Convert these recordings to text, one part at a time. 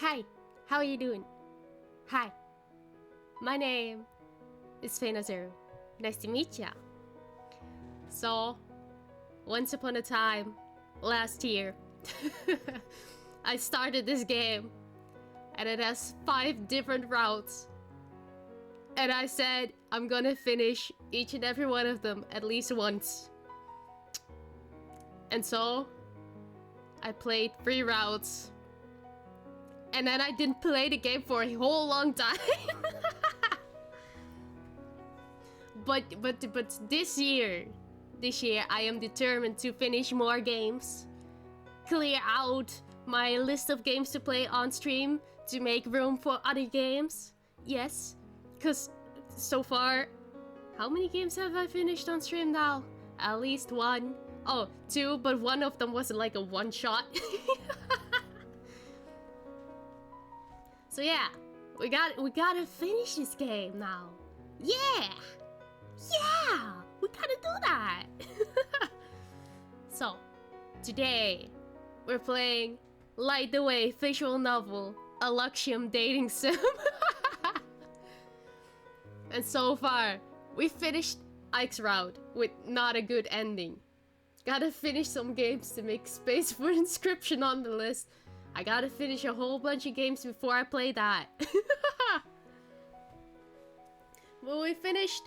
Hi, how are you doing? Hi, my name is Phaenna Zeru. Nice to meet ya. So, once upon a time, last year, I started this game, and it has 5 different routes. And I said, I'm gonna finish each and every one of them at least once. And so, I played 3 routes. And then I didn't play the game for a whole long time. But this year I am determined to finish more games. Clear out my list of games to play on stream to make room for other games. Yes, because so far, how many games have I finished on stream now? At least 1. Oh, 2, but one of them wasn't like a one-shot. So yeah, we gotta finish this game now. Yeah! Yeah! We gotta do that! So, today, we're playing Light the Way visual novel, a Luxium dating sim. And so far, we finished Ike's route with not a good ending. Gotta finish some games to make space for inscription on the list. I gotta finish a whole bunch of games before I play that. Well, we finished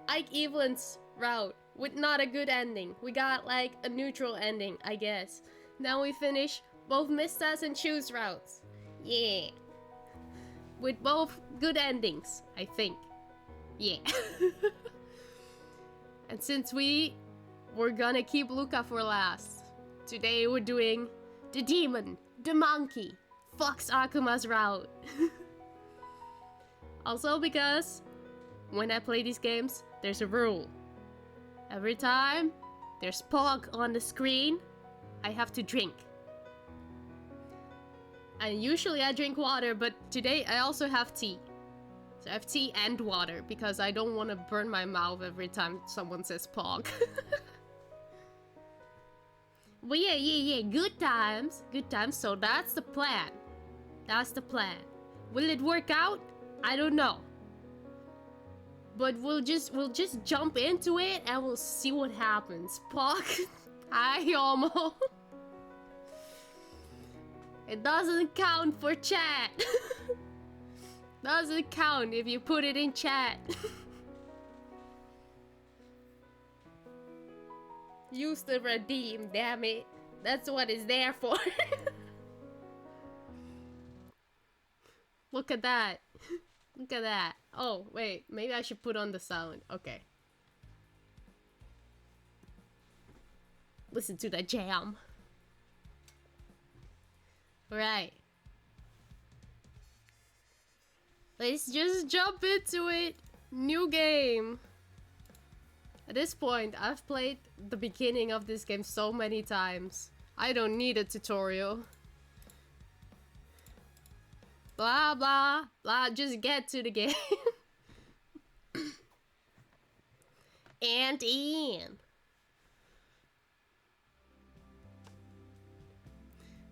Ike Evelyn's route with not a good ending. We got like a neutral ending, I guess. Now we finish both Mista's and Chu's routes. Yeah. With both good endings, I think. Yeah. And since we're gonna keep Luca for last, today we're doing the demon, the monkey, Fox Akuma's route. Also because when I play these games, there's a rule. Every time there's Pog on the screen, I have to drink. And usually I drink water, but today I also have tea. So I have tea and water because I don't want to burn my mouth every time someone says Pog. But yeah, good times, so that's the plan. Will it work out? I don't know. But we'll just jump into it and we'll see what happens. Pog, hi Yomo. It doesn't count for chat. Doesn't count if you put it in chat. Use the redeem, damn it. That's what it's there for. Look at that. Look at that. Oh, wait. Maybe I should put on the sound. Okay. Listen to the jam. Alright. Let's just jump into it. New game. At this point, I've played the beginning of this game so many times. I don't need a tutorial. Blah, blah, blah. Just get to the game. And in.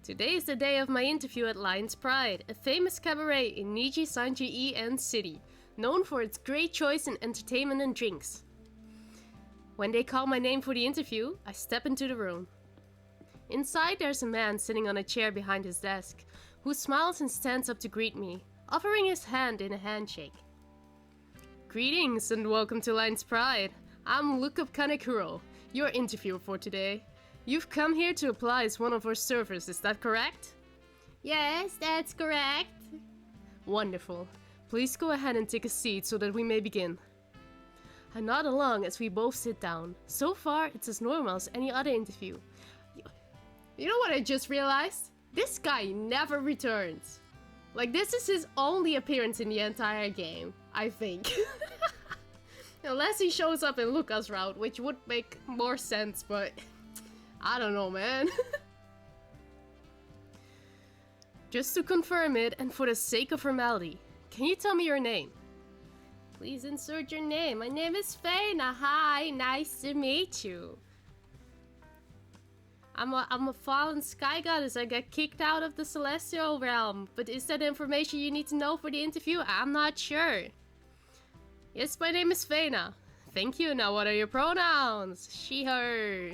Today is the day of my interview at Lion's Pride, a famous cabaret in Niji-Sanji-en City, known for its great choice in entertainment and drinks. When they call my name for the interview, I step into the room. Inside, there's a man sitting on a chair behind his desk, who smiles and stands up to greet me, offering his hand in a handshake. Greetings and welcome to Lion's Pride. I'm Lookup Kanekuro, your interviewer for today. You've come here to apply as one of our servers, is that correct? Yes, that's correct. Wonderful. Please go ahead and take a seat so that we may begin. I nod along as we both sit down. So far, it's as normal as any other interview. You know what I just realized? This guy never returns. Like, this is his only appearance in the entire game, I think. Unless he shows up in Luca's route, which would make more sense, but I don't know, man. Just to confirm it, and for the sake of formality, can you tell me your name? Please insert your name. My name is Phaenna. Hi, nice to meet you. I'm a fallen sky goddess. I got kicked out of the celestial realm. But is that information you need to know for the interview? I'm not sure. Yes, my name is Phaenna. Thank you. Now what are your pronouns? She, her.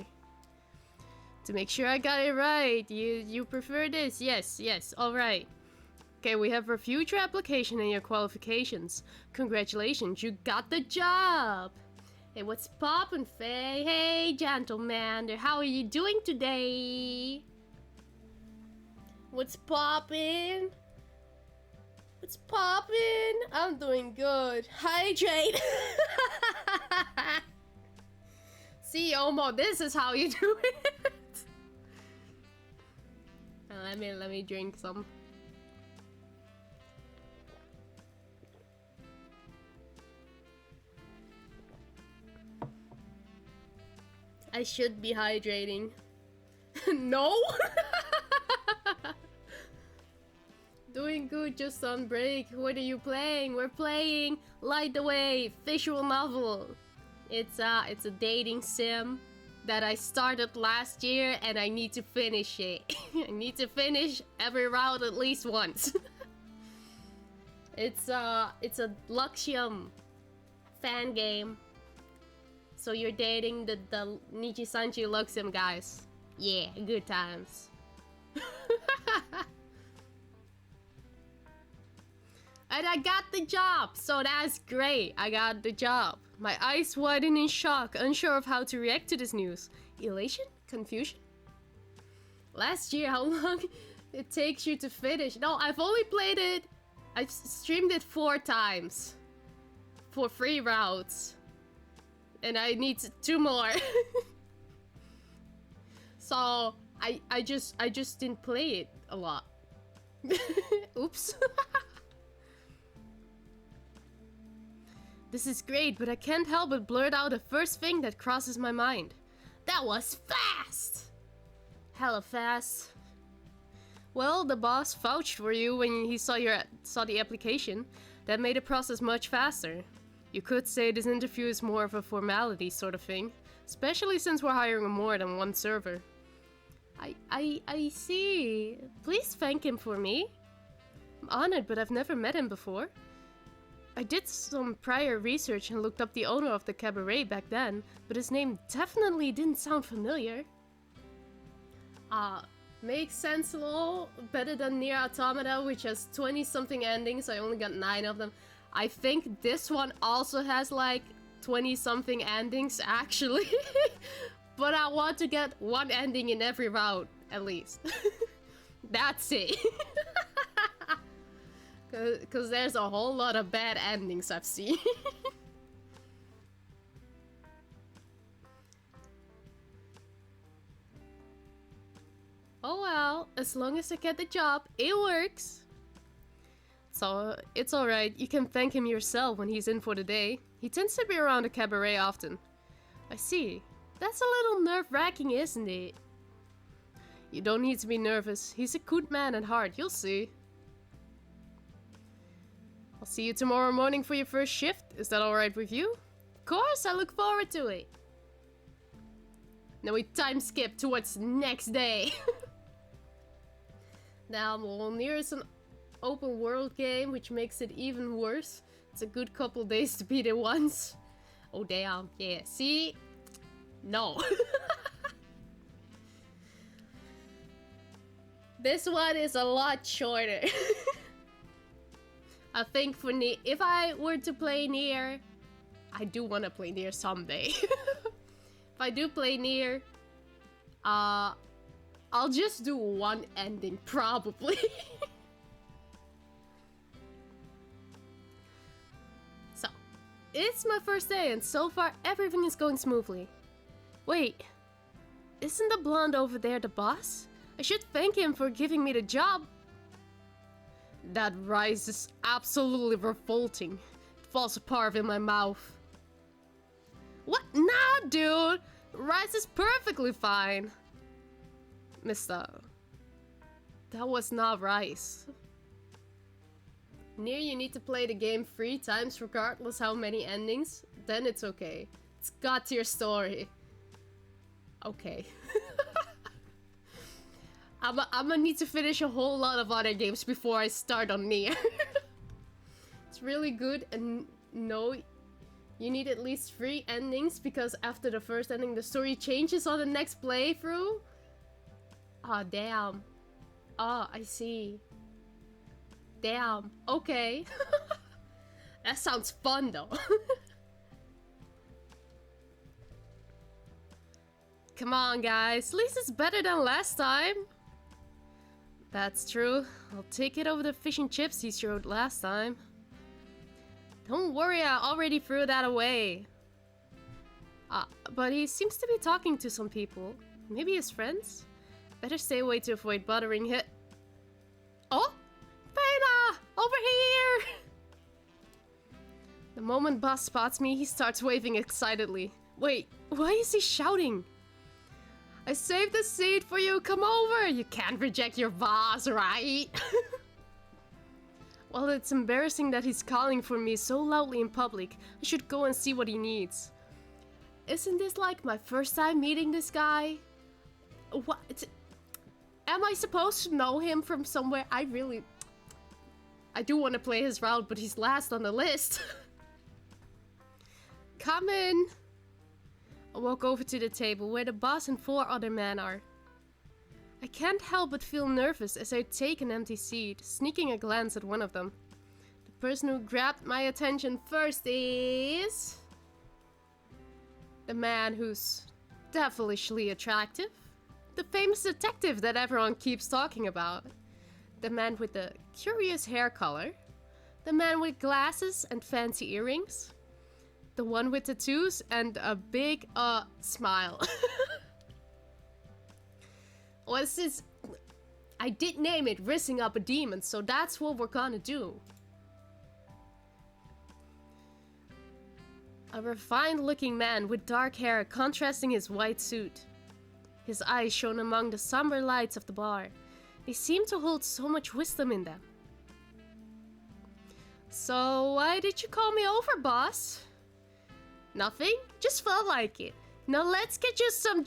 To make sure I got it right, you prefer this? Yes, yes, alright. Okay, we have reviewed your application and your qualifications. Congratulations, you got the job! Hey, what's poppin', Faye? Hey, gentleman, how are you doing today? What's poppin'? What's poppin'? I'm doing good. Hydrate! See, Omo, this is how you do it. Let me drink some. I should be hydrating. No? Doing good, just on break. What are you playing? We're playing Light the Way, visual novel. It's a dating sim that I started last year and I need to finish it. I need to finish every round at least once. It's a Luxium fan game. So you're dating the Niji Sanji Luxium guys. Yeah, good times. And I got the job, so that's great. I got the job. My eyes widen in shock, unsure of how to react to this news. Elation? Confusion? Last year, how long it takes you to finish? No, I've only played it. I've streamed it 4 times. For 3 rounds. And I need 2 more. So, I just didn't play it a lot. Oops. This is great, but I can't help but blurt out the first thing that crosses my mind. That was fast! Hella fast. Well, the boss vouched for you when he saw the application. That made the process much faster. You could say this interview is more of a formality sort of thing, especially since we're hiring more than 1 server. I see. Please thank him for me. I'm honored, but I've never met him before. I did some prior research and looked up the owner of the cabaret back then, but his name definitely didn't sound familiar. Makes sense, lol. Better than Nier Automata, which has 20-something endings. I only got 9 of them. I think this one also has like 20-something endings, actually. But I want to get 1 ending in every round, at least. That's it. Because there's a whole lot of bad endings I've seen. Oh well, as long as I get the job, it works. So, it's alright, you can thank him yourself when he's in for the day. He tends to be around the cabaret often. I see. That's a little nerve-wracking, isn't it? You don't need to be nervous. He's a good man at heart, you'll see. I'll see you tomorrow morning for your first shift. Is that alright with you? Of course, I look forward to it. Now we time skip towards the next day. Now, well, Nier is an open world game, which makes it even worse. It's a good couple days to beat it once. Oh damn, yeah, see? No. This one is a lot shorter. I think for Nier, if I were to play Nier, I do want to play Nier someday. If I do play Nier, I'll just do 1 ending, probably. So, it's my first day and so far everything is going smoothly. Wait, isn't the blonde over there the boss? I should thank him for giving me the job. That rice is absolutely revolting. It falls apart in my mouth. What? Nah, dude! Rice is perfectly fine. Mister, that was not rice. Nier, you need to play the game 3 times regardless how many endings. Then it's okay. It's got to your story. Okay. I'm gonna need to finish a whole lot of other games before I start on Nier. It's really good, and no, you need at least 3 endings, because after the first ending the story changes on the next playthrough. Ah, damn. Ah, I see. Damn. Okay. That sounds fun though. Come on, guys. At least it's better than last time. That's true. I'll take it over the fish and chips he showed last time. Don't worry, I already threw that away. But he seems to be talking to some people. Maybe his friends? Better stay away to avoid bothering him. Oh! Phaenna! Over here! The moment Boss spots me, he starts waving excitedly. Wait, why is he shouting? I saved the seat for you, come over! You can't reject your boss, right? Well, it's embarrassing that he's calling for me so loudly in public. I should go and see what he needs. Isn't this like my first time meeting this guy? What? Am I supposed to know him from somewhere? I do want to play his route, but he's last on the list. Come in. I walk over to the table where the boss and 4 other men are. I can't help but feel nervous as I take an empty seat, sneaking a glance at one of them. The person who grabbed my attention first is... the man who's devilishly attractive. The famous detective that everyone keeps talking about. The man with the curious hair color. The man with glasses and fancy earrings. The one with tattoos and a big, smile. What's this? I did name it Rising Up a Demon, so that's what we're gonna do. A refined-looking man with dark hair contrasting his white suit. His eyes shone among the somber lights of the bar. They seemed to hold so much wisdom in them. So, why did you call me over, boss? Nothing? Just felt like it. Now let's get you some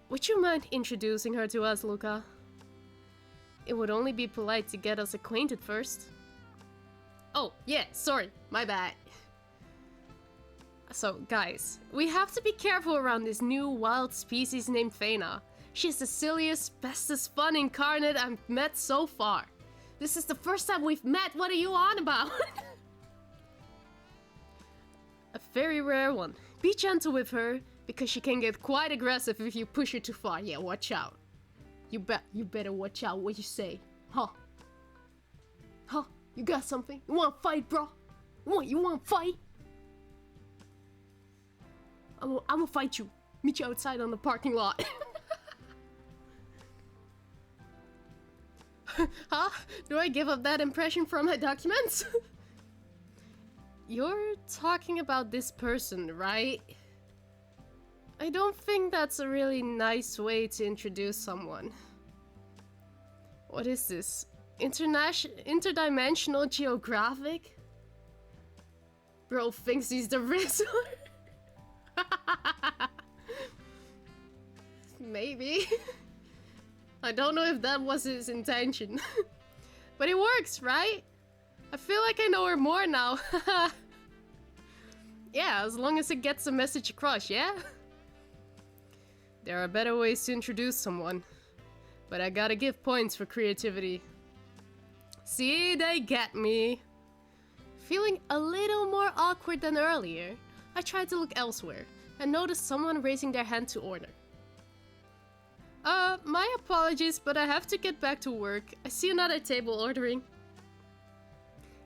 would you mind introducing her to us, Luca? It would only be polite to get us acquainted first. Oh, yeah, sorry, my bad. So, guys, we have to be careful around this new wild species named Phaenna. She's the silliest, bestest fun incarnate I've met so far. This is the first time we've met, what are you on about? A very rare one. Be gentle with her, because she can get quite aggressive if you push her too far. Yeah, watch out. You better watch out what you say. Huh? Huh? You got something? You wanna fight, bro? You wanna fight? I'm gonna fight you. Meet you outside on the parking lot. Huh? Do I give up that impression from my documents? You're talking about this person, right? I don't think that's a really nice way to introduce someone. What is this? Interdimensional geographic? Bro thinks he's the Rizzler? Maybe. I don't know if that was his intention. But it works, right? I feel like I know her more now. Yeah, as long as it gets the message across, yeah? There are better ways to introduce someone. But I gotta give points for creativity. See, they get me. Feeling a little more awkward than earlier, I tried to look elsewhere and noticed someone raising their hand to order. My apologies, but I have to get back to work. I see another table ordering.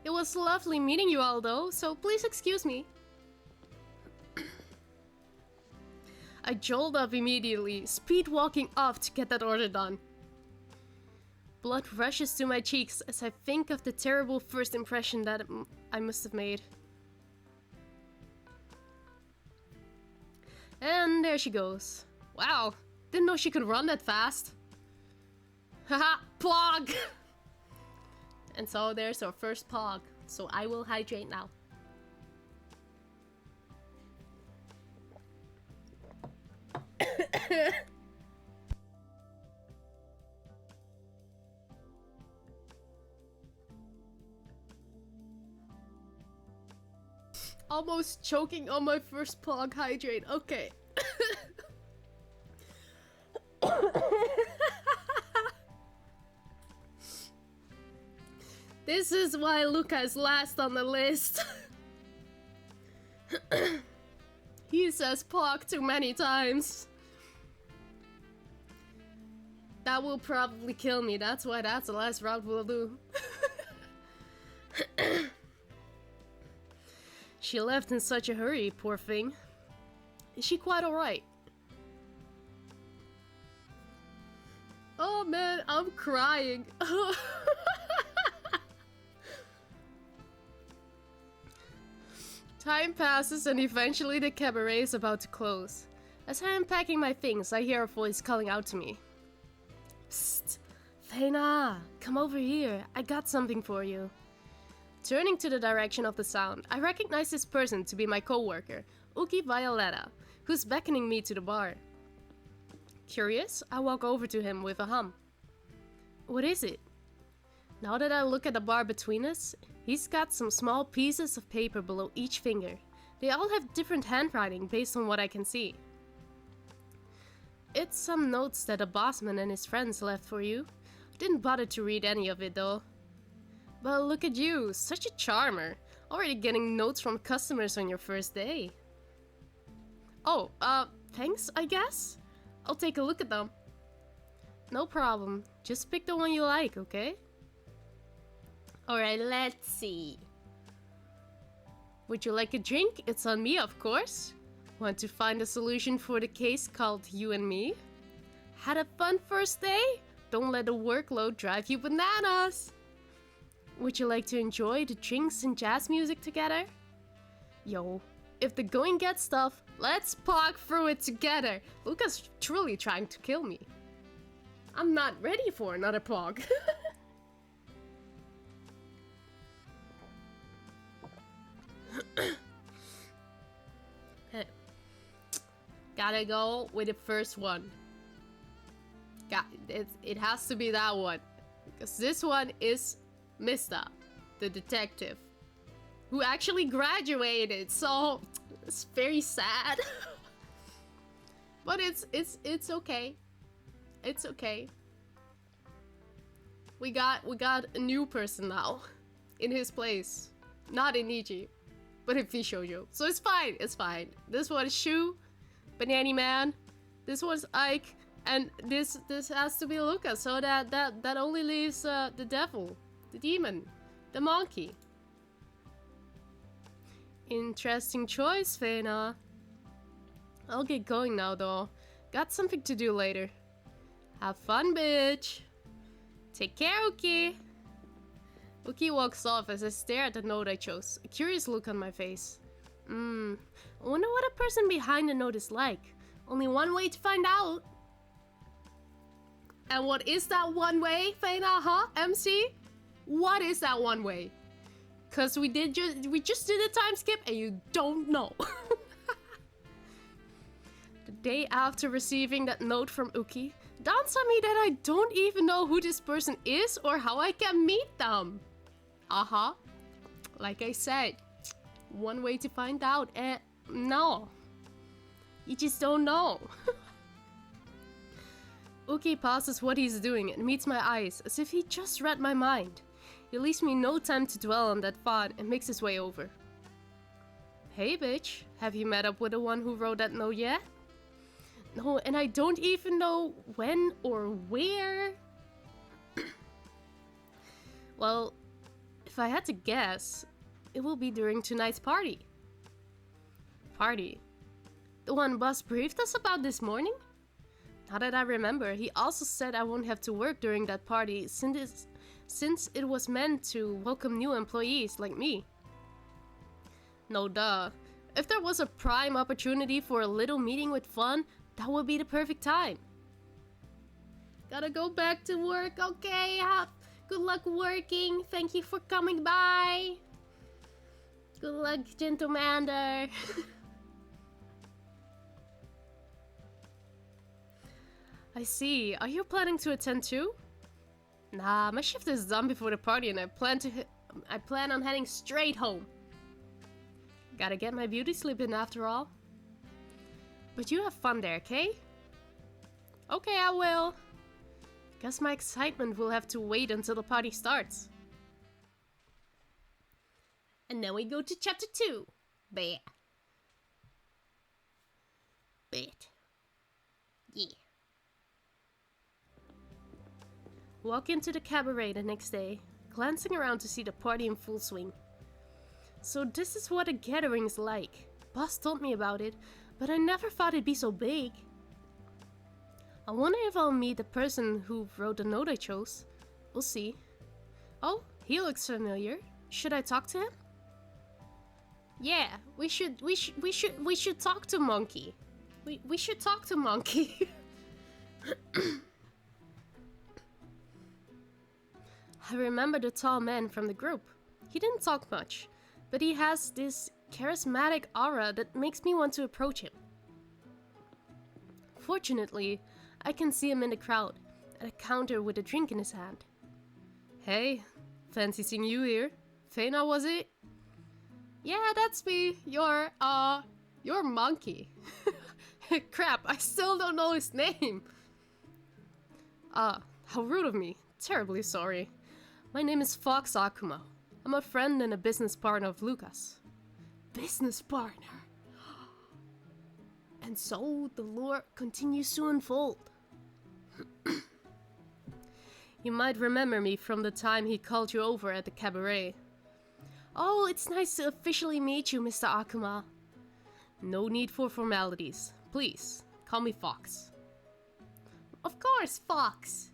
It was lovely meeting you all though, so please excuse me. I jolt up immediately, speed walking off to get that order done. Blood rushes to my cheeks as I think of the terrible first impression that I must have made. And there she goes. Wow, didn't know she could run that fast. Haha, plug! And so there's our first pog. So I will hydrate now. Almost choking on my first plug hydrate. Okay. This is why Luca is last on the list. He says plug too many times. That will probably kill me. That's why that's the last route we'll do. She left in such a hurry, poor thing. Is she quite alright? Oh man, I'm crying. Time passes and eventually the cabaret is about to close. As I am packing my things, I hear a voice calling out to me. Psst! Phaenna, come over here. I got something for you. Turning to the direction of the sound, I recognize this person to be my co-worker, Uki Violetta, who's beckoning me to the bar. Curious, I walk over to him with a hum. What is it? Now that I look at the bar between us, he's got some small pieces of paper below each finger. They all have different handwriting based on what I can see. It's some notes that a bossman and his friends left for you. Didn't bother to read any of it though. But look at you, such a charmer. Already getting notes from customers on your first day. Oh, thanks, I guess? I'll take a look at them. No problem. Just pick the one you like, okay? Alright, let's see. Would you like a drink? It's on me, of course. Want to find a solution for the case called You and Me? Had a fun first day? Don't let the workload drive you bananas. Would you like to enjoy the drinks and jazz music together? Yo, if the going gets tough, let's pog through it together. Luca's truly trying to kill me. I'm not ready for another pog. Gotta go with the first one. It has to be that one. Because this one is Mista, the detective, who actually graduated, so it's very sad. But it's okay. It's okay. We got a new person now in his place. Not in Niji, but in Fishoujo. So it's fine, it's fine. This one's Shu, Banana Man, this one's Ike, and this has to be Luca, so that only leaves the devil. The demon. The monkey. Interesting choice, Phaenna. I'll get going now, though. Got something to do later. Have fun, bitch. Take care, Uki. Uki walks off as I stare at the note I chose. A curious look on my face. I wonder what a person behind the note is like. Only one way to find out. And what is that one way, Phaenna, huh, MC? What is that one way? Cause we just did a time skip and you don't know. The day after receiving that note from Uki, dawns on me that I don't even know who this person is or how I can meet them. Like I said, one way to find out, and no. You just don't know. Uki pauses what he's doing and meets my eyes as if he just read my mind. He leaves me no time to dwell on that thought and makes his way over. Hey bitch, have you met up with the one who wrote that note yet? No, and I don't even know when or where. Well, if I had to guess, it will be during tonight's party. Party? The one boss briefed us about this morning? Now that I remember, he also said I won't have to work during that party since it was meant to welcome new employees like me. No duh. If there was a prime opportunity for a little meeting with fun, that would be the perfect time. Gotta go back to work, okay? Good luck working. Thank you for coming by. Good luck, Gentleman. I see. Are you planning to attend too? Nah, my shift is done before the party and I plan on heading straight home. Gotta get my beauty sleep in after all. But you have fun there, okay? Okay, I will. Guess my excitement will have to wait until the party starts. And then we go to chapter 2. Bet. Bet. Yeah. Walk into the cabaret the next day, glancing around to see the party in full swing. So this is what a gathering is like. Boss told me about it, but I never thought it'd be so big. I wonder if I'll meet the person who wrote the note I chose. We'll see. Oh, he looks familiar. Should I talk to him? Yeah, we should talk to Monkey. We should talk to Monkey. I remember the tall man from the group. He didn't talk much, but he has this charismatic aura that makes me want to approach him. Fortunately, I can see him in the crowd, at a counter with a drink in his hand. Hey, fancy seeing you here. Phaenna, was it? Yeah, that's me. You're Monkey. Crap, I still don't know his name. How rude of me. Terribly sorry. My name is Fox Akuma. I'm a friend and a business partner of Lucas. Business partner? And so the lore continues to unfold. You might remember me from the time he called you over at the cabaret. Oh, it's nice to officially meet you, Mr. Akuma. No need for formalities. Please, call me Fox. Of course, Fox.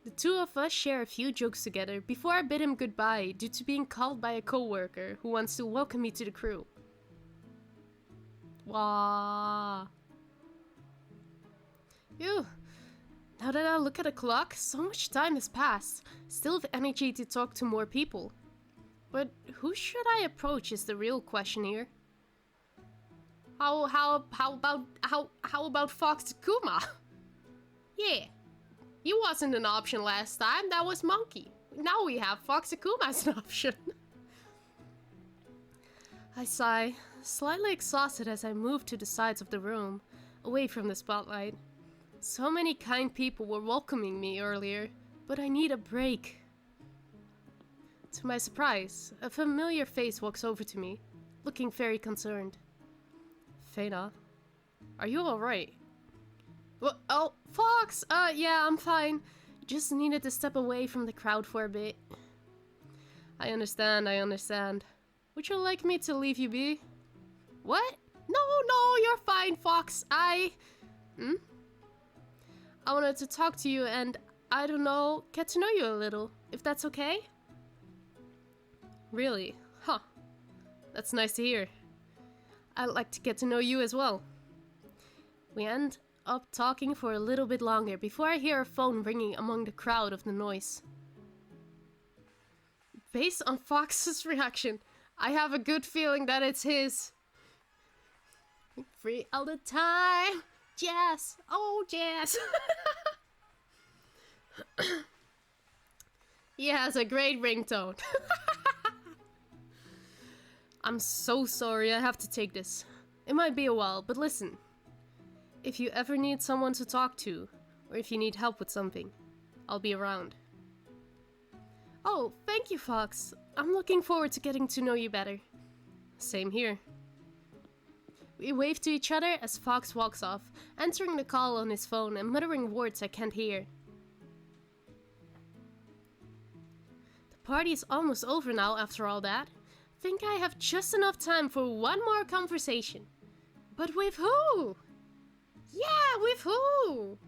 The two of us share a few jokes together before I bid him goodbye due to being called by a coworker who wants to welcome me to the crew. Wah. Ew. Now that I look at the clock, so much time has passed. Still have energy to talk to more people. But who should I approach is the real question here. How about Fox Akuma? Yeah. He wasn't an option last time, that was Monkey. Now we have Fox Akuma as an option. I sigh, slightly exhausted as I move to the sides of the room, away from the spotlight. So many kind people were welcoming me earlier, but I need a break. To my surprise, a familiar face walks over to me, looking very concerned. Phaenna, are you alright? Oh, Fox! Yeah, I'm fine. Just needed to step away from the crowd for a bit. I understand. Would you like me to leave you be? What? No, you're fine, Fox. I wanted to talk to you and, I don't know, get to know you a little, if that's okay? Really? Huh. That's nice to hear. I'd like to get to know you as well. We end up talking for a little bit longer before I hear a phone ringing among the crowd of the noise. Based on Fox's reaction, I have a good feeling that it's his. Free all the time. Jazz. Oh, Jazz. He has a great ringtone. I'm so sorry I have to take this. It might be a while, but listen. If you ever need someone to talk to, or if you need help with something, I'll be around. Oh, thank you, Fox. I'm looking forward to getting to know you better. Same here. We wave to each other as Fox walks off, answering the call on his phone and muttering words I can't hear. The party is almost over now after all that. Think I have just enough time for one more conversation. But with who? Yeah, with who?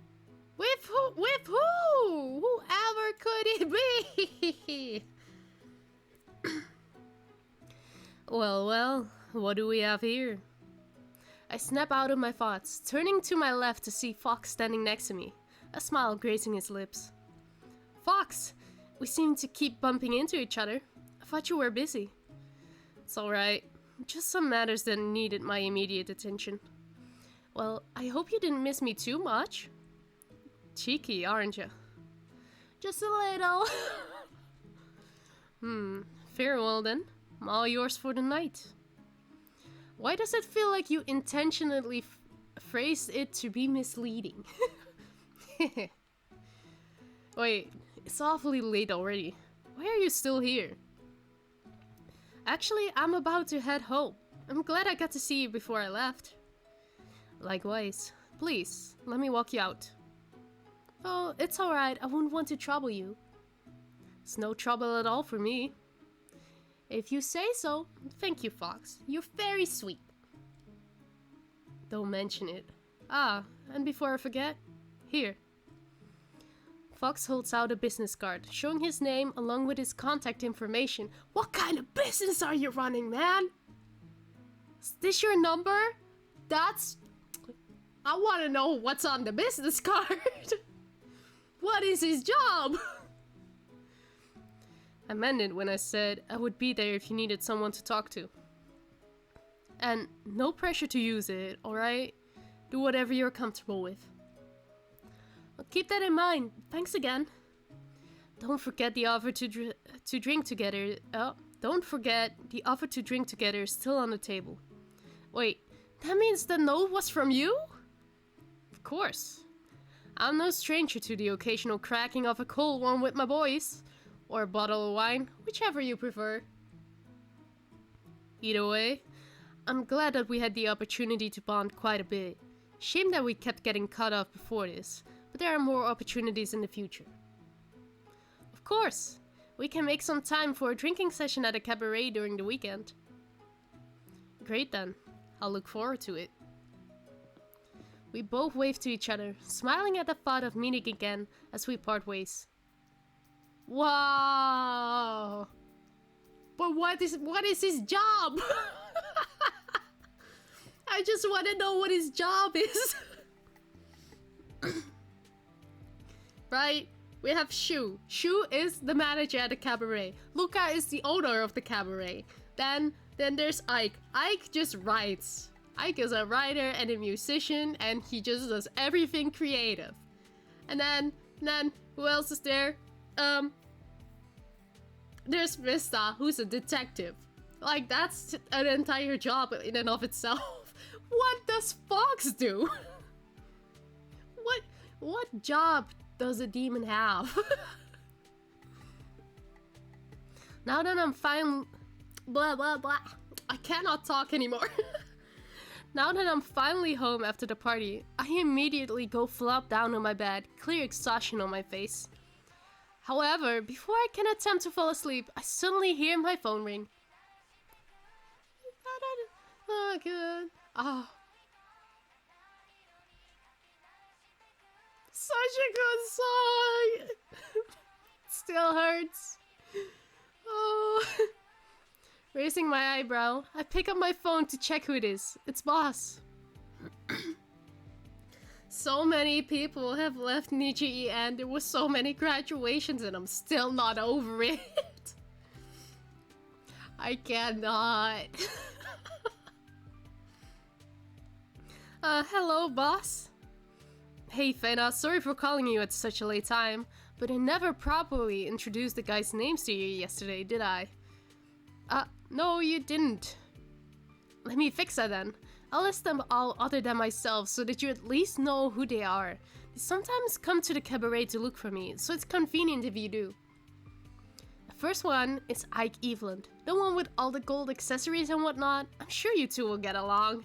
With who? Whoever could it be? Well, what do we have here? I snap out of my thoughts, turning to my left to see Fox standing next to me, a smile gracing his lips. Fox, we seem to keep bumping into each other. I thought you were busy. It's alright, just some matters that needed my immediate attention. Well, I hope you didn't miss me too much. Cheeky, aren't you? Just a little. Farewell then. I'm all yours for the night. Why does it feel like you intentionally phrased it to be misleading? Wait, it's awfully late already. Why are you still here? Actually, I'm about to head home. I'm glad I got to see you before I left. Likewise. Please, let me walk you out. Oh, it's alright. I wouldn't want to trouble you. It's no trouble at all for me. If you say so. Thank you, Fox. You're very sweet. Don't mention it. Ah, and before I forget, here. Fox holds out a business card, showing his name along with his contact information. What kind of business are you running, man? Is this your number? I want to know what's on the business card. What is his job? I meant it when I said I would be there if you needed someone to talk to. And no pressure to use it, alright? Do whatever you're comfortable with. Well, keep that in mind. Thanks again. Don't forget the offer to drink together. Don't forget the offer to drink together is still on the table. Wait, that means the note was from you? Of course. I'm no stranger to the occasional cracking of a cold one with my boys. Or a bottle of wine, whichever you prefer. Either way, I'm glad that we had the opportunity to bond quite a bit. Shame that we kept getting cut off before this, but there are more opportunities in the future. Of course, we can make some time for a drinking session at a cabaret during the weekend. Great then, I'll look forward to it. We both wave to each other, smiling at the thought of meeting again as we part ways. Wow! But what is his job? I just want to know what his job is. Right? We have Shu. Shu is the manager at the cabaret. Luca is the owner of the cabaret. Then there's Ike. Ike just writes. Ike is a writer and a musician, and he just does everything creative. And then who else is there? There's Vista, who's a detective. Like, that's an entire job in and of itself. What does Fox do? What job does a demon have? Now that I'm fine... Blah, blah, blah. I cannot talk anymore. Now that I'm finally home after the party, I immediately go flop down on my bed, clear exhaustion on my face. However, before I can attempt to fall asleep, I suddenly hear my phone ring. Oh, good. Oh. Such a good song! Still hurts. Oh. Raising my eyebrow, I pick up my phone to check who it is. It's Boss. So many people have left Nichi and there were so many graduations and I'm still not over it. I cannot. Hello, boss. Hey, Phaenna, sorry for calling you at such a late time, but I never properly introduced the guys' names to you yesterday, did I? No, you didn't. Let me fix that then. I'll list them all other than myself so that you at least know who they are. They sometimes come to the cabaret to look for me, so it's convenient if you do. The first one is Ike Eveland, the one with all the gold accessories and whatnot. I'm sure you two will get along.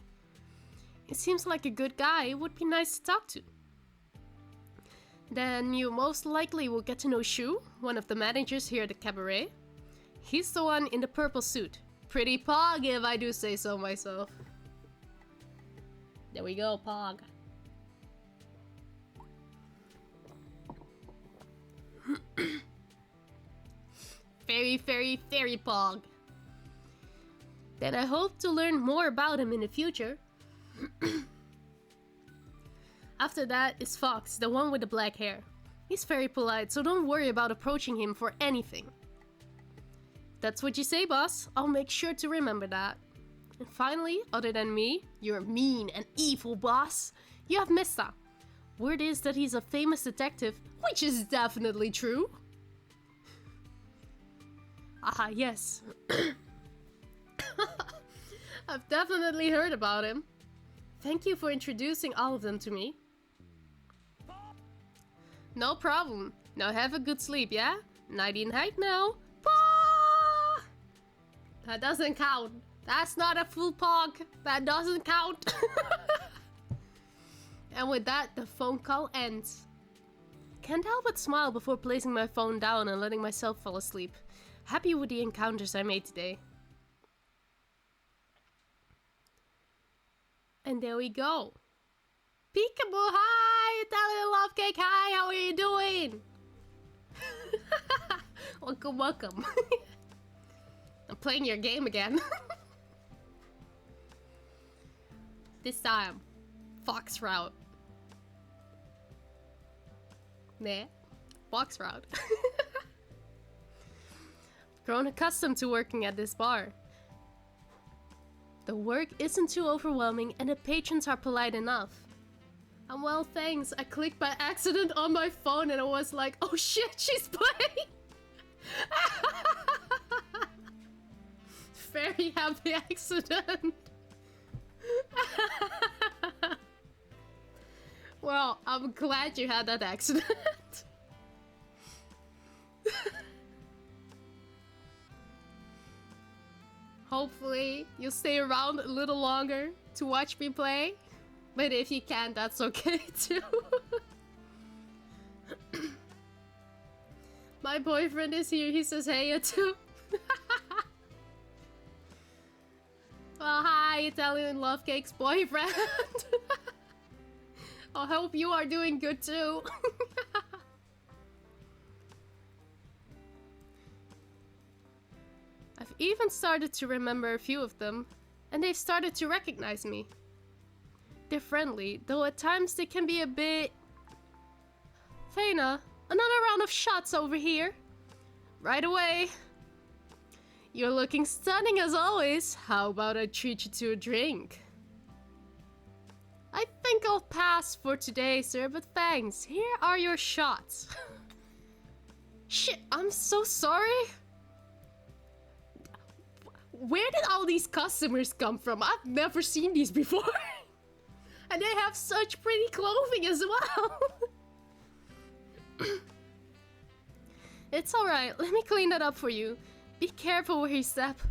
He seems like a good guy, would be nice to talk to. Then you most likely will get to know Shu, one of the managers here at the cabaret. He's the one in the purple suit. Pretty pog if I do say so myself. There we go, pog. Very, very, very pog. Then I hope to learn more about him in the future. After that is Fox, the one with the black hair. He's very polite, so don't worry about approaching him for anything. That's what you say, boss. I'll make sure to remember that. And finally, other than me, your mean and evil boss, you have Mista. Word is that he's a famous detective, which is definitely true. Ah, yes. I've definitely heard about him. Thank you for introducing all of them to me. No problem. Now have a good sleep, yeah? Nighty night now. Pah! That doesn't count. That's not a full pog. That doesn't count. And with that, the phone call ends. Can't help but smile before placing my phone down and letting myself fall asleep. Happy with the encounters I made today. And there we go. Peekaboo, hi! Italian Love Cake, hi! How are you doing? Welcome, welcome. I'm playing your game again. This time, Fox Route. Nah, Fox Route. Grown accustomed to working at this bar. The work isn't too overwhelming and the patrons are polite enough. And well, thanks, I clicked by accident on my phone and I was like, oh shit, she's playing! Very happy accident. Well, I'm glad you had that accident. Hopefully, you'll stay around a little longer to watch me play. But if you can't, that's okay too. My boyfriend is here, he says hey you too. Well, hi, Italian Love Cake's boyfriend. I hope you are doing good too. I've even started to remember a few of them, and they've started to recognize me. They're friendly, though at times they can be a bit... Phaenna, another round of shots over here. Right away. You're looking stunning as always. How about I treat you to a drink? I think I'll pass for today, sir, but thanks. Here are your shots. Shit, I'm so sorry. Where did all these customers come from? I've never seen these before. And they have such pretty clothing as well. It's alright, let me clean that up for you. Be careful where you step.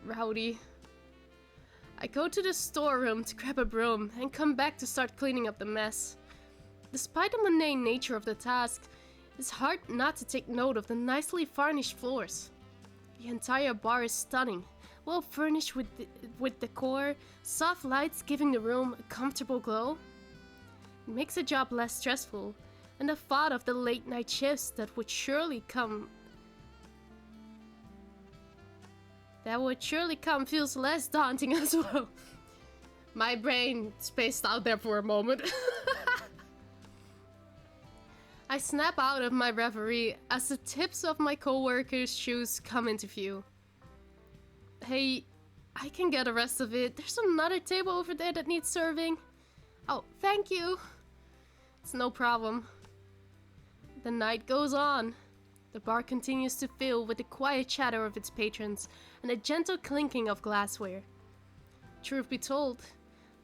Rowdy. I go to the storeroom to grab a broom and come back to start cleaning up the mess. Despite the mundane nature of the task, it's hard not to take note of the nicely varnished floors. The entire bar is stunning, well furnished with decor, soft lights giving the room a comfortable glow. It makes the job less stressful, and the thought of the late night shifts that would surely come feels less daunting as well. My brain spaced out there for a moment. I snap out of my reverie as the tips of my co-workers' shoes come into view. Hey, I can get the rest of it. There's another table over there that needs serving. Oh, thank you. It's no problem. The night goes on. The bar continues to fill with the quiet chatter of its patrons and a gentle clinking of glassware. Truth be told,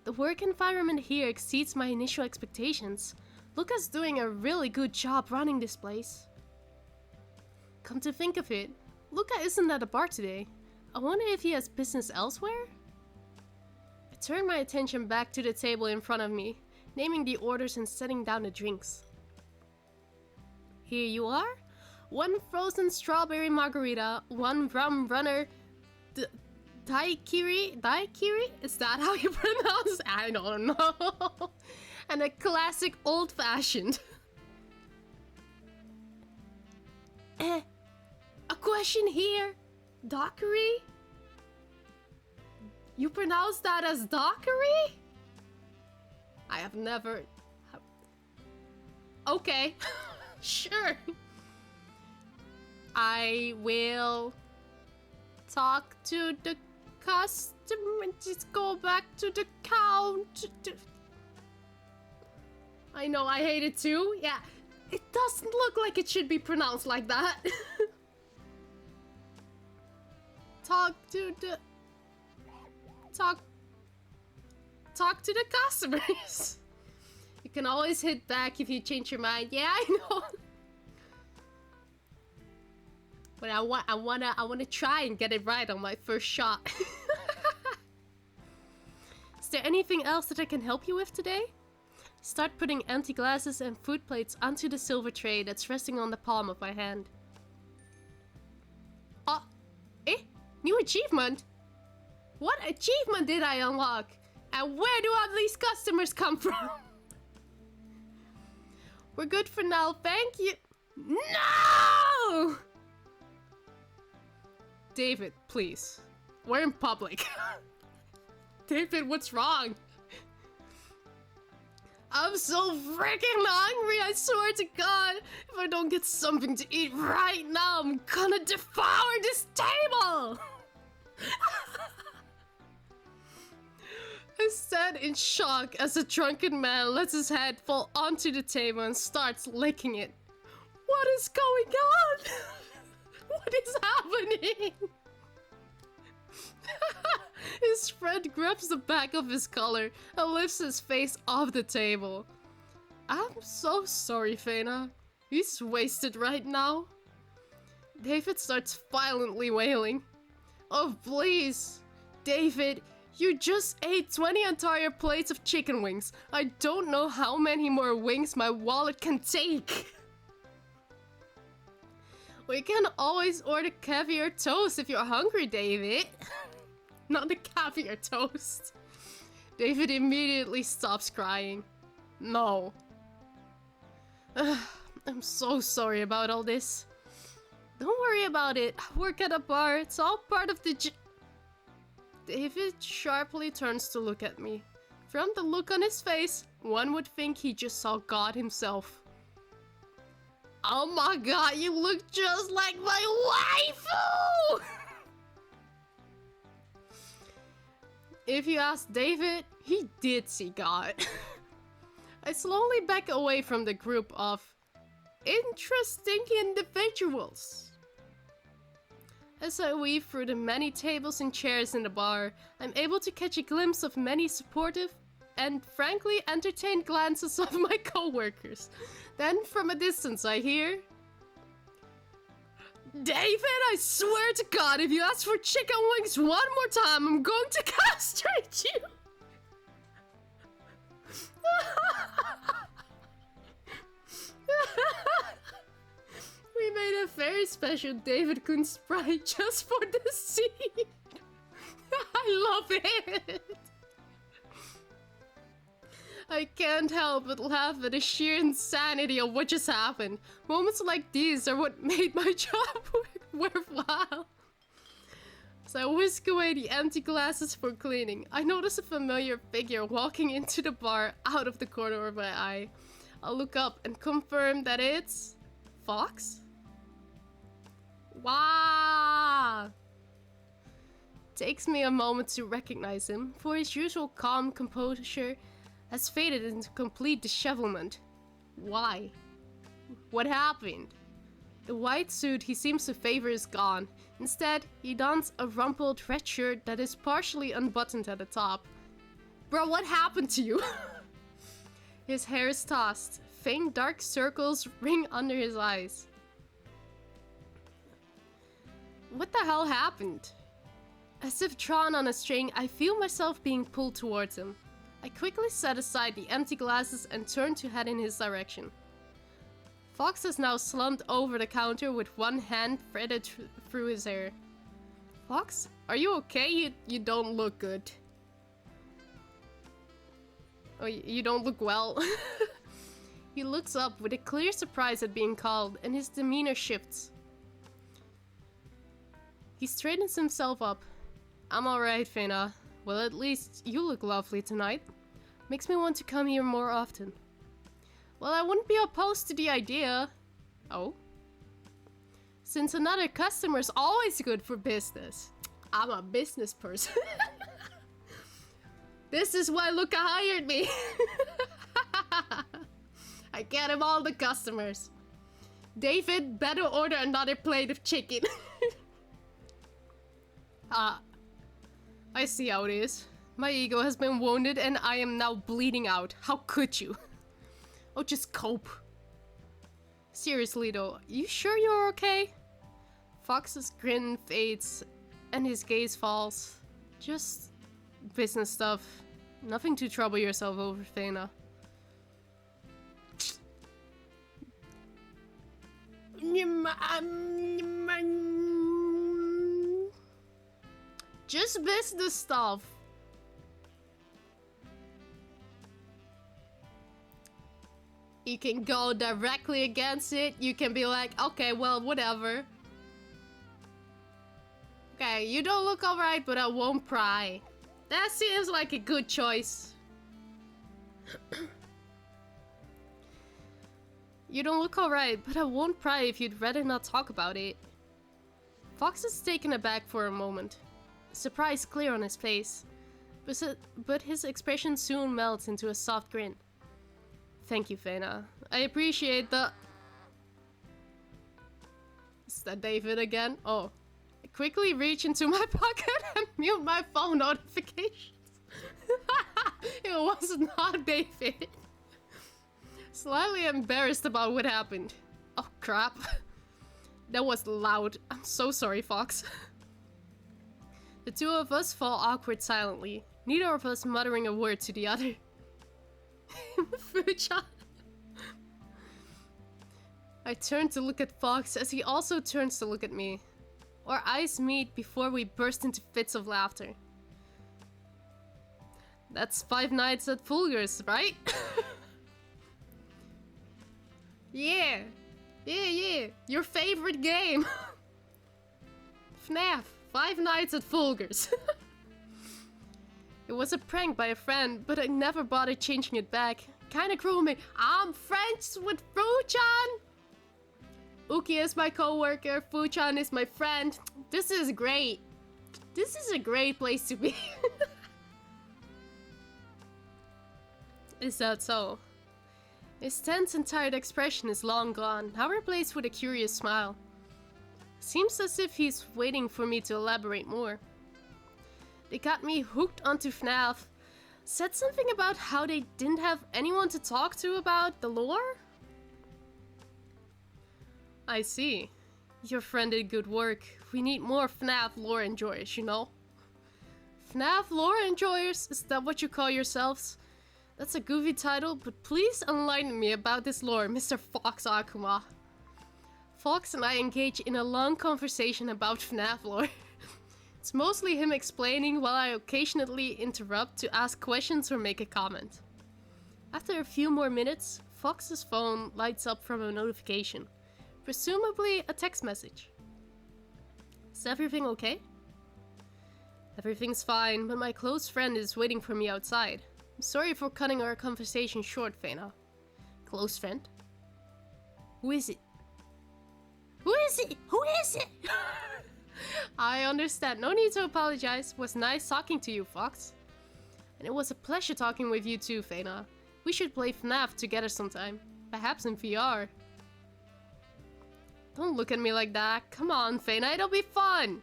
the work environment here exceeds my initial expectations. Luca's doing a really good job running this place. Come to think of it, Luca isn't at the bar today. I wonder if he has business elsewhere? I turn my attention back to the table in front of me, naming the orders and setting down the drinks. Here you are. 1 frozen strawberry margarita, 1 rum runner, daiquiri? Daiquiri? Is that how you pronounce it? I don't know. And a classic old-fashioned. A question here. Daiquiri? You pronounce that as daiquiri? I have never... Okay. Sure. I will talk to the customer. Just go back to the counter. I know, I hate it too. Yeah, it doesn't look like it should be pronounced like that. talk to the customers. You can always hit back if you change your mind. Yeah, I know. But I wanna try and get it right on my first shot. Is there anything else that I can help you with today? Start putting empty glasses and food plates onto the silver tray that's resting on the palm of my hand. New achievement? What achievement did I unlock? And where do all these customers come from? We're good for now, thank you. No! David, please. We're in public. David, what's wrong? I'm so freaking hungry, I swear to God. If I don't get something to eat right now, I'm gonna devour this table! I stand in shock as the drunken man lets his head fall onto the table and starts licking it. What is going on? What is happening? His friend grabs the back of his collar and lifts his face off the table. I'm so sorry, Phaenna. He's wasted right now. David starts violently wailing. Oh, please. David, you just ate 20 entire plates of chicken wings. I don't know how many more wings my wallet can take. We can always order caviar toast if you're hungry, David. Not the caviar toast. David immediately stops crying. No. I'm so sorry about all this. Don't worry about it. I work at a bar. It's all part of the David sharply turns to look at me. From the look on his face, one would think he just saw God himself. Oh my God, you look just like my waifu! If you ask David, he did see God. I slowly back away from the group of interesting individuals. As I weave through the many tables and chairs in the bar, I'm able to catch a glimpse of many supportive and frankly entertained glances of my co-workers. Then from a distance I hear, David, I swear to God, if you ask for chicken wings one more time, I'm going to castrate you! We made a very special David Kun Sprite just for this scene. I love it! I can't help but laugh at the sheer insanity of what just happened. Moments like these are what made my job worthwhile. As I whisk away the empty glasses for cleaning, I notice a familiar figure walking into the bar out of the corner of my eye. I look up and confirm that it's... Fox? Wow! Takes me a moment to recognize him, for his usual calm composure has faded into complete dishevelment. Why? What happened? The white suit he seems to favor is gone. Instead, he dons a rumpled red shirt that is partially unbuttoned at the top. Bro, what happened to you? His hair is tossed. Faint dark circles ring under his eyes. What the hell happened? As if drawn on a string, I feel myself being pulled towards him. I quickly set aside the empty glasses and turn to head in his direction. Fox is now slumped over the counter with one hand threaded through his hair. Fox, are you okay? You don't look good. Oh, you don't look well. He looks up with a clear surprise at being called, and his demeanor shifts. He straightens himself up. I'm alright, Phaenna. Well, at least you look lovely tonight. Makes me want to come here more often. Well, I wouldn't be opposed to the idea. Oh? Since another customer is always good for business. I'm a business person. This is why Luca hired me. I get him all the customers. David, better order another plate of chicken. I see how it is. My ego has been wounded and I am now bleeding out. How could you? Oh, just cope. Seriously though, you sure you're okay? Fox's grin fades and his gaze falls. Just business stuff. Nothing to trouble yourself over, Phaenna. Just business stuff. You can go directly against it. You can be like, okay, well, whatever. Okay, you don't look alright, but I won't pry. That seems like a good choice. You don't look alright, but I won't pry if you'd rather not talk about it. Fox is taken aback for a moment. Surprise clear on his face. But his expression soon melts into a soft grin. Thank you, Phaenna. I appreciate the... Is that David again? Oh. I quickly reach into my pocket and mute my phone notifications. It was not David. Slightly embarrassed about what happened. Oh, crap. That was loud. I'm so sorry, Fox. The two of us fall awkward silently, neither of us muttering a word to the other. Fucha. I turn to look at Fox as he also turns to look at me. Our eyes meet before we burst into fits of laughter. That's 5 Nights at Fulgur's, right? Yeah. Yeah. Your favorite game. FNAF. 5 Nights at Fulgur's. It was a prank by a friend, but I never bothered changing it back. Kinda grooming. I'm friends with Fuchan! Uki is my co-worker, Fuchan is my friend. This is great. This is a great place to be. Is that so? His tense and tired expression is long gone, now replaced with a curious smile. Seems as if he's waiting for me to elaborate more. They got me hooked onto FNAF. Said something about how they didn't have anyone to talk to about the lore? I see. Your friend did good work. We need more FNAF lore enjoyers, you know? FNAF lore enjoyers? Is that what you call yourselves? That's a goofy title, but please enlighten me about this lore, Mr. Fox Akuma. Fox and I engage in a long conversation about FNAF lore. It's mostly him explaining while I occasionally interrupt to ask questions or make a comment. After a few more minutes, Fox's phone lights up from a notification. Presumably a text message. Is everything okay? Everything's fine, but my close friend is waiting for me outside. I'm sorry for cutting our conversation short, Phaenna. Close friend? Who is it? Who is it? Who is it? I understand. No need to apologize. It was nice talking to you, Fox. And it was a pleasure talking with you too, Phaenna. We should play FNAF together sometime. Perhaps in VR. Don't look at me like that. Come on, Phaenna. It'll be fun.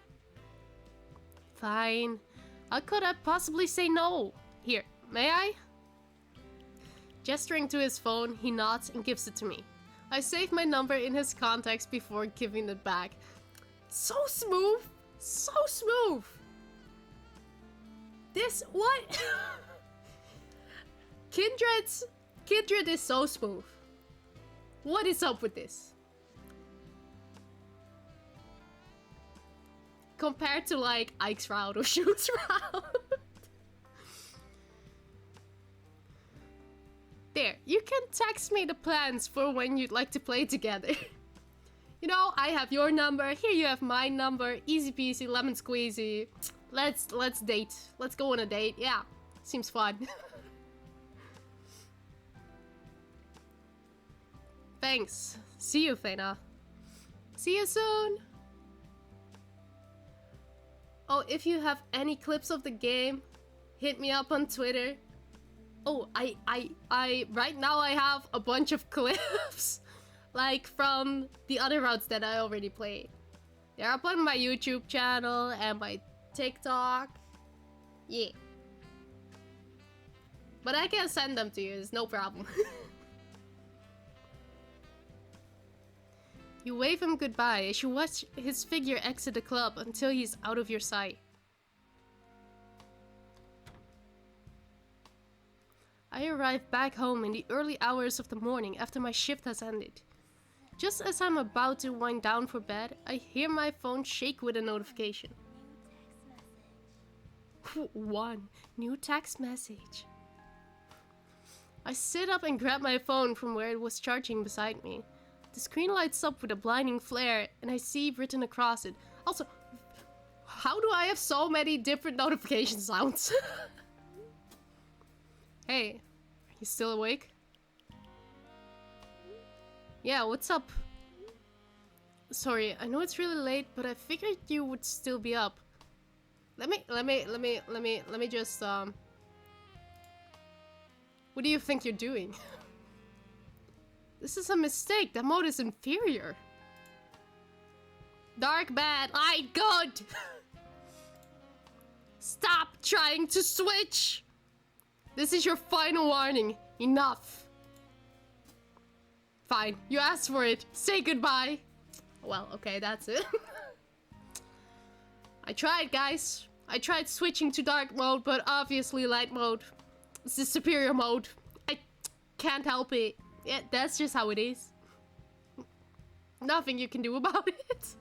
Fine. How could I possibly say no? Here, may I? Gesturing to his phone, he nods and gives it to me. I save my number in his contacts before giving it back. So smooth! So smooth! This, what? Kindred is so smooth. What is up with this? Compared to like Ike's route or Shoot's route. There, you can text me the plans for when you'd like to play together. You know, I have your number, here you have my number, easy peasy, lemon squeezy. Let's date. Let's go on a date. Yeah, seems fun. Thanks. See you, Phaenna. See you soon. Oh, if you have any clips of the game, hit me up on Twitter. Oh, I right now I have a bunch of clips, like from the other routes that I already played. They're up on my YouTube channel and my TikTok. Yeah. But I can send them to you, it's no problem. You wave him goodbye as you watch his figure exit the club until he's out of your sight. I arrive back home in the early hours of the morning after my shift has ended. Just as I'm about to wind down for bed, I hear my phone shake with a notification. One new text message. I sit up and grab my phone from where it was charging beside me. The screen lights up with a blinding flare and I see written across it. Also, how do I have so many different notification sounds? Hey, are you still awake? Yeah, what's up? Sorry, I know it's really late, but I figured you would still be up. Let me just what do you think you're doing? This is a mistake. That mode is inferior. Dark bad. My god! Stop trying to switch! This is your final warning. Enough. Fine, you asked for it. Say goodbye. Well, okay, that's it. I tried, guys. I tried switching to dark mode, but obviously light mode is the superior mode. I can't help it. Yeah, that's just how it is. Nothing you can do about it.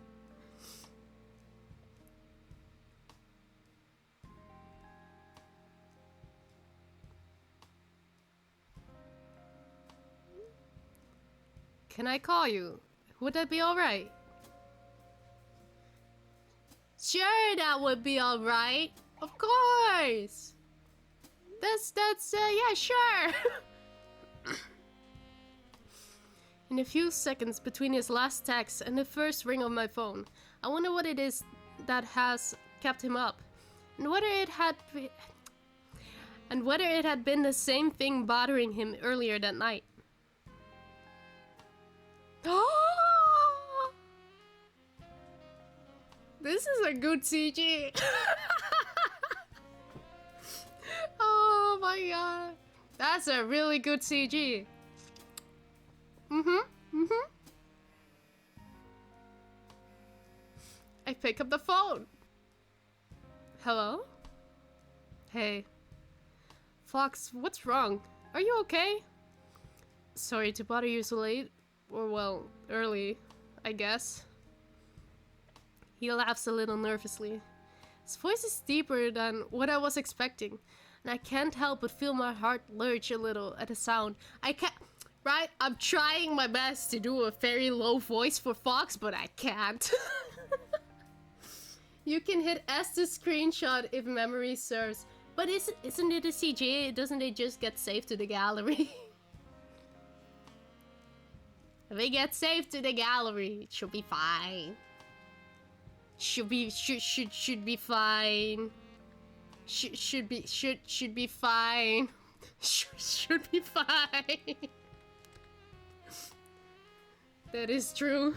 Can I call you? Would that be alright? Sure, that would be alright. Of course. Yeah, sure. In a few seconds between his last text and the first ring of my phone, I wonder what it is that has kept him up, and whether it had been the same thing bothering him earlier that night. This is a good CG. Oh my god. That's a really good CG. I pick up the phone. Hello? Hey. Fox, what's wrong? Are you okay? Sorry to bother you so late. Or well, early, I guess. He laughs a little nervously. His voice is deeper than what I was expecting, and I can't help but feel my heart lurch a little at the sound. I can't... Right? I'm trying my best to do a very low voice for Fox, but I can't. You can hit S to screenshot if memory serves. But isn't it a CG? Doesn't it just get saved to the gallery? If it gets saved to the gallery, it should be fine. Should be fine. Should be fine. Should be fine. That is true.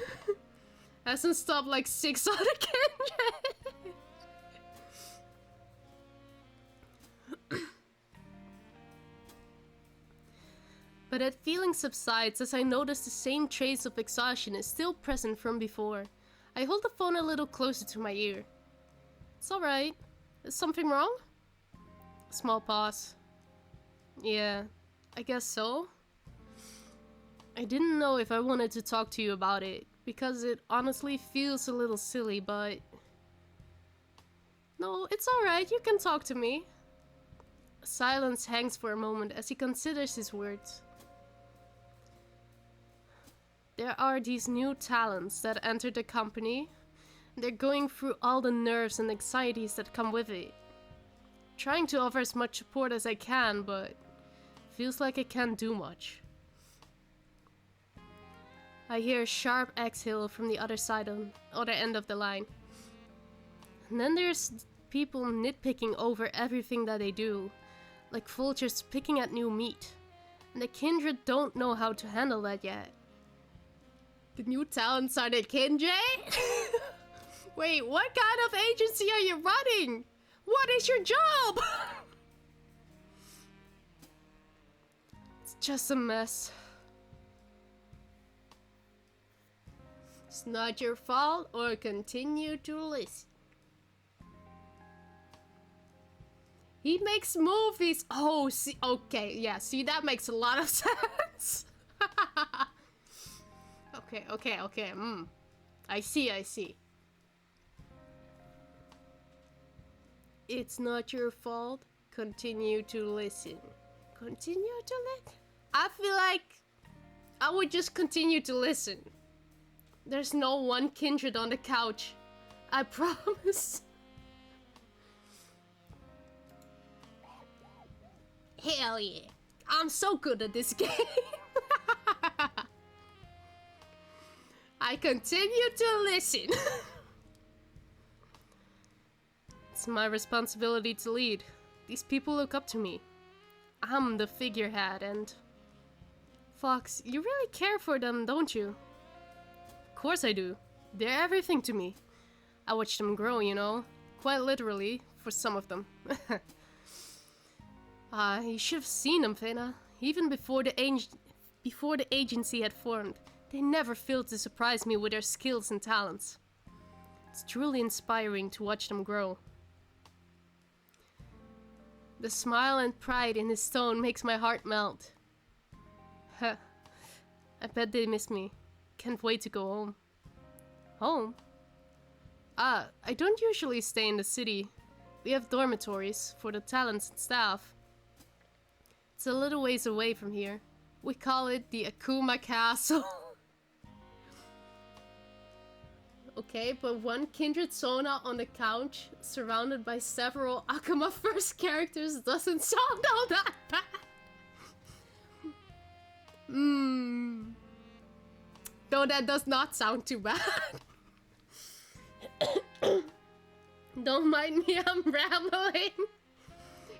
Hasn't stopped like 6 other Kenji. But that feeling subsides as I notice the same trace of exhaustion is still present from before. I hold the phone a little closer to my ear. It's alright. Is something wrong? Small pause. Yeah, I guess so. I didn't know if I wanted to talk to you about it, because it honestly feels a little silly, but... No, it's alright, you can talk to me. Silence hangs for a moment as he considers his words. There are these new talents that entered the company. They're going through all the nerves and anxieties that come with it. Trying to offer as much support as I can, but feels like I can't do much. I hear a sharp exhale from the other end of the line. And then there's people nitpicking over everything that they do, like vultures picking at new meat. And the kindred don't know how to handle that yet. The new talents are the kindred? Wait, what kind of agency are you running? What is your job? It's just a mess. It's not your fault, or continue to listen. He makes movies. Oh, see, okay, yeah, see, that makes a lot of sense. Okay. I see. It's not your fault. Continue to listen. Continue to listen? I feel like I would just continue to listen. There's no one kindred on the couch. I promise. Hell yeah. I'm so good at this game. I continue to listen. It's my responsibility to lead. These people look up to me. I'm the figurehead and... Fox, you really care for them, don't you? Of course I do. They're everything to me. I watch them grow, you know. Quite literally, for some of them. You should have seen them, Phaenna. Even before the agency had formed, they never failed to surprise me with their skills and talents. It's truly inspiring to watch them grow. The smile and pride in his tone makes my heart melt. Huh. I bet they miss me. Can't wait to go home. Home? I don't usually stay in the city. We have dormitories for the talents and staff. It's a little ways away from here. We call it the Akuma Castle. Okay, but one kindred Sona on the couch, surrounded by several Akuma first characters, doesn't sound all that bad. Though that does not sound too bad. Don't mind me, I'm rambling.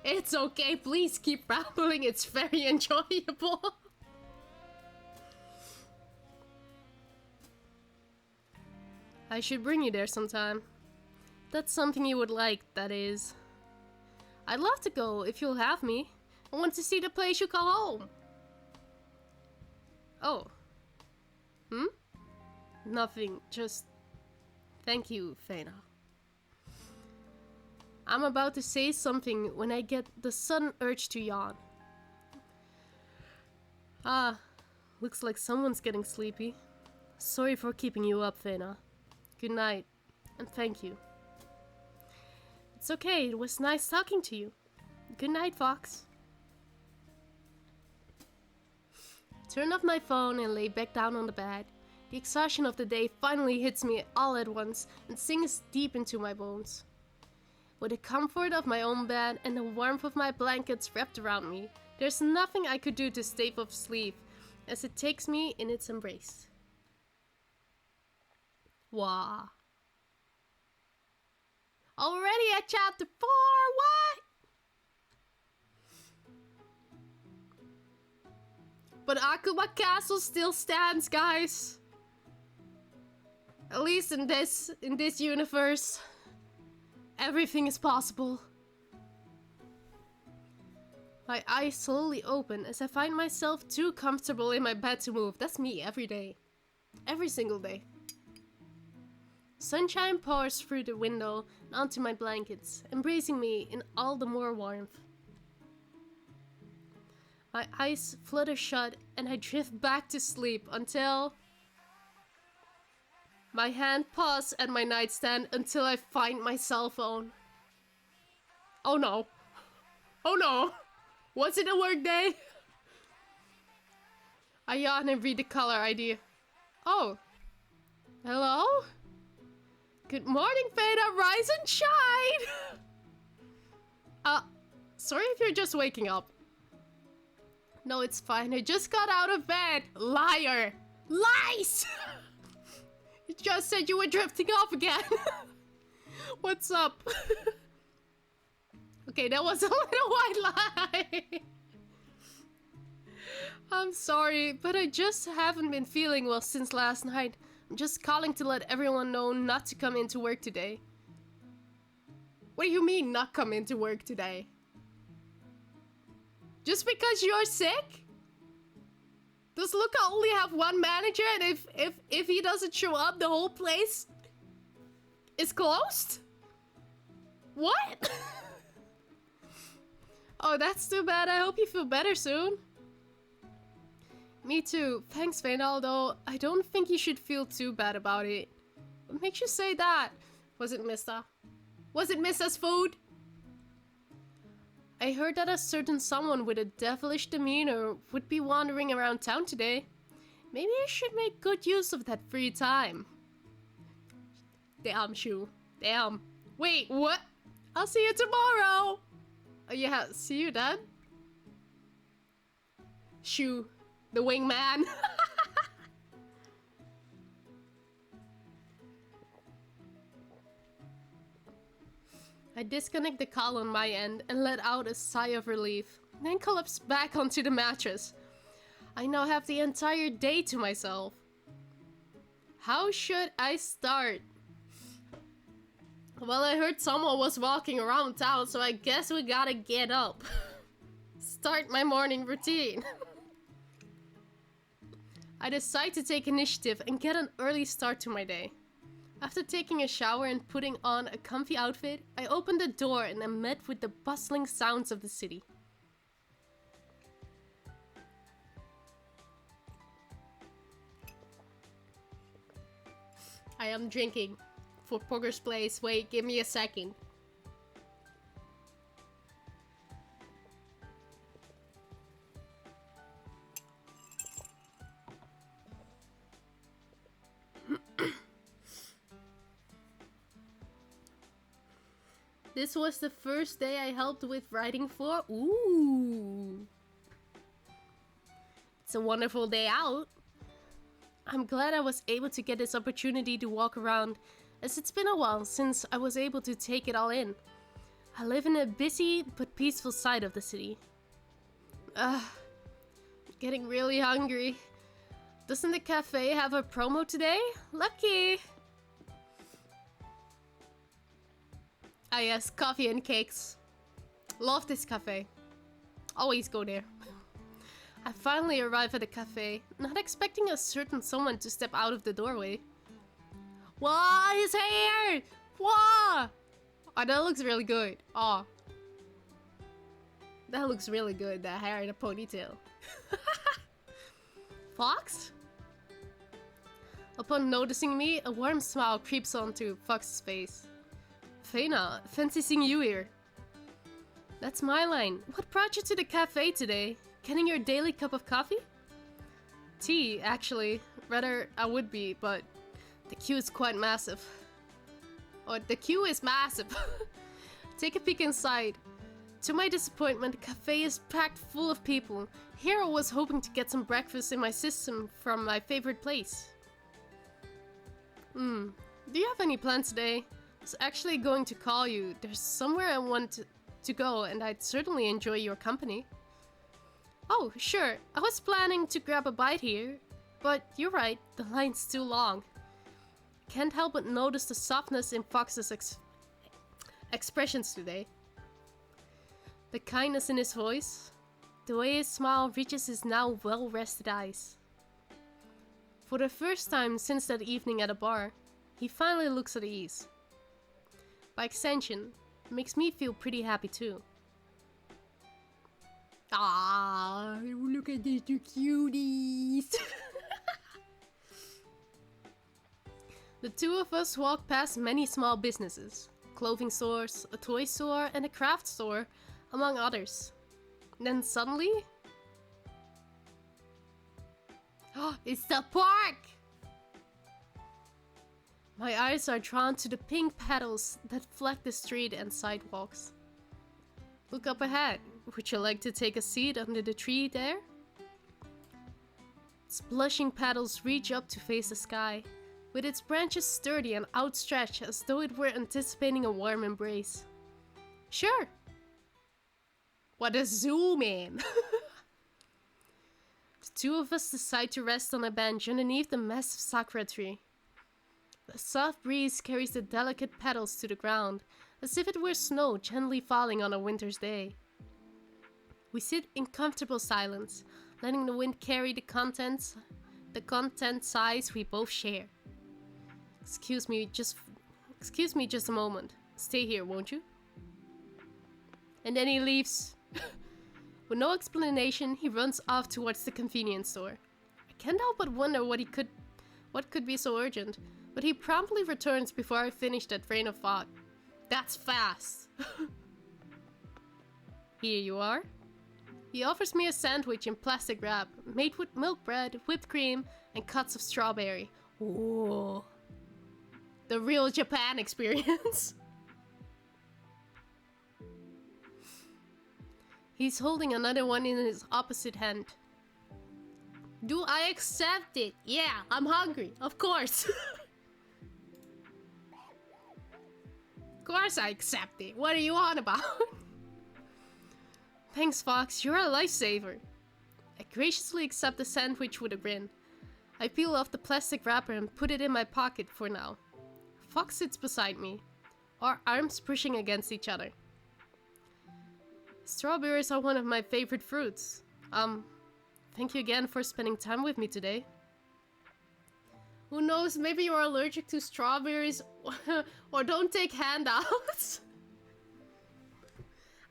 It's okay, please keep rambling, it's very enjoyable. I should bring you there sometime. That's something you would like, that is. I'd love to go if you'll have me. I want to see the place you call home. Oh. Nothing, just... Thank you, Phaenna. I'm about to say something when I get the sudden urge to yawn. Looks like someone's getting sleepy. Sorry for keeping you up, Phaenna. Good night, and thank you. It's okay, it was nice talking to you. Good night, Fox. Turn off my phone and lay back down on the bed. The exhaustion of the day finally hits me all at once and sinks deep into my bones. With the comfort of my own bed and the warmth of my blankets wrapped around me, there's nothing I could do to stave off sleep as it takes me in its embrace. Wow. Already at chapter 4, what? But Akuma Castle still stands, guys. At least in this universe, everything is possible. My eyes slowly open as I find myself too comfortable in my bed to move. That's me every day. Every single day. Sunshine pours through the window and onto my blankets, embracing me in all the more warmth. My eyes flutter shut and I drift back to sleep until... My hand pauses at my nightstand until I find my cell phone. Oh no. Oh no. Was it a work day? I yawn and read the caller ID. Oh. Hello? Good morning, Phaenna. Rise and shine! Sorry if you're just waking up. No, it's fine. I just got out of bed. Liar! Lies! You just said you were drifting off again. What's up? Okay, that was a little white lie. I'm sorry, but I just haven't been feeling well since last night. I'm Just calling to let everyone know not to come into work today. What do you mean, not come into work today? Just because you're sick? Does Luca only have one manager, and if he doesn't show up, the whole place is closed? What? Oh, that's too bad. I hope you feel better soon. Me too. Thanks, Phaenna, although I don't think you should feel too bad about it. What makes you say that? Was it Mr.? Was it Mrs. Food? I heard that a certain someone with a devilish demeanor would be wandering around town today. Maybe I should make good use of that free time. Damn, Shu. Damn. Wait, what? I'll see you tomorrow! Oh, yeah, see you then. Shu, the wingman. I disconnect the call on my end and let out a sigh of relief, then collapse back onto the mattress. I now have the entire day to myself. How should I start? Well, I heard someone was walking around town, so I guess we gotta get up. Start my morning routine. I decide to take initiative and get an early start to my day. After taking a shower and putting on a comfy outfit, I open the door and am met with the bustling sounds of the city. I am drinking for Poker's Place. Wait, give me a second. This was the first day I helped with writing for. Ooh. It's a wonderful day out. I'm glad I was able to get this opportunity to walk around, as it's been a while since I was able to take it all in. I live in a busy but peaceful side of the city. Getting really hungry. Doesn't the cafe have a promo today? Lucky! Ah yes, coffee and cakes. Love this cafe. Always go there. I finally arrive at the cafe, not expecting a certain someone to step out of the doorway. Whoa, his hair! Whoa! Oh, that looks really good. Oh. That looks really good, that hair in a ponytail. Fox? Upon noticing me, a warm smile creeps onto Fox's face. Phaenna, fancy seeing you here. That's my line. What brought you to the cafe today? Getting your daily cup of coffee? Tea, actually. Rather, I would be, but the queue is quite massive. Oh, the queue is massive. Take a peek inside. To my disappointment, the cafe is packed full of people. Here I was hoping to get some breakfast in my system from my favorite place. Do you have any plans today? I was actually going to call you. There's somewhere I want to go, and I'd certainly enjoy your company. Oh, sure. I was planning to grab a bite here, but you're right, the line's too long. Can't help but notice the softness in Fox's expressions today. The kindness in his voice, the way his smile reaches his now well-rested eyes. For the first time since that evening at a bar, he finally looks at ease. By extension, it makes me feel pretty happy too. Ah, look at these two cuties! The two of us walk past many small businesses, clothing stores, a toy store, and a craft store, among others. Then suddenly... Oh, it's the park! My eyes are drawn to the pink petals that fleck the street and sidewalks. Look up ahead. Would you like to take a seat under the tree there? Its blushing petals reach up to face the sky, with its branches sturdy and outstretched as though it were anticipating a warm embrace. Sure. What a zoom in! The two of us decide to rest on a bench underneath the massive sakura tree. The soft breeze carries the delicate petals to the ground, as if it were snow gently falling on a winter's day. We sit in comfortable silence, letting the wind carry the content sighs we both share. Excuse me just a moment. Stay here, won't you? And then he leaves. With no explanation, he runs off towards the convenience store. I can't help but wonder what could be so urgent, but he promptly returns before I finish that train of thought. That's fast! Here you are. He offers me a sandwich in plastic wrap, made with milk bread, whipped cream, and cuts of strawberry. Ooh. The real Japan experience. He's holding another one in his opposite hand. Do I accept it? Yeah, I'm hungry, of course. Of course I accept it. What are you on about? Thanks, Fox. You're a lifesaver. I graciously accept the sandwich with a grin. I peel off the plastic wrapper and put it in my pocket for now. Fox sits beside me, our arms pushing against each other. Strawberries are one of my favorite fruits. Thank you again for spending time with me today. Who knows, maybe you're allergic to strawberries or don't take handouts.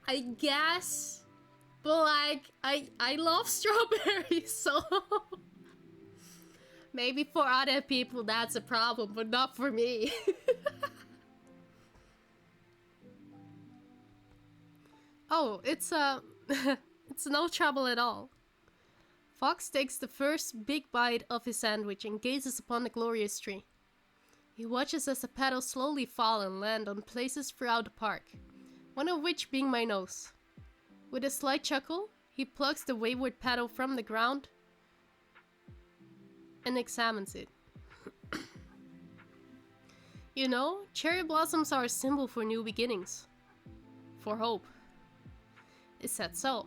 I guess. But like, I love strawberries, so maybe for other people that's a problem, but not for me. Oh, it's no trouble at all. Fox takes the first big bite of his sandwich and gazes upon the glorious tree. He watches as the petals slowly fall and land on places throughout the park, one of which being my nose. With a slight chuckle, he plucks the wayward petal from the ground and examines it. You know, cherry blossoms are a symbol for new beginnings. For hope. Is that so?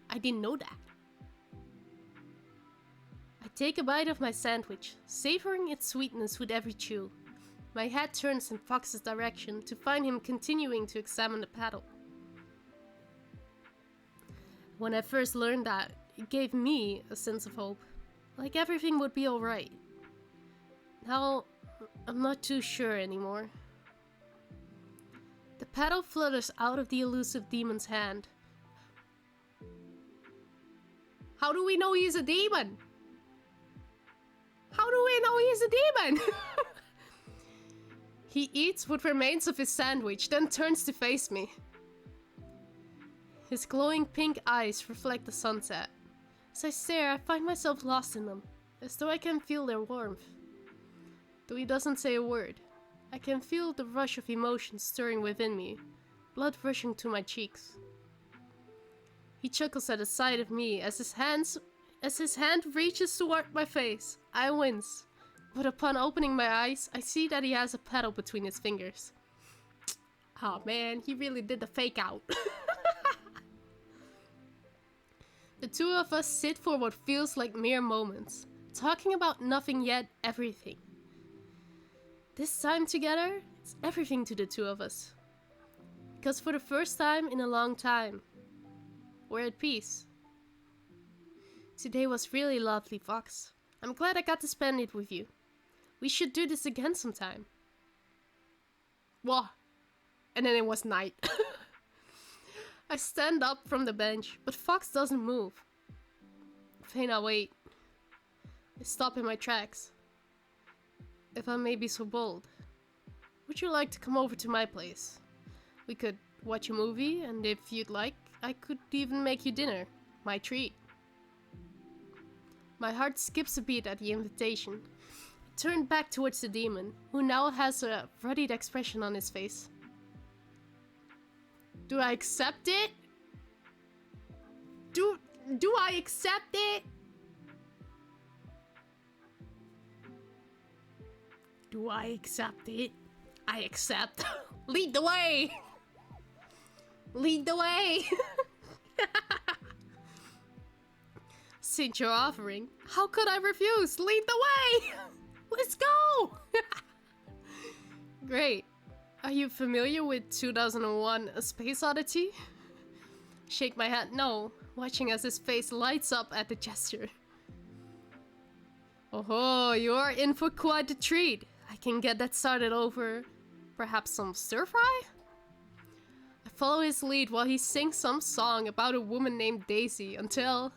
I didn't know that. I take a bite of my sandwich, savoring its sweetness with every chew. My head turns in Fox's direction to find him continuing to examine the petal. When I first learned that, it gave me a sense of hope. Like everything would be alright. Now, I'm not too sure anymore. The petal flutters out of the elusive demon's hand. How do we know he's a demon? How do we know he's a demon? He eats what remains of his sandwich, then turns to face me. His glowing pink eyes reflect the sunset. As I stare, I find myself lost in them, as though I can feel their warmth. Though he doesn't say a word, I can feel the rush of emotion stirring within me, blood rushing to my cheeks. He chuckles at the sight of me as his hand reaches toward my face. I wince, but upon opening my eyes, I see that he has a petal between his fingers. Oh man, he really did the fake out. The two of us sit for what feels like mere moments, talking about nothing yet everything. This time together, it's everything to the two of us. Because for the first time in a long time, we're at peace. Today was really lovely, Fox. I'm glad I got to spend it with you. We should do this again sometime. What? And then it was night. I stand up from the bench, but Fox doesn't move. Phaenna, wait. I stop in my tracks. If I may be so bold, would you like to come over to my place? We could watch a movie, and if you'd like, I could even make you dinner. My treat. My heart skips a beat at the invitation. I turn back towards the demon, who now has a ruddied expression on his face. Do I accept it? Do I accept it? Do I accept it? I accept. Lead the way! Lead the way! Since you're offering, how could I refuse? Lead the way! Let's go! Great. Are you familiar with 2001: A Space Oddity? Shake my head no, watching as his face lights up at the gesture. Oh, you're in for quite the treat. I can get that started over perhaps some stir-fry? I follow his lead while he sings some song about a woman named Daisy until...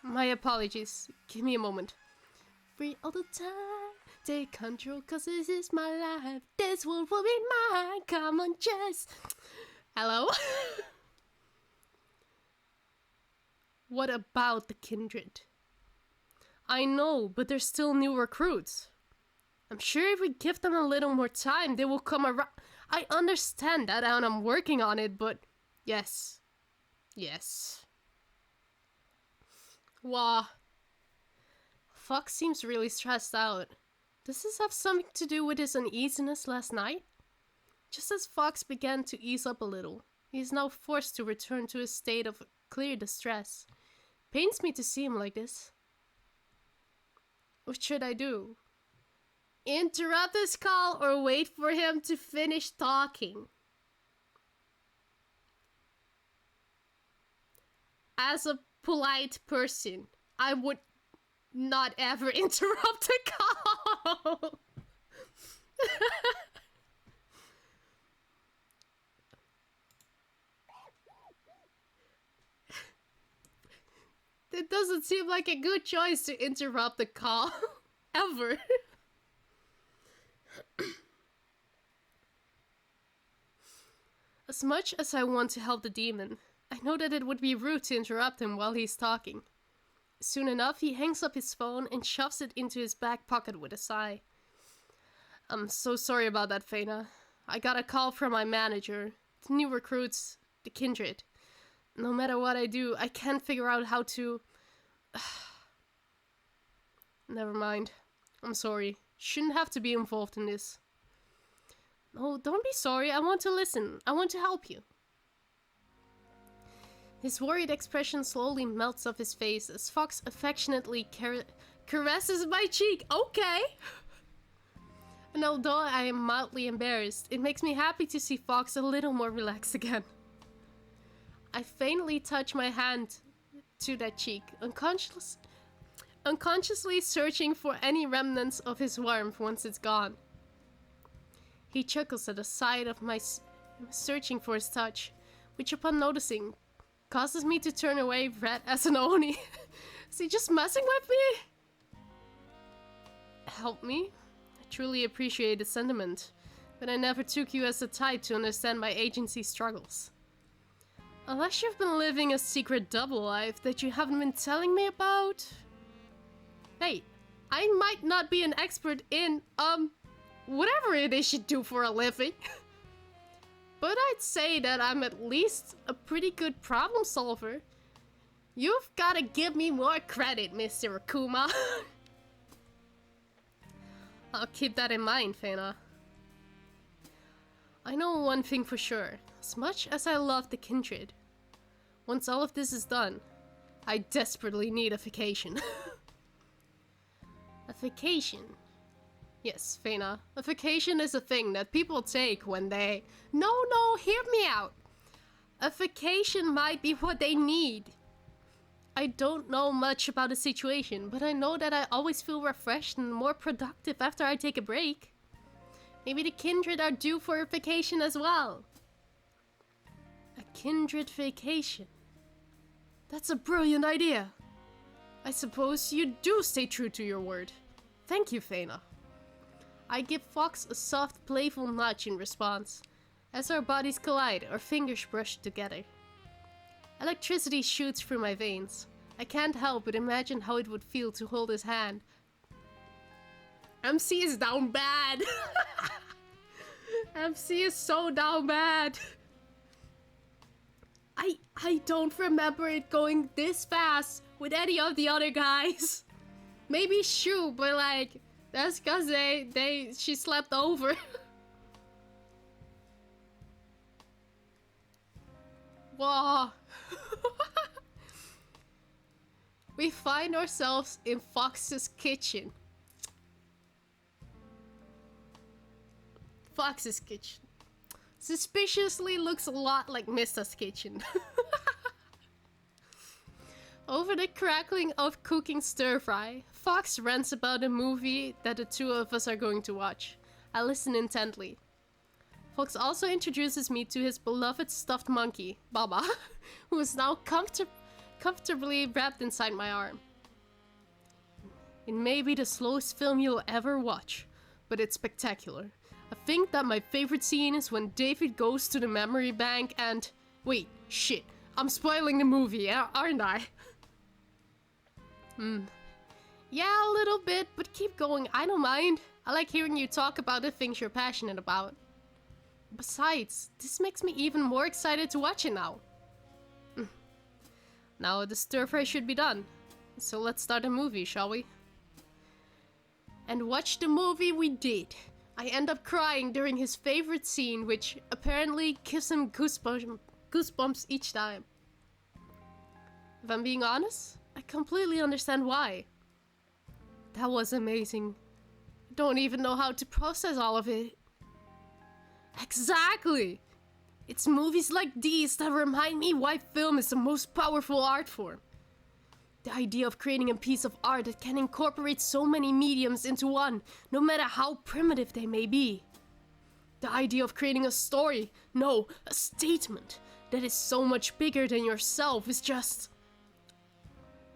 my apologies. Give me a moment. Free all the time, take control cause this is my life. This world will be mine, come on just... Hello? What about the kindred? I know, but they're still new recruits. I'm sure if we give them a little more time, they will come around. I understand that and I'm working on it, but yes. Yes. Wow. Fox seems really stressed out. Does this have something to do with his uneasiness last night? Just as Fox began to ease up a little, he is now forced to return to a state of clear distress. Pains me to see him like this. What should I do? Interrupt his call or wait for him to finish talking? As a polite person, I would not ever interrupt a call. It doesn't seem like a good choice to interrupt the call. Ever. As much as I want to help the demon, I know that it would be rude to interrupt him while he's talking. Soon enough, he hangs up his phone and shoves it into his back pocket with a sigh. I'm so sorry about that, Phaenna. I got a call from my manager. The new recruits, the kindred. No matter what I do, I can't figure out how to... Never mind. I'm sorry. Shouldn't have to be involved in this. No, don't be sorry. I want to listen. I want to help you. His worried expression slowly melts off his face as Fox affectionately caresses my cheek. Okay! And although I am mildly embarrassed, it makes me happy to see Fox a little more relaxed again. I faintly touch my hand to that cheek, unconsciously searching for any remnants of his warmth once it's gone. He chuckles at the sight of my searching for his touch, which upon noticing, causes me to turn away red as an oni. Is he just messing with me? Help me? I truly appreciate the sentiment, but I never took you as a type to understand my agency struggles. Unless you've been living a secret double life that you haven't been telling me about? Hey, I might not be an expert in, whatever it is you do for a living. But I'd say that I'm at least a pretty good problem solver. You've gotta give me more credit, Mr. Akuma. I'll keep that in mind, Phaenna. I know one thing for sure. As much as I love the kindred, once all of this is done, I desperately need a vacation. A vacation? Yes, Phaenna. A vacation is a thing that people take when they... No, hear me out. A vacation might be what they need. I don't know much about the situation, but I know that I always feel refreshed and more productive after I take a break. Maybe the kindred are due for a vacation as well. A kindred vacation. That's a brilliant idea. I suppose you do stay true to your word. Thank you, Phaenna. I give Fox a soft, playful nudge in response. As our bodies collide, our fingers brush together. Electricity shoots through my veins. I can't help but imagine how it would feel to hold his hand. MC is down bad. MC is so down bad. I don't remember it going this fast with any of the other guys. Maybe Shu, but like, that's cause she slept over. Whoa. We find ourselves in Fox's kitchen. Fox's kitchen. Suspiciously looks a lot like Mista's kitchen. Over the crackling of cooking stir-fry, Fox rants about a movie that the two of us are going to watch. I listen intently. Fox also introduces me to his beloved stuffed monkey, Baba, who is now comfortably wrapped inside my arm. It may be the slowest film you'll ever watch, but it's spectacular. I think that my favorite scene is when David goes to the memory bank and... Wait, shit, I'm spoiling the movie, aren't I? Yeah, a little bit, but keep going, I don't mind. I like hearing you talk about the things you're passionate about. Besides, this makes me even more excited to watch it now. Now the stir-fry should be done. So let's start the movie, shall we? And watch the movie we did. I end up crying during his favorite scene, which apparently gives him goosebumps each time. If I'm being honest, I completely understand why. That was amazing. I don't even know how to process all of it. Exactly! It's movies like these that remind me why film is the most powerful art form. The idea of creating a piece of art that can incorporate so many mediums into one, no matter how primitive they may be. The idea of creating a story, no, a statement, that is so much bigger than yourself is just...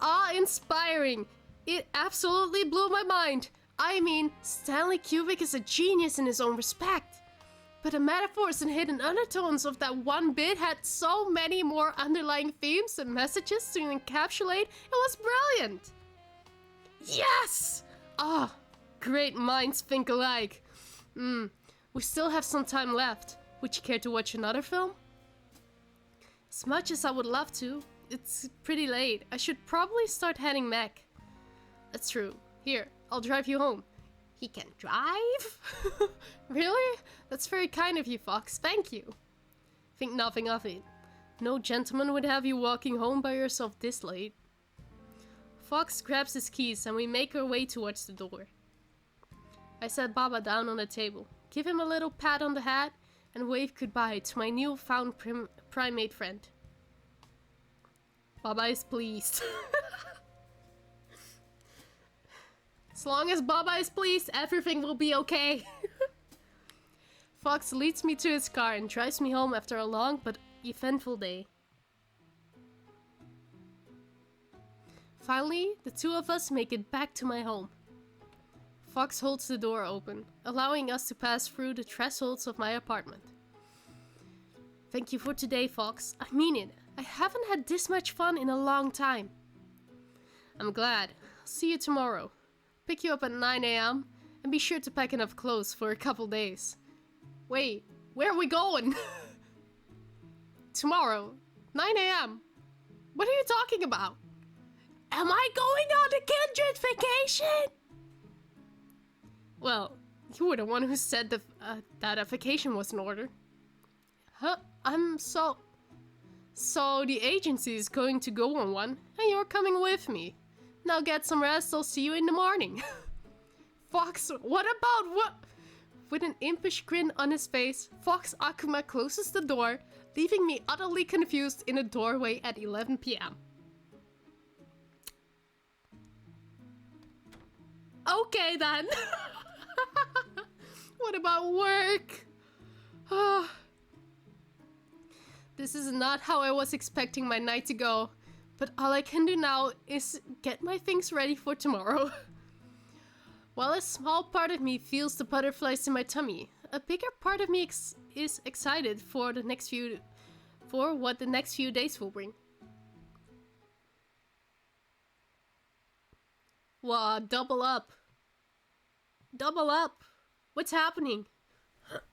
awe-inspiring. It absolutely blew my mind. I mean, Stanley Kubrick is a genius in his own respect. But the metaphors and hidden undertones of that one bit had so many more underlying themes and messages to encapsulate. It was brilliant. Yes! Great minds think alike. We still have some time left. Would you care to watch another film? As much as I would love to, it's pretty late. I should probably start heading back. That's true. Here, I'll drive you home. He can drive? Really? That's very kind of you, Fox. Thank you. Think nothing of it. No gentleman would have you walking home by yourself this late. Fox grabs his keys and we make our way towards the door. I set Baba down on the table, give him a little pat on the head, and wave goodbye to my newfound primate friend. Baba is pleased. As long as Baba is pleased, everything will be okay. Fox leads me to his car and drives me home after a long but eventful day. Finally, the two of us make it back to my home. Fox holds the door open, allowing us to pass through the thresholds of my apartment. Thank you for today, Fox. I mean it. I haven't had this much fun in a long time. I'm glad. I'll see you tomorrow. Pick you up at 9 AM and be sure to pack enough clothes for a couple days. Wait, where are we going? Tomorrow, 9 AM. What are you talking about? Am I going on a kindred vacation? Well, you were the one who said that a vacation was in order. Huh? So the agency is going to go on one, and you're coming with me. Now get some rest, I'll see you in the morning. Fox, what about what? With an impish grin on his face, Fox Akuma closes the door, leaving me utterly confused in a doorway at 11 PM. Okay then. What about work? This is not how I was expecting my night to go, but all I can do now is get my things ready for tomorrow. While a small part of me feels the butterflies in my tummy, a bigger part of me is excited for what the next few days will bring. Wow, double up. Double up. What's happening?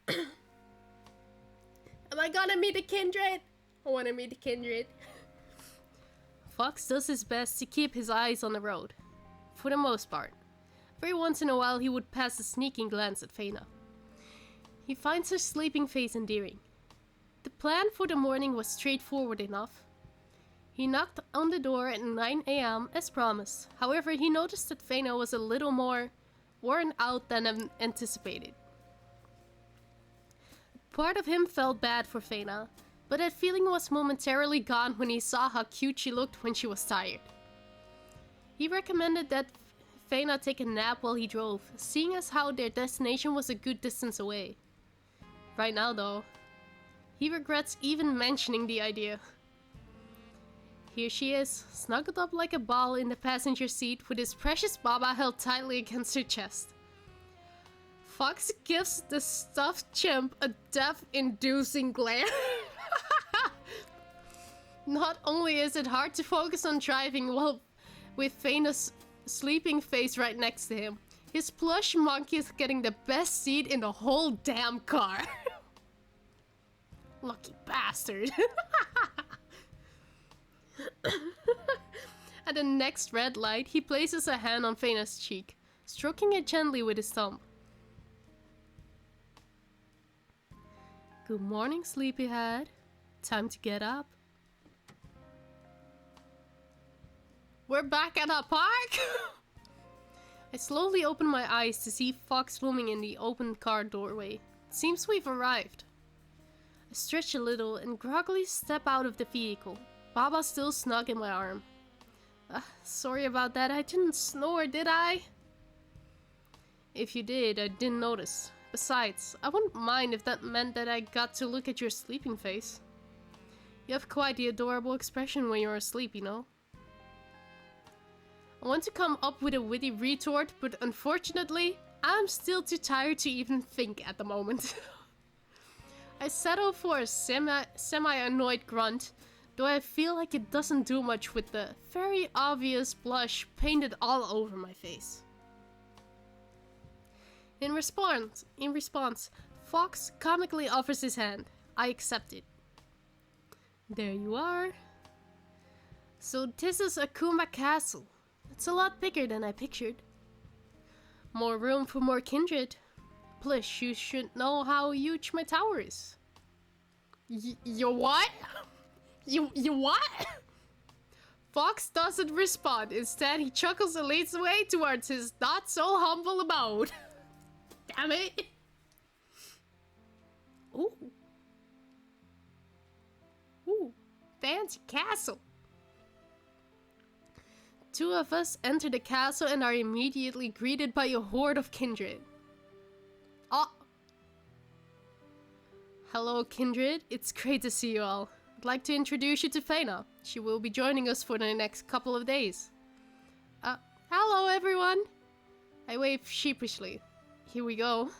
Am I gonna meet a kindred? I wanna meet a kindred. Fox does his best to keep his eyes on the road. For the most part. Every once in a while he would pass a sneaking glance at Phaenna. He finds her sleeping face endearing. The plan for the morning was straightforward enough. He knocked on the door at 9 AM as promised. However, he noticed that Phaenna was a little more worn out than anticipated. Part of him felt bad for Phaenna, but that feeling was momentarily gone when he saw how cute she looked when she was tired. He recommended that Phaenna take a nap while he drove, seeing as how their destination was a good distance away. Right now though, he regrets even mentioning the idea. Here she is, snuggled up like a ball in the passenger seat with his precious Baba held tightly against her chest. Fox gives the stuffed chimp a death-inducing glare. Not only is it hard to focus on driving while with Phaenna's sleeping face right next to him, his plush monkey is getting the best seat in the whole damn car. Lucky bastard. At the next red light, he places a hand on Phaenna's cheek, stroking it gently with his thumb. Good morning, sleepyhead. Time to get up. We're back at our park! I slowly open my eyes to see Fox looming in the open car doorway. It seems we've arrived. I stretch a little and groggily step out of the vehicle. Baba still snug in my arm. Sorry about that, I didn't snore, did I? If you did, I didn't notice. Besides, I wouldn't mind if that meant that I got to look at your sleeping face. You have quite the adorable expression when you're asleep, you know? I want to come up with a witty retort, but unfortunately, I'm still too tired to even think at the moment. I settle for a semi-annoyed grunt, though I feel like it doesn't do much with the very obvious blush painted all over my face. In response, Fox comically offers his hand. I accept it. There you are. So this is Akuma Castle. It's a lot bigger than I pictured. More room for more kindred. Plus, you should know how huge my tower is. You what? You what? Fox doesn't respond. Instead, he chuckles and leads the way towards his not-so-humble abode. Damn it! Ooh. Ooh. Fancy castle. Two of us enter the castle and are immediately greeted by a horde of kindred. Oh! Hello, kindred. It's great to see you all. I'd like to introduce you to Phaenna. She will be joining us for the next couple of days. Hello, everyone! I wave sheepishly. Here we go.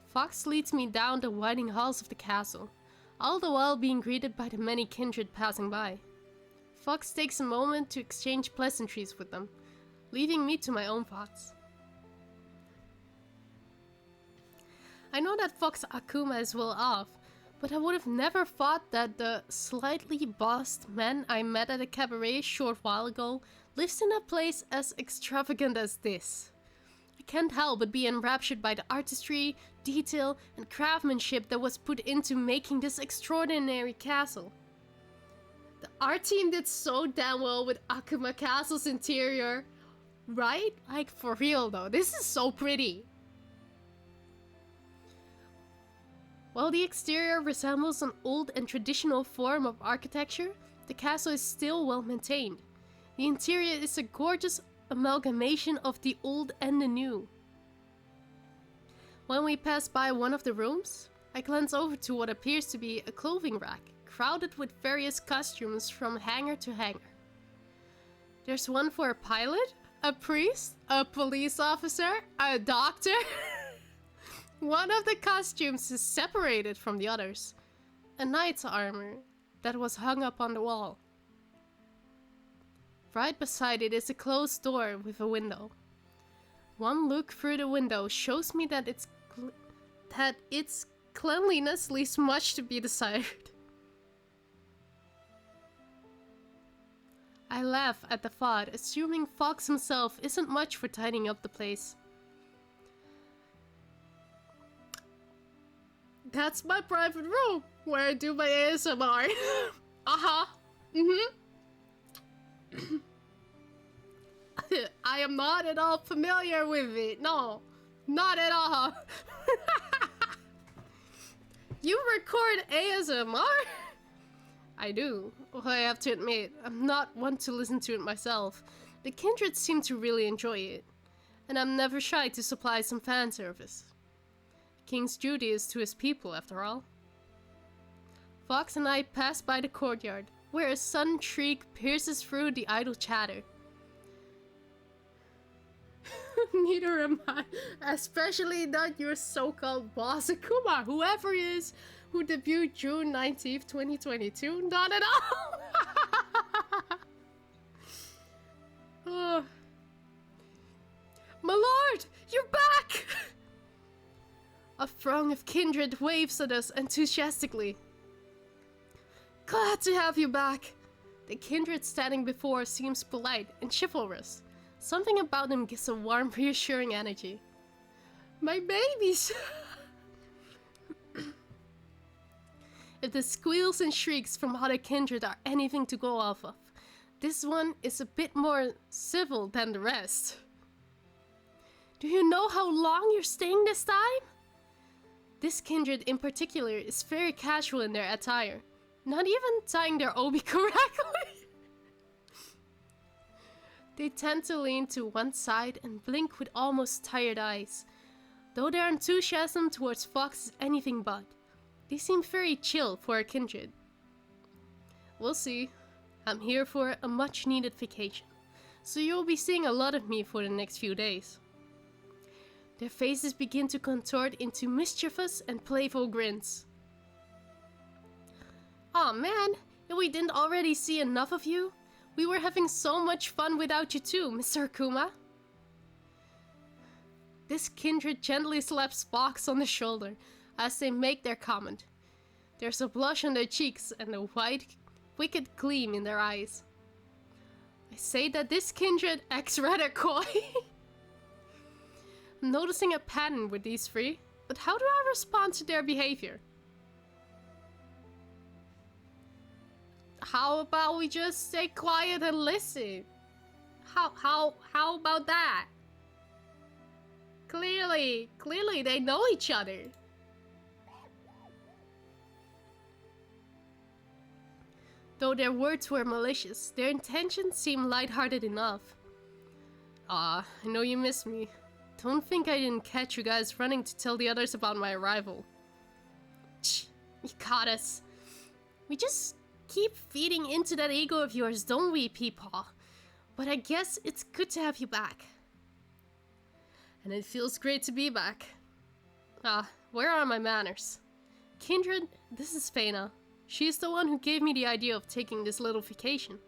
Fox leads me down the winding halls of the castle, all the while being greeted by the many kindred passing by. Fox takes a moment to exchange pleasantries with them, leaving me to my own thoughts. I know that Fox Akuma is well off, but I would have never thought that the slightly bossed man I met at a cabaret a short while ago lives in a place as extravagant as this. I can't help but be enraptured by the artistry, detail, and craftsmanship that was put into making this extraordinary castle. The art team did so damn well with Akuma Castle's interior, right? Like, for real though, this is so pretty. While the exterior resembles an old and traditional form of architecture, the castle is still well maintained. The interior is a gorgeous amalgamation of the old and the new. When we pass by one of the rooms, I glance over to what appears to be a clothing rack, crowded with various costumes from hanger to hanger. There's one for a pilot, a priest, a police officer, a doctor. One of the costumes is separated from the others, a knight's armor that was hung up on the wall. Right beside it is a closed door with a window. One look through the window shows me that its cleanliness leaves much to be desired. I laugh at the thought, assuming Fox himself isn't much for tidying up the place. That's my private room, where I do my ASMR. I am not at all familiar with it. No, not at all. You record ASMR? I do. Well, I have to admit, I'm not one to listen to it myself. The kindred seem to really enjoy it, and I'm never shy to supply some fan service. A king's duty is to his people, after all. Fox and I pass by the courtyard, where a sudden shriek pierces through the idle chatter. Neither am I, especially not your so-called boss, Akuma, whoever he is, who debuted June 19th, 2022. Not at all! Oh. My lord, you're back! A throng of kindred waves at us enthusiastically. Glad to have you back. The kindred standing before us seems polite and chivalrous. Something about them gives a warm, reassuring energy. My babies! If the squeals and shrieks from other kindred are anything to go off of, this one is a bit more civil than the rest. Do you know how long you're staying this time? This kindred in particular is very casual in their attire, not even tying their obi correctly. They tend to lean to one side and blink with almost tired eyes. Though their enthusiasm towards Fox is anything but, they seem very chill for a kindred. We'll see. I'm here for a much needed vacation, so you'll be seeing a lot of me for the next few days. Their faces begin to contort into mischievous and playful grins. Aw man, if we didn't already see enough of you, we were having so much fun without you too, Mr. Akuma. This kindred gently slaps Fox on the shoulder as they make their comment. There's a blush on their cheeks and a wide, wicked gleam in their eyes. I say that this kindred acts rather coy. I'm noticing a pattern with these three, but how do I respond to their behavior? How about we just stay quiet and listen? How about that? Clearly they know each other. Though their words were malicious, their intentions seemed lighthearted enough. I know you miss me. Don't think I didn't catch you guys running to tell the others about my arrival. You caught us. We just keep feeding into that ego of yours, don't we, Peepaw? But I guess it's good to have you back. And it feels great to be back. Where are my manners? Kindred, this is Phaenna. She's the one who gave me the idea of taking this little vacation.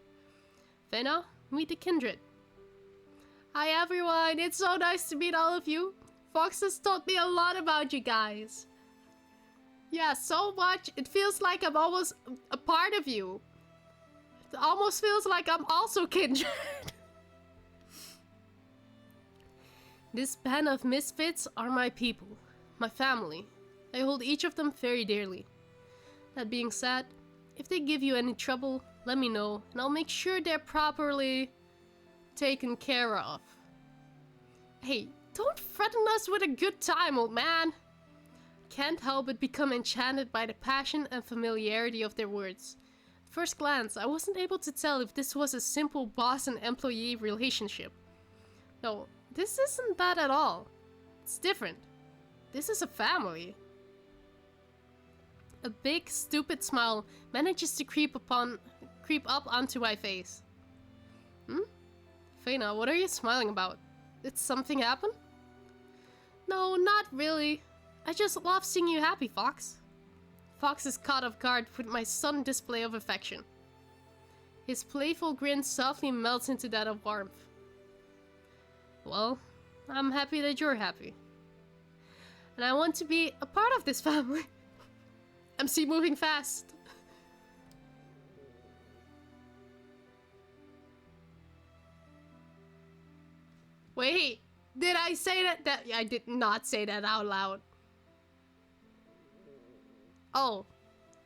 Phaenna, meet the kindred. Hi everyone, it's so nice to meet all of you. Fox has taught me a lot about you guys. Yeah, so much, it feels like I'm almost a part of you. It almost feels like I'm also kindred. This band of misfits are my people, my family. I hold each of them very dearly. That being said, if they give you any trouble, let me know, and I'll make sure they're properly taken care of. Hey, don't threaten us with a good time, old man! Can't help but become enchanted by the passion and familiarity of their words. At first glance, I wasn't able to tell if this was a simple boss and employee relationship. No, this isn't that at all. It's different. This is a family. A big, stupid smile manages to creep up onto my face. Phaenna, what are you smiling about? Did something happen? No, not really. I just love seeing you happy, Fox. Fox is caught off guard with my sudden display of affection. His playful grin softly melts into that of warmth. Well, I'm happy that you're happy. And I want to be a part of this family. MC moving fast. Wait, did I say that? I did not say that out loud. Oh,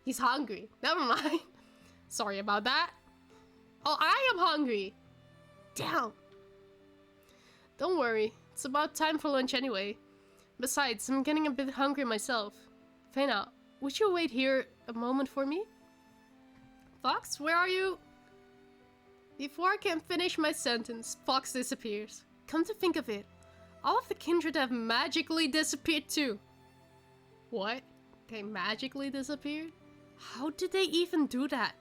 he's hungry. Never mind. Sorry about that. Oh, I am hungry. Damn. Don't worry, it's about time for lunch anyway. Besides, I'm getting a bit hungry myself. Phaenna, would you wait here a moment for me? Fox, where are you? Before I can finish my sentence, Fox disappears. Come to think of it, all of the kindred have magically disappeared too. What? They magically disappeared? How did they even do that?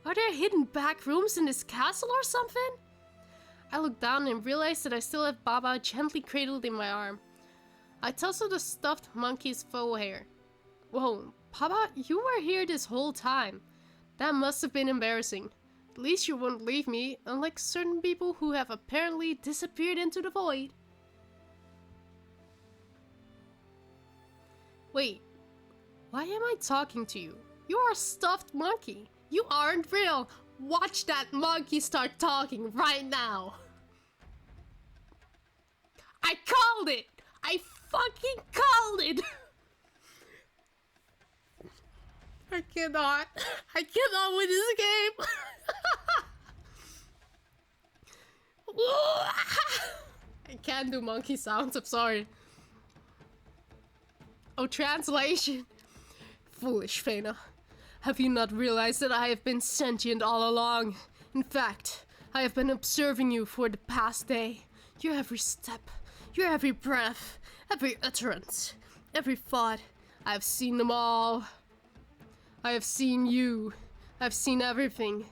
Are there hidden back rooms in this castle or something? I look down and realize that I still have Baba gently cradled in my arm. I tussle the stuffed monkey's faux hair. Whoa, Baba, you were here this whole time. That must have been embarrassing. At least you won't leave me, unlike certain people who have apparently disappeared into the void. Wait, why am I talking to you? You are a stuffed monkey. You aren't real. Watch that monkey start talking right now. I called it! I fucking called it! I cannot win this game. I can't do monkey sounds, I'm sorry. Oh, translation. Foolish Phaenna. Have you not realized that I have been sentient all along? In fact, I have been observing you for the past day. Your every step, your every breath, every utterance, every thought. I have seen them all. I have seen you. I've seen everything.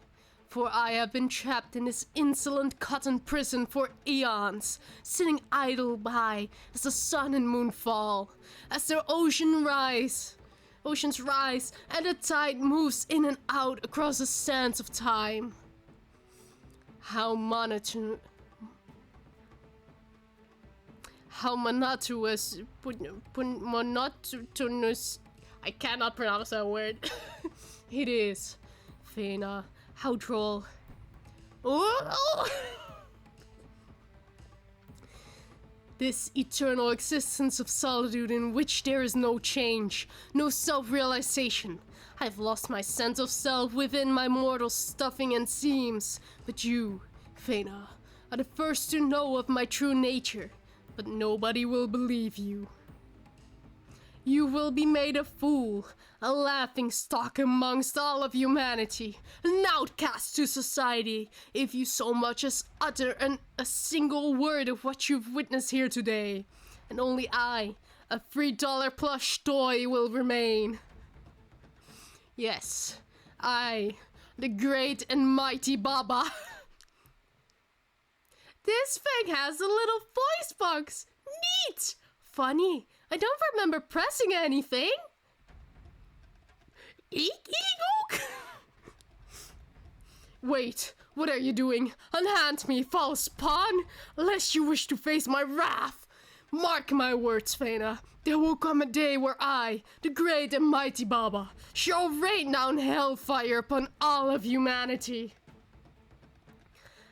For I have been trapped in this insolent cotton prison for eons, sitting idle by as the sun and moon fall, as their oceans rise, and the tide moves in and out across the sands of time. How monotonous, monotonous, I cannot pronounce that word. It is, Phaenna. How droll. Oh! This eternal existence of solitude in which there is no change, no self-realization. I've lost my sense of self within my mortal stuffing and seams. But you, Phaenna, are the first to know of my true nature. But nobody will believe you. You will be made a fool, a laughingstock amongst all of humanity, an outcast to society, if you so much as utter a single word of what you've witnessed here today. And only I, a $3 plush toy, will remain. Yes, I, the great and mighty Baba. This thing has a little voice box. Neat! Funny. I don't remember pressing anything. Eek, eek, ook. Wait, what are you doing? Unhand me, false pawn, lest you wish to face my wrath. Mark my words, Phaenna. There will come a day where I, the great and mighty Baba, shall rain down hellfire upon all of humanity.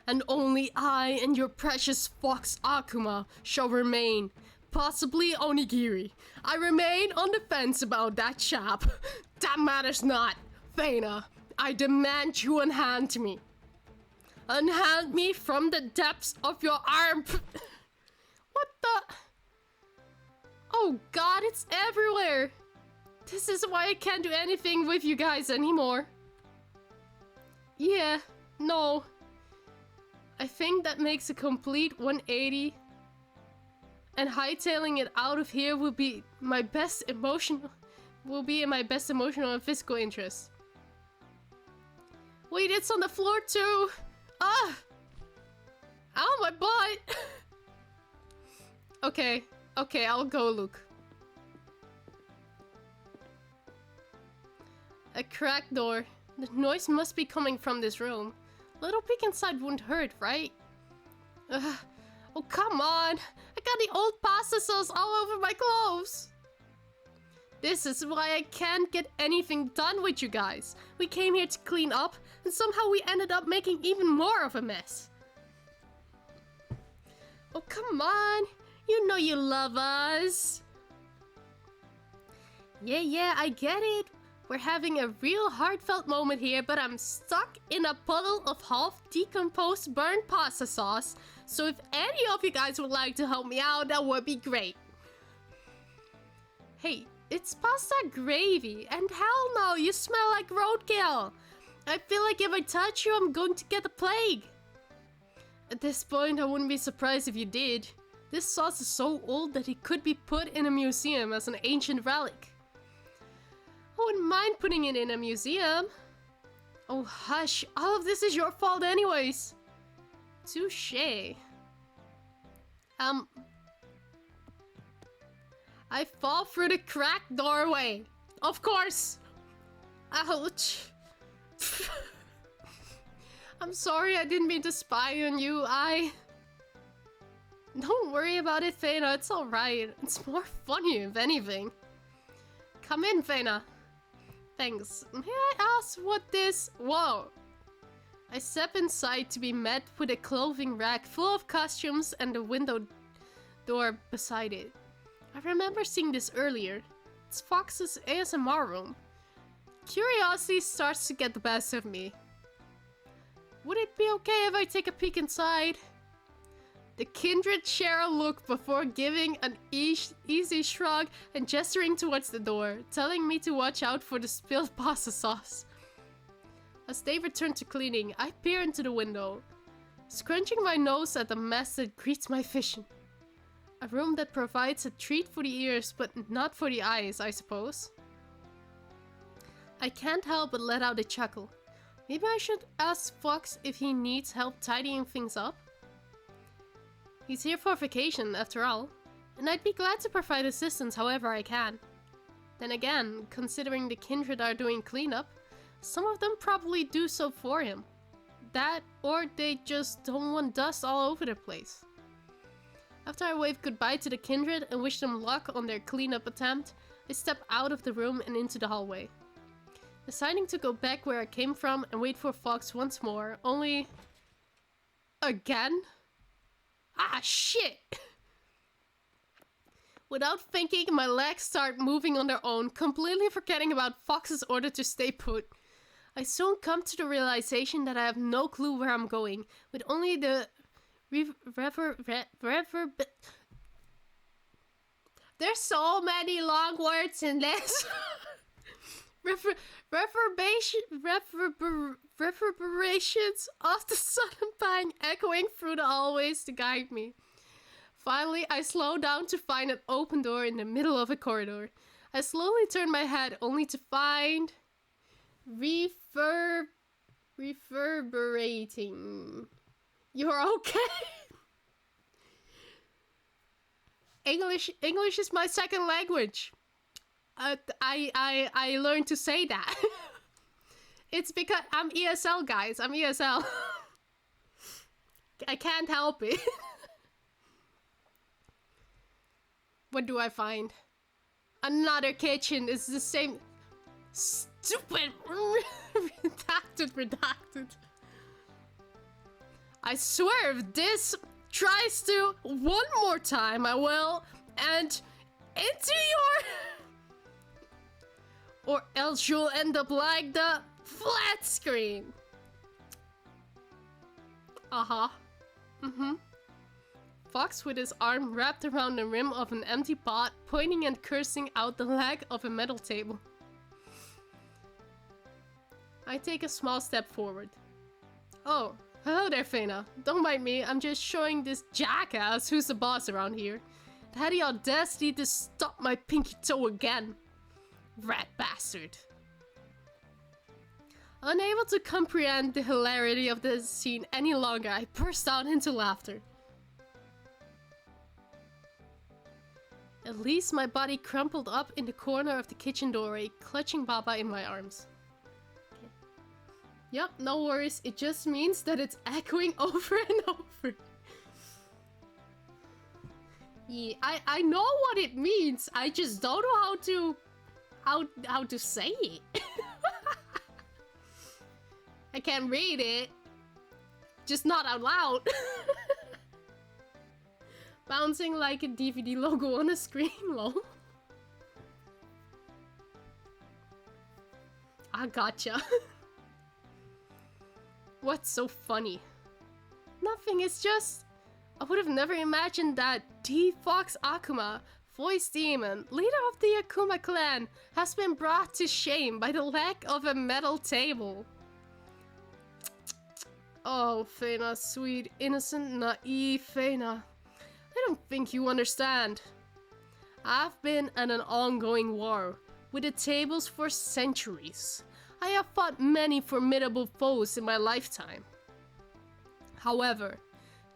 And only I and your precious fox Akuma shall remain. Possibly Onigiri. I remain on the fence about that chap. That matters not. Phaenna, I demand you unhand me. Unhand me from the depths of your arm. What the? Oh god, it's everywhere. This is why I can't do anything with you guys anymore. Yeah, no. I think that makes a complete 180. And hightailing it out of here will be my best emotional, in my best emotional and physical interest. Wait, it's on the floor too. Ah! Ow, my butt! Okay, I'll go look. A cracked door. The noise must be coming from this room. Little peek inside wouldn't hurt, right? Oh, come on! I got the old pasta sauce all over my clothes! This is why I can't get anything done with you guys. We came here to clean up, and somehow we ended up making even more of a mess. Oh, come on! You know you love us! Yeah, I get it. We're having a real heartfelt moment here, but I'm stuck in a puddle of half-decomposed burnt pasta sauce. So if any of you guys would like to help me out, that would be great. Hey, It's pasta gravy, and hell no, you smell like roadkill. I feel like if I touch you, I'm going to get the plague. At this point, I wouldn't be surprised if you did. This sauce is so old that it could be put in a museum as an ancient relic. I wouldn't mind putting it in a museum. Oh, hush. All of this is your fault anyways. Touché. I fall through the cracked doorway. Of course. Ouch. I'm sorry, I didn't mean to spy on you. Don't worry about it, Phaenna. It's alright. It's more funny, if anything. Come in, Phaenna. Thanks. May I ask what this... Whoa. I step inside to be met with a clothing rack full of costumes and a window door beside it. I remember seeing this earlier. It's Fox's ASMR room. Curiosity starts to get the best of me. Would it be okay if I take a peek inside? The kindred share a look before giving an easy shrug and gesturing towards the door, telling me to watch out for the spilled pasta sauce. As they return to cleaning, I peer into the window, scrunching my nose at the mess that greets my vision. A room that provides a treat for the ears, but not for the eyes, I suppose. I can't help but let out a chuckle. Maybe I should ask Fox if he needs help tidying things up? He's here for vacation, after all, and I'd be glad to provide assistance however I can. Then again, considering the kindred are doing cleanup, some of them probably do so for him. That, or they just don't want dust all over the place. After I wave goodbye to the kindred and wish them luck on their cleanup attempt, I step out of the room and into the hallway. Deciding to go back where I came from and wait for Fox once more, only... Again? Ah, shit! Without thinking, my legs start moving on their own, completely forgetting about Fox's order to stay put. I soon come to the realization that I have no clue where I'm going, with only the There's so many long words in this. Reverberations of the sudden bang echoing through the hallways to guide me. Finally, I slow down to find an open door in the middle of a corridor. I slowly turn my head only to find... reverberating. You're okay? English is my second language. I learned to say that. It's because I'm ESL, guys. I'm ESL. I can't help it. What do I find? Another kitchen. It's the same... Stupid! Redacted. I swear if this tries to one more time, I will. And into your... Or else you'll end up like the flat screen. Uh-huh. Mm-hmm. Fox with his arm wrapped around the rim of an empty pot, pointing and cursing out the leg of a metal table. I take a small step forward. Oh, hello there, Phaenna. Don't mind me, I'm just showing this jackass who's the boss around here. That had the audacity to stop my pinky toe again. Rat bastard. Unable to comprehend the hilarity of this scene any longer, I burst out into laughter. At least my body crumpled up in the corner of the kitchen doorway, clutching Baba in my arms. Okay. Yep, no worries, it just means that it's echoing over and over. Yeah, I know what it means, I just don't know how to say it. I can read it, just not out loud. Bouncing like a DVD logo on a screen, lol. I gotcha. What's so funny? Nothing, it's just... I would have never imagined that D. Fox Akuma, voice demon, leader of the Akuma clan, has been brought to shame by the lack of a metal table. Oh, Phaenna, sweet, innocent, naive Phaenna. I don't think you understand. I've been in an ongoing war with the tables for centuries. I have fought many formidable foes in my lifetime. However,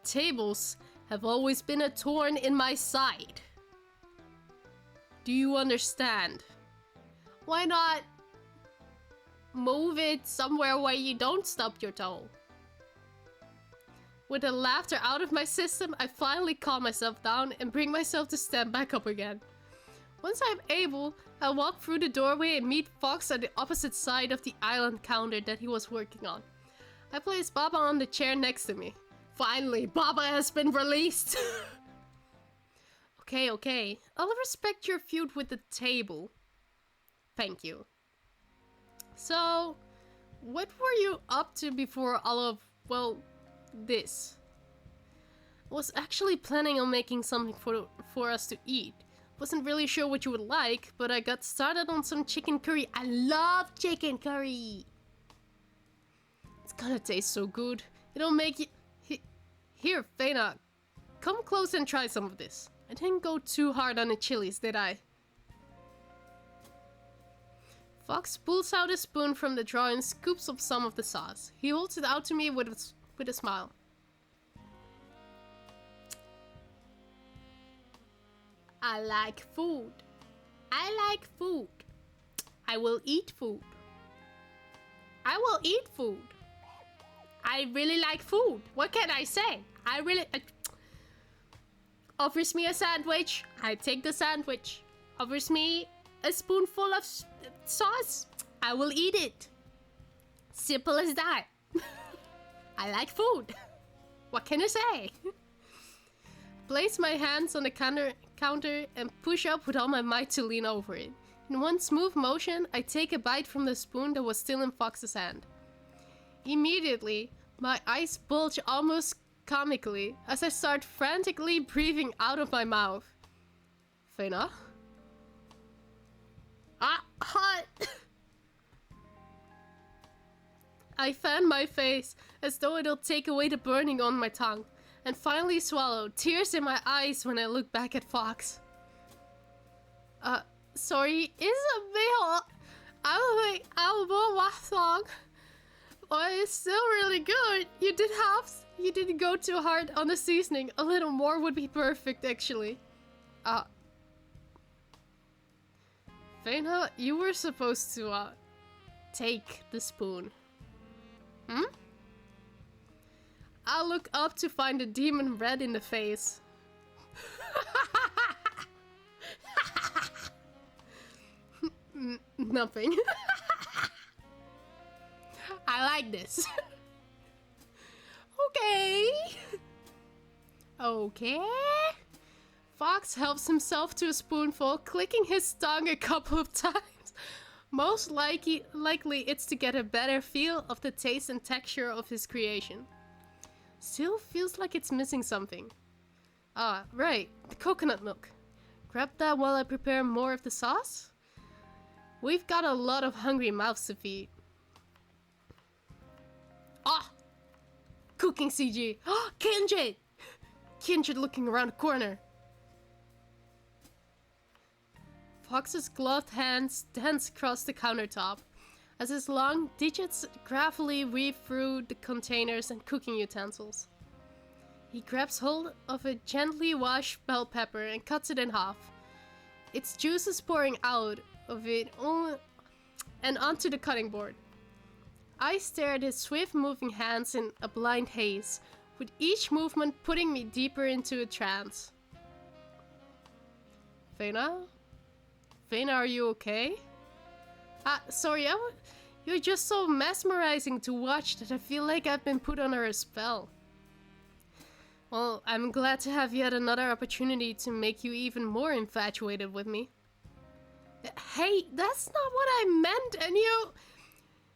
tables have always been a thorn in my side. Do you understand? Why not move it somewhere where you don't stub your toe? With the laughter out of my system, I finally calm myself down and bring myself to stand back up again. Once I'm able, I walk through the doorway and meet Fox at the opposite side of the island counter that he was working on. I place Baba on the chair next to me. Finally, Baba has been released! Okay. I'll respect your feud with the table. Thank you. So, what were you up to before all of, well, this? I was actually planning on making something for us to eat. Wasn't really sure what you would like, but I got started on some chicken curry. I love chicken curry! It's gonna taste so good. It'll make you... Here, Phaenna, come close and try some of this. I didn't go too hard on the chilies, did I? Fox pulls out a spoon from the drawer and scoops up some of the sauce. He holds it out to me with a smile. I like food. I like food. I will eat food. I will eat food. I really like food. What can I say? Offers me a sandwich, I take the sandwich. Offers me a spoonful of sauce, I will eat it. Simple as that. I like food. What can I say? Place my hands on the counter and push up with all my might to lean over it. In one smooth motion, I take a bite from the spoon that was still in Fox's hand. Immediately, my eyes bulge almost comically as I start frantically breathing out of my mouth. Phaenna? Ah, hot! I fan my face as though it'll take away the burning on my tongue, and finally swallow, tears in my eyes when I look back at Fox. Sorry, Isabel. I will watch song. But it's still really good. You didn't go too hard on the seasoning. A little more would be perfect, actually. Phaenna, you were supposed to, take the spoon. I look up to find the demon red in the face. Nothing. I like this. Okay. Fox helps himself to a spoonful, clicking his tongue a couple of times. Most likely it's to get a better feel of the taste and texture of his creation. Still feels like it's missing something. Ah, right, the coconut milk. Grab that while I prepare more of the sauce? We've got a lot of hungry mouths to feed. Ah! Cooking CG! Ah, Kindred! Kindred looking around the corner. Fox's gloved hands dance across the countertop as his long digits gravely weave through the containers and cooking utensils. He grabs hold of a gently washed bell pepper and cuts it in half. Its juice is pouring out of it and onto the cutting board. I stare at his swift-moving hands in a blind haze, with each movement putting me deeper into a trance. Phaenna? Phaenna, are you okay? Sorry, you're just so mesmerizing to watch that I feel like I've been put under a spell. Well, I'm glad to have yet another opportunity to make you even more infatuated with me. Hey, that's not what I meant, and you...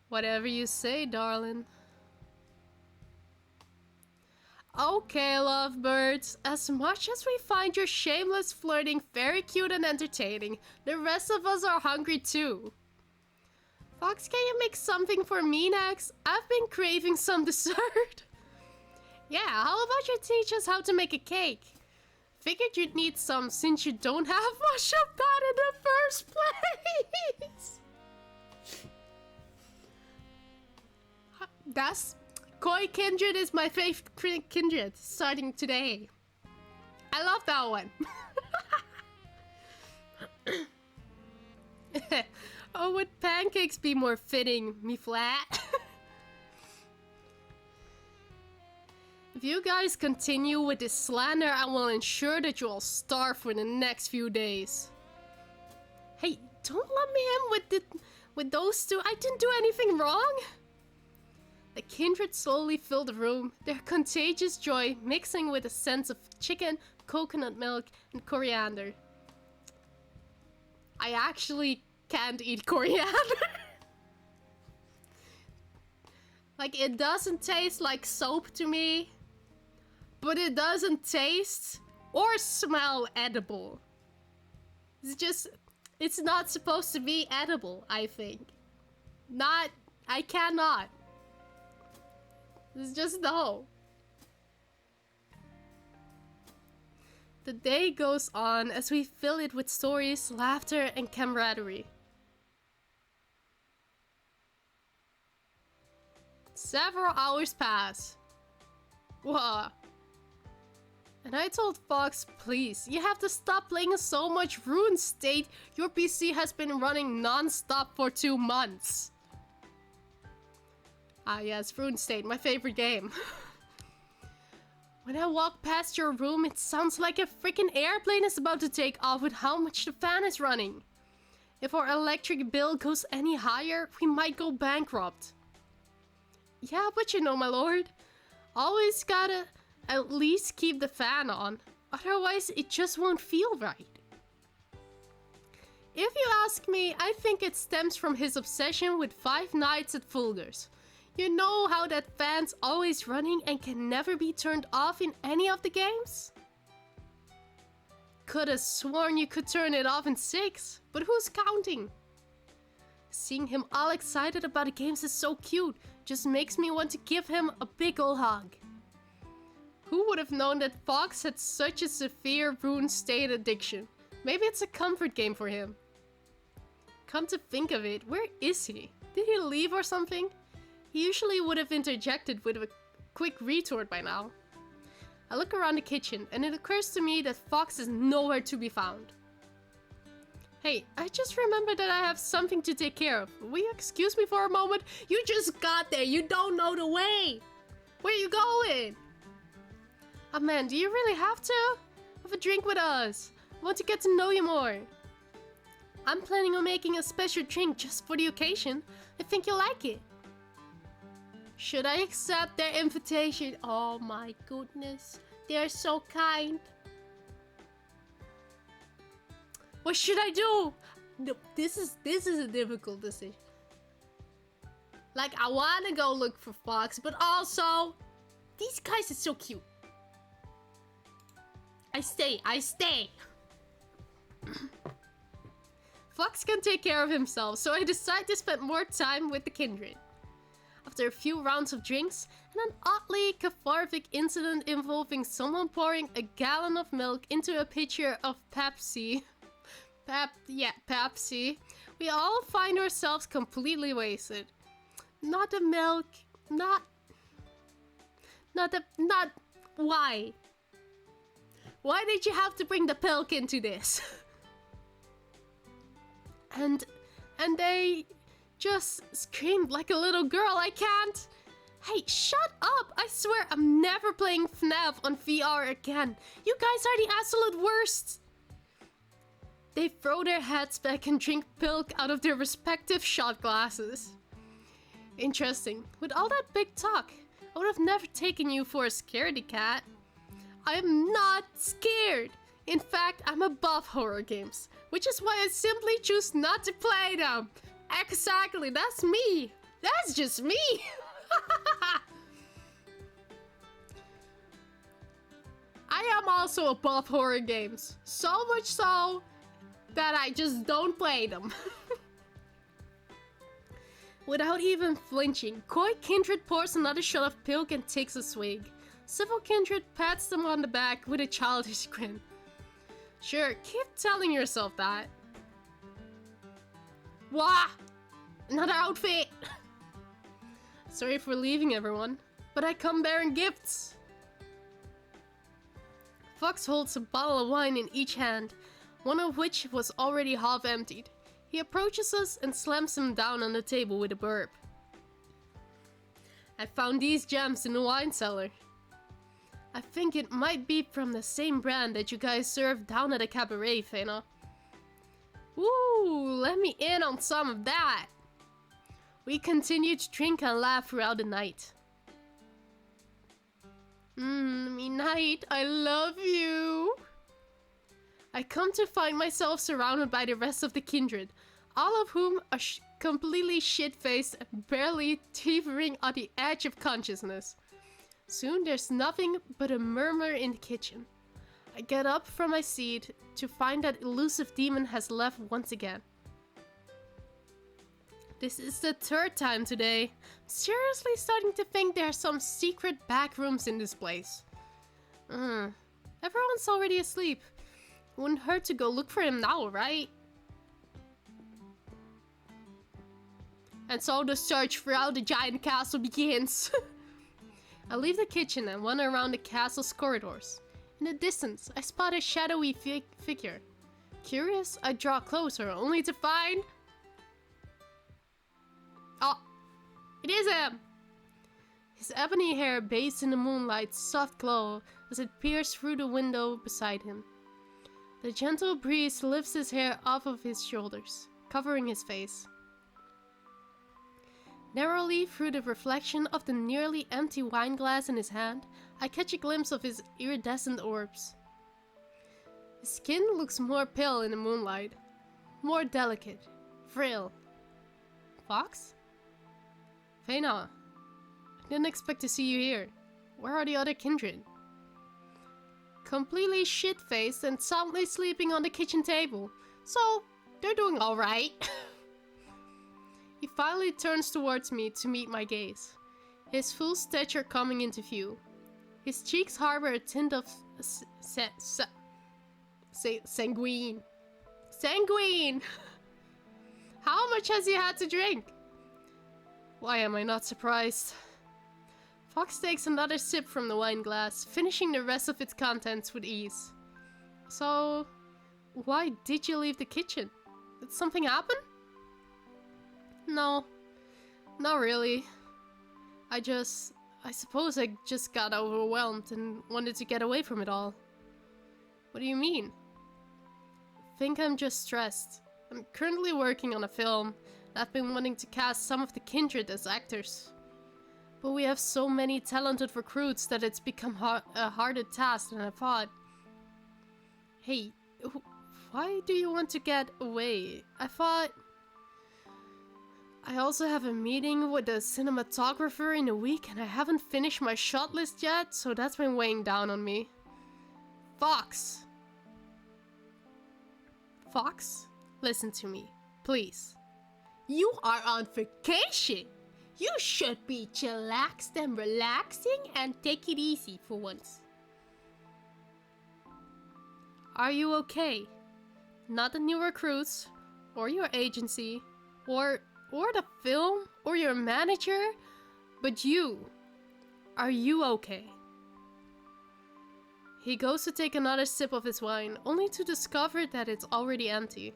Whatever you say, darling. Okay, lovebirds, as much as we find your shameless flirting very cute and entertaining, the rest of us are hungry too. Fox, can you make something for me next? I've been craving some dessert. Yeah, how about you teach us how to make a cake? Figured you'd need some since you don't have much of that in the first place. That's... Koi Kindred is my favorite kindred, starting today. I love that one. Oh, would pancakes be more fitting, me flat? If you guys continue with this slander, I will ensure that you all starve for the next few days. Hey, don't lump me in with those two. I didn't do anything wrong. The kindred slowly filled the room, their contagious joy mixing with a sense of chicken, coconut milk, and coriander. I actually can't eat coriander. Like, it doesn't taste like soap to me, but it doesn't taste or smell edible. It's not supposed to be edible, I think. I cannot. It's just no. The day goes on as we fill it with stories, laughter, and camaraderie. Several hours pass. Whoa. And I told Fox, please, you have to stop playing so much Rune State. Your PC has been running non-stop for 2 months. Ah yes, Rune State, my favorite game. When I walk past your room, it sounds like a freaking airplane is about to take off with how much the fan is running. If our electric bill goes any higher, we might go bankrupt. Yeah, but you know, my lord, always gotta at least keep the fan on, otherwise it just won't feel right. If you ask me, I think it stems from his obsession with Five Nights at Fulgur's. You know how that fan's always running and can never be turned off in any of the games? Could've sworn you could turn it off in 6, but who's counting? Seeing him all excited about the games is so cute, just makes me want to give him a big ol' hug. Who would have known that Fox had such a severe Rune State addiction? Maybe it's a comfort game for him. Come to think of it, where is he? Did he leave or something? He usually would have interjected with a quick retort by now. I look around the kitchen and it occurs to me that Fox is nowhere to be found. Hey, I just remembered that I have something to take care of. Will you excuse me for a moment? You just got there, you don't know the way! Where are you going? Oh man, do you really have to? Have a drink with us. I want to get to know you more. I'm planning on making a special drink just for the occasion. I think you'll like it. Should I accept their invitation? Oh my goodness. They're so kind. What should I do? No, this is a difficult decision. Like, I wanna go look for Fox, but also these guys are so cute. I stay. Fox can take care of himself, so I decide to spend more time with the kindred. After a few rounds of drinks and an oddly cathartic incident involving someone pouring a gallon of milk into a pitcher of Pepsi. Pepsi. We all find ourselves completely wasted. Not the milk, why? Why did you have to bring the milk into this? And they just screamed like a little girl. I can't. Hey, shut up! I swear I'm never playing FNAF on VR again. You guys are the absolute worst. They throw their heads back and drink milk out of their respective shot glasses. Interesting. With all that big talk, I would have never taken you for a scaredy cat. I am not scared. In fact, I'm above horror games, which is why I simply choose not to play them. Exactly, that's me. That's just me. I am also above horror games. So much so that I just don't play them. Without even flinching, Coy Kindred pours another shot of pilk and takes a swig. Civil Kindred pats them on the back with a childish grin. Sure, keep telling yourself that. Wah! Another outfit! Sorry for leaving, everyone, but I come bearing gifts. Fox holds a bottle of wine in each hand, one of which was already half emptied. He approaches us and slams them down on the table with a burp. I found these gems in the wine cellar. I think it might be from the same brand that you guys served down at the cabaret, Phaenna. Woo, let me in on some of that. We continued to drink and laugh throughout the night. Me night, I love you. I come to find myself surrounded by the rest of the kindred, all of whom are completely shit-faced and barely teetering on the edge of consciousness. Soon there's nothing but a murmur in the kitchen. I get up from my seat to find that elusive demon has left once again. This is the third time today. I'm seriously starting to think there are some secret back rooms in this place. Everyone's already asleep. It wouldn't hurt to go look for him now, right? And so the search throughout the giant castle begins. I leave the kitchen and wander around the castle's corridors. In the distance, I spot a shadowy figure. Curious, I draw closer, only to find... Oh, it is him! His ebony hair bathes in the moonlight's soft glow as it peers through the window beside him. The gentle breeze lifts his hair off of his shoulders, covering his face. Narrowly through the reflection of the nearly empty wine glass in his hand, I catch a glimpse of his iridescent orbs. His skin looks more pale in the moonlight, more delicate, frail. Fox? Phaenna, I didn't expect to see you here. Where are the other kindred? Completely shit-faced and soundly sleeping on the kitchen table. So, they're doing alright. He finally turns towards me to meet my gaze, his full stature coming into view. His cheeks harbor a tint of sanguine. Sanguine! How much has he had to drink? Why am I not surprised? Fox takes another sip from the wine glass, finishing the rest of its contents with ease. So, why did you leave the kitchen? Did something happen? No, not really. I suppose I just got overwhelmed and wanted to get away from it all. What do you mean? I think I'm just stressed. I'm currently working on a film, and I've been wanting to cast some of the kindred as actors. But we have so many talented recruits that it's become a harder task than I thought. Hey, why do you want to get away? I also have a meeting with the cinematographer in a week and I haven't finished my shot list yet, so that's been weighing down on me. Fox! Fox, listen to me, please. You are on vacation! You should be chillaxed and relaxing and take it easy for once. Are you okay? Not the new recruits, or your agency, or the film, or your manager, but you. Are you okay? He goes to take another sip of his wine, only to discover that it's already empty.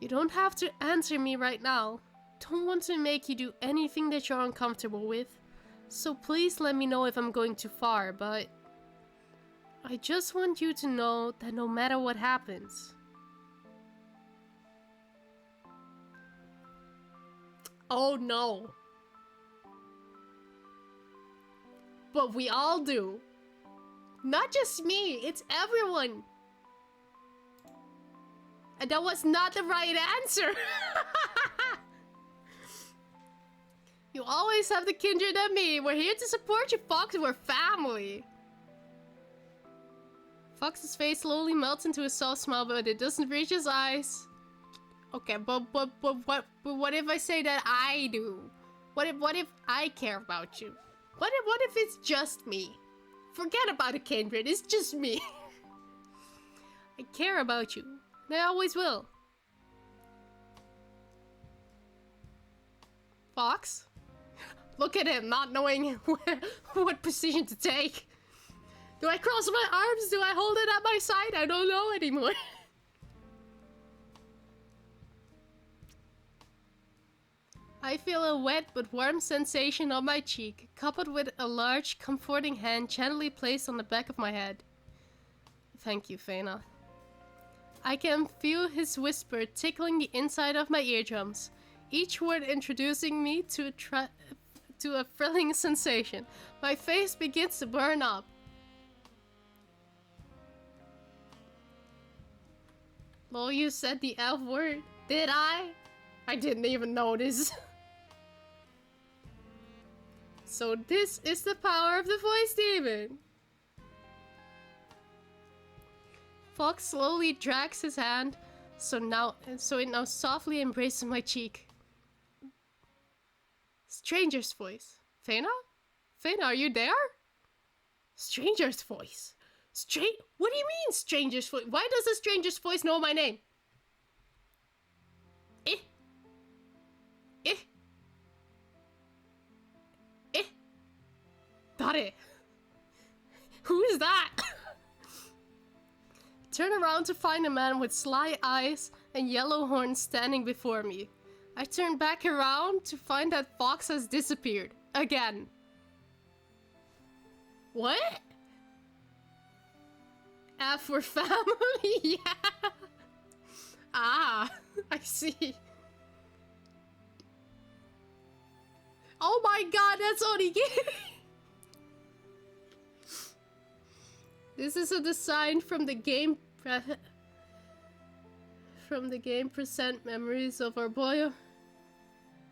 You don't have to answer me right now. Don't want to make you do anything that you're uncomfortable with, so please let me know if I'm going too far, but I just want you to know that no matter what happens, oh no. But we all do. Not just me, it's everyone. And that was not the right answer. You always have the kindred and me. We're here to support you, Fox. We're family. Fox's face slowly melts into a soft smile, but it doesn't reach his eyes. Okay, but what if I say that I do? What if I care about you? What if it's just me? Forget about a kindred, it's just me. I care about you, and I always will. Fox? Look at him, not knowing what position to take. Do I cross my arms? Do I hold it at my side? I don't know anymore. I feel a wet but warm sensation on my cheek, coupled with a large, comforting hand gently placed on the back of my head. Thank you, Phaenna. I can feel his whisper tickling the inside of my eardrums, each word introducing me to a thrilling sensation. My face begins to burn up. Lol, you said the F word. Did I? I didn't even notice. So this is the power of the voice demon. Fox slowly drags his hand, so it now softly embraces my cheek. Stranger's voice. Phaenna? Phaenna, are you there? Stranger's voice. What do you mean, stranger's voice? Why does a stranger's voice know my name? Dare. Who is that? Turn around to find a man with sly eyes and yellow horns standing before me. I turn back around to find that Fox has disappeared. Again. What? F for family? Yeah. Ah, I see. Oh my god, that's Onigiri! This is a design from the game present memories of our boy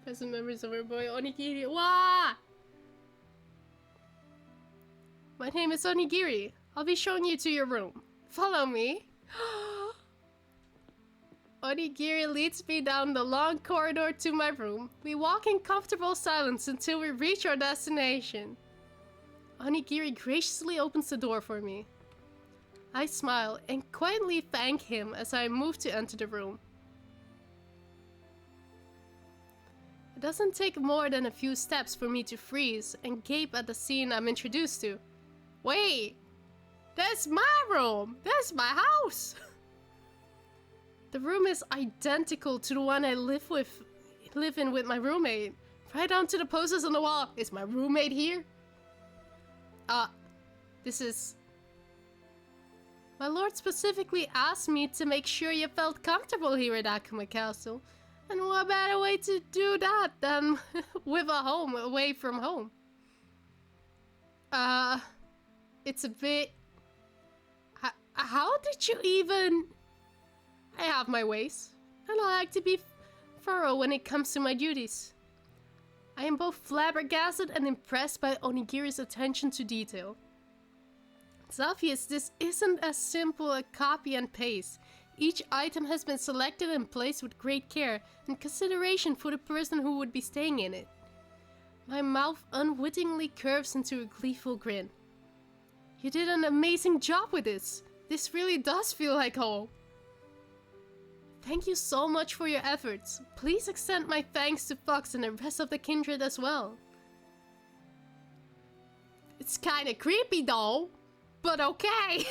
Onigiri. Wah! My name is Onigiri. I'll be showing you to your room. Follow me. Onigiri leads me down the long corridor to my room. We walk in comfortable silence until we reach our destination. Onigiri graciously opens the door for me. I smile and quietly thank him as I move to enter the room. It doesn't take more than a few steps for me to freeze and gape at the scene I'm introduced to. Wait! That's my room! That's my house! The room is identical to the one I live in with my roommate. Right down to the posters on the wall. Is my roommate here? This is... My lord specifically asked me to make sure you felt comfortable here at Akuma Castle. And what better way to do that than with a home away from home? It's a bit... How did you even... I have my ways, and I like to be thorough when it comes to my duties. I am both flabbergasted and impressed by Onigiri's attention to detail. It's obvious this isn't as simple a copy and paste. Each item has been selected and placed with great care and consideration for the person who would be staying in it. My mouth unwittingly curves into a gleeful grin. You did an amazing job with this. This really does feel like home. Thank you so much for your efforts. Please extend my thanks to Fox and the rest of the kindred as well. It's kinda creepy though, but okay.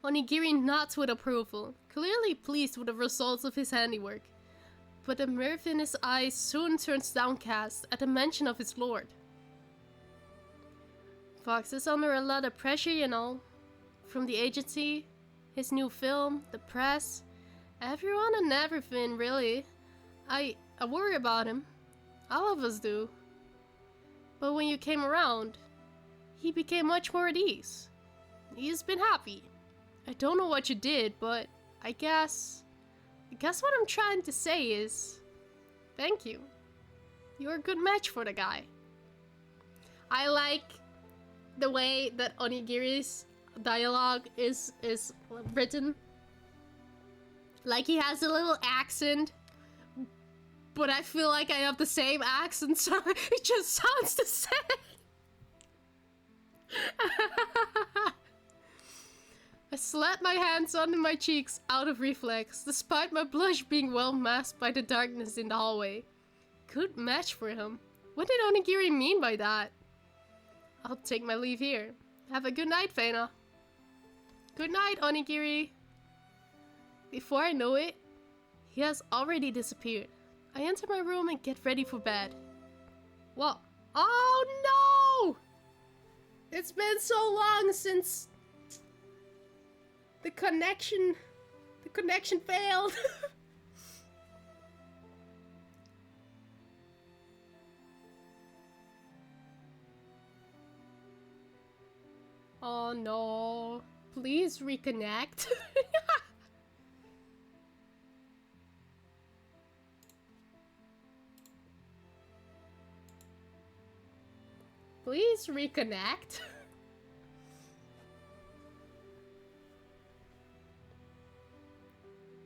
Onigiri nods with approval, clearly pleased with the results of his handiwork. But the mirth in his eyes soon turns downcast at the mention of his lord. Fox is under a lot of pressure, you know. From the agency, his new film, the press, everyone and everything, really. I worry about him. All of us do. But when you came around, he became much more at ease. He's been happy. I don't know what you did, but I guess what I'm trying to say is, thank you. You're a good match for the guy. I like the way that Onigiri's dialogue is written. Like he has a little accent, but I feel like I have the same accent, so it just sounds the same. I slapped my hands onto my cheeks out of reflex, despite my blush being well masked by the darkness in the hallway. Good match for him. What did Onigiri mean by that? I'll take my leave here. Have a good night, Phaenna. Good night, Onigiri. Before I know it, he has already disappeared. I enter my room and get ready for bed. What? Oh no! It's been so long since the connection failed. Oh no. Please reconnect. Please reconnect.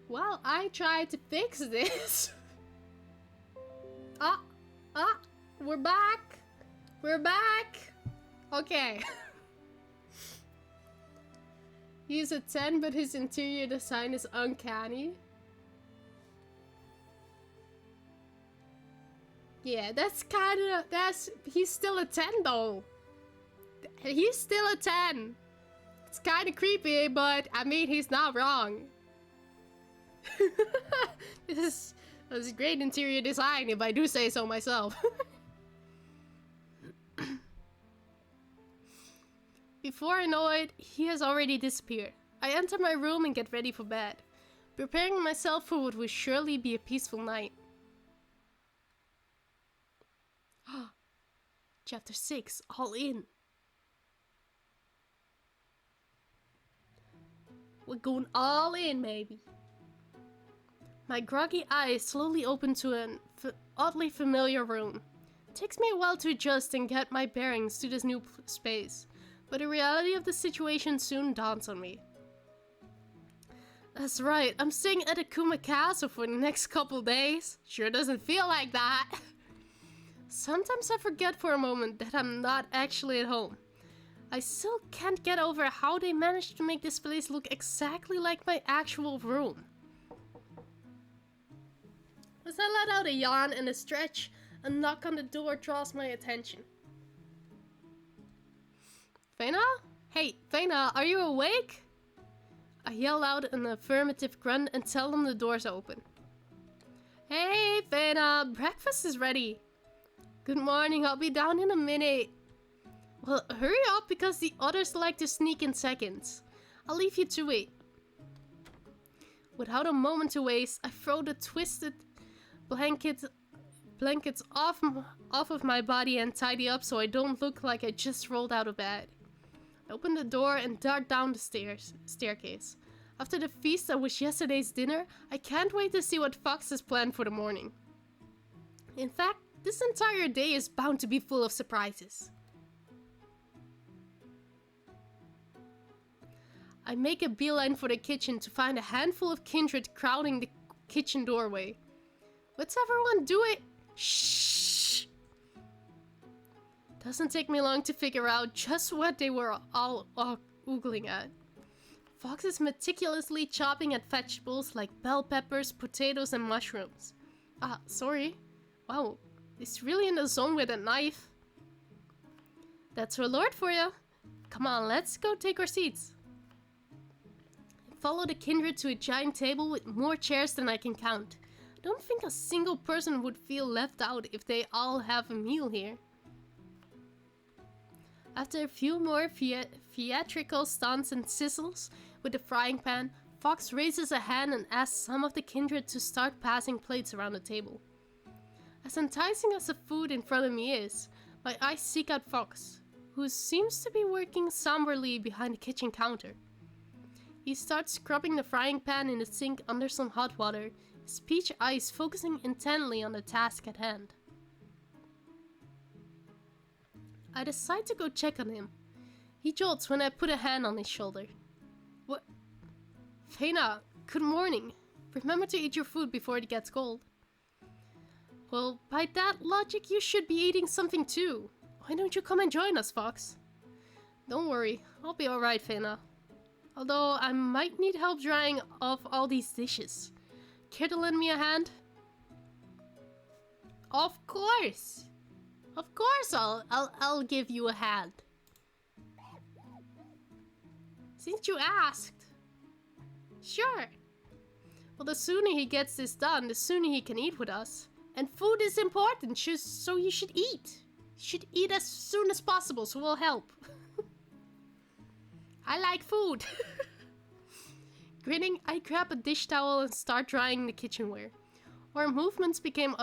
Well, I tried to fix this. We're back. We're back. Okay. He's a 10, but his interior design is uncanny. Yeah, he's still a 10 though. He's still a 10. It's kind of creepy, but I mean, he's not wrong. This is great interior design, if I do say so myself. Before I know it, he has already disappeared. I enter my room and get ready for bed, preparing myself for what will surely be a peaceful night. Chapter 6, all in. We're going all in, maybe. My groggy eyes slowly open to an oddly familiar room. It takes me a while to adjust and get my bearings to this new space, but the reality of the situation soon dawns on me. That's right, I'm staying at Akuma Castle for the next couple days. Sure doesn't feel like that. Sometimes I forget for a moment that I'm not actually at home. I still can't get over how they managed to make this place look exactly like my actual room. As I let out a yawn and a stretch, a knock on the door draws my attention. Phaenna? Hey, Phaenna, are you awake? I yell out an affirmative grunt and tell them the door's open. Hey, Phaenna, breakfast is ready. Good morning, I'll be down in a minute. Well, hurry up because the others like to sneak in seconds. I'll leave you to it. Without a moment to waste, I throw the twisted blankets off of my body and tidy up so I don't look like I just rolled out of bed. I open the door and dart down the staircase. After the feast that was yesterday's dinner, I can't wait to see what Fox has planned for the morning. In fact, this entire day is bound to be full of surprises. I make a beeline for the kitchen to find a handful of kindred crowding the kitchen doorway. Let's everyone do it! Shh! Doesn't take me long to figure out just what they were all oogling at. Fox is meticulously chopping at vegetables like bell peppers, potatoes, and mushrooms. Sorry. Wow, he's really in the zone with a knife. That's our lord for you. Come on, let's go take our seats. I follow the kindred to a giant table with more chairs than I can count. I don't think a single person would feel left out if they all have a meal here. After a few more theatrical stunts and sizzles with the frying pan, Fox raises a hand and asks some of the kindred to start passing plates around the table. As enticing as the food in front of me is, my eyes seek out Fox, who seems to be working somberly behind the kitchen counter. He starts scrubbing the frying pan in the sink under some hot water, his peach eyes focusing intently on the task at hand. I decide to go check on him. He jolts when I put a hand on his shoulder. What? Phaenna, good morning. Remember to eat your food before it gets cold. Well, by that logic, you should be eating something too. Why don't you come and join us, Fox? Don't worry, I'll be alright, Phaenna. Although I might need help drying off all these dishes. Care to lend me a hand? Of course! Of course I'll give you a hand. Since you asked. Sure. Well, the sooner he gets this done, the sooner he can eat with us. And food is important, so you should eat. You should eat as soon as possible, so we'll help. I like food. Grinning, I grab a dish towel and start drying the kitchenware. Our movements became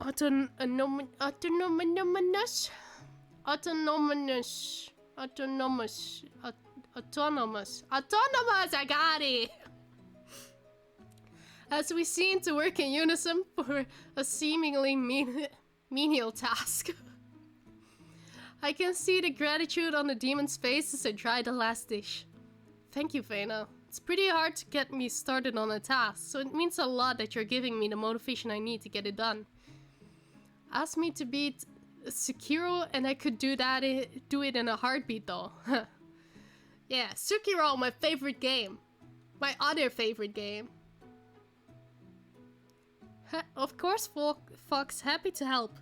autonomous. I got it. As we seem to work in unison for a seemingly menial task. I can see the gratitude on the demon's face as I dry the last dish. Thank you, Phaenna. It's pretty hard to get me started on a task, so it means a lot that you're giving me the motivation I need to get it done. Ask me to beat Sekiro and I could do it in a heartbeat though. Yeah, Sekiro, my favorite game. My other favorite game. Of course, Fox, happy to help.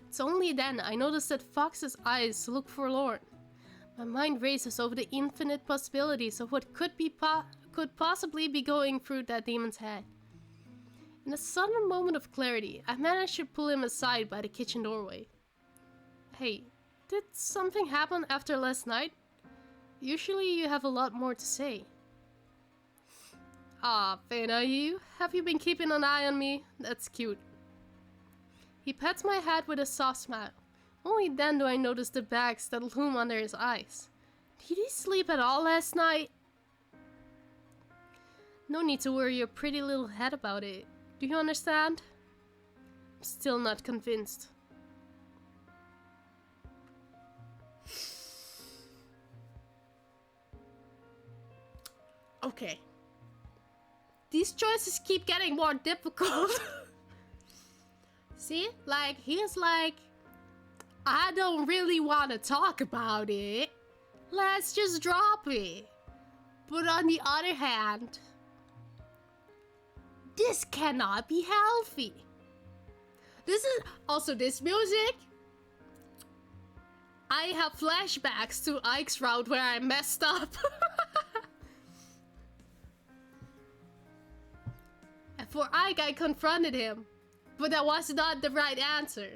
It's only then I notice that Fox's eyes look forlorn. My mind races over the infinite possibilities of what could possibly be going through that demon's head. In a sudden moment of clarity, I managed to pull him aside by the kitchen doorway. Hey, did something happen after last night? Usually you have a lot more to say. Ah, Phaenna, have you been keeping an eye on me? That's cute. He pats my head with a soft smile. Only then do I notice the bags that loom under his eyes. Did he sleep at all last night? No need to worry your pretty little head about it. Do you understand? I'm still not convinced. Okay. These choices keep getting more difficult. See? Like, he's like, I don't really want to talk about it. Let's just drop it. But on the other hand, this cannot be healthy. This is also this music. I have flashbacks to Ike's route where I messed up. And for Ike, I confronted him, but that was not the right answer.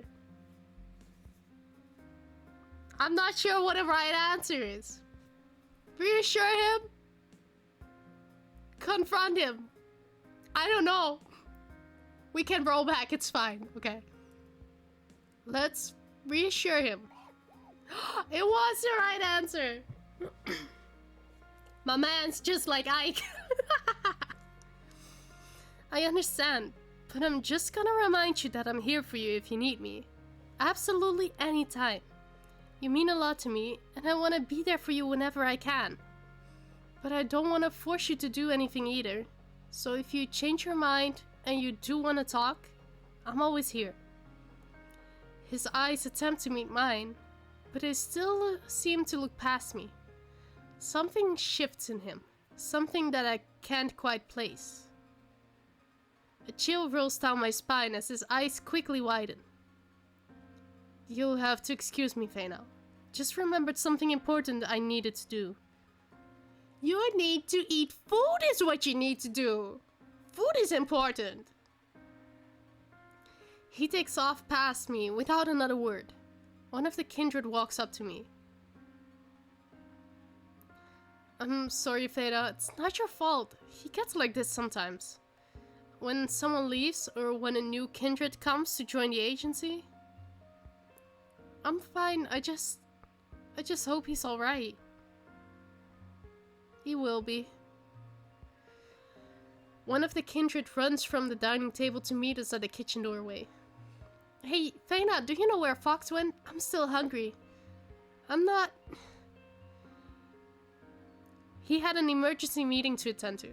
I'm not sure what the right answer is. Reassure him? Confront him? I don't know. We can roll back, it's fine, okay? Let's reassure him. It was the right answer. My man's just like Ike. I understand, but I'm just gonna remind you that I'm here for you if you need me. Absolutely anytime. You mean a lot to me, and I want to be there for you whenever I can. But I don't want to force you to do anything either. So if you change your mind and you do want to talk, I'm always here. His eyes attempt to meet mine, but they still seem to look past me. Something shifts in him, something that I can't quite place. A chill rolls down my spine as his eyes quickly widen. You'll have to excuse me, Phaenna. Just remembered something important I needed to do. You need to eat food is what you need to do. Food is important. He takes off past me without another word. One of the kindred walks up to me. I'm sorry, Phaenna. It's not your fault. He gets like this sometimes. When someone leaves or when a new kindred comes to join the agency. I'm fine. I just hope he's alright. He will be. One of the kindred runs from the dining table to meet us at the kitchen doorway. Hey, Phaenna, do you know where Fox went? I'm still hungry. I'm not... He had an emergency meeting to attend to.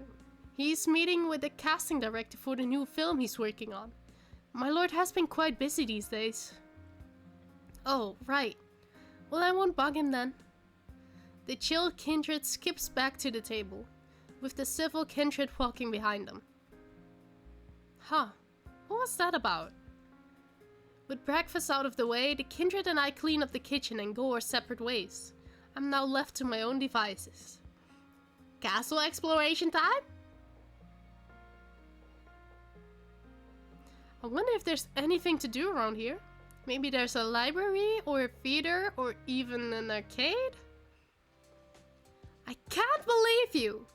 He's meeting with the casting director for the new film he's working on. My lord has been quite busy these days. Oh, right. Well, I won't bug him then. The chill kindred skips back to the table, with the civil kindred walking behind them. Huh, what was that about? With breakfast out of the way, the kindred and I clean up the kitchen and go our separate ways. I'm now left to my own devices. Castle exploration time? I wonder if there's anything to do around here. Maybe there's a library or a theater or even an arcade? I can't believe you!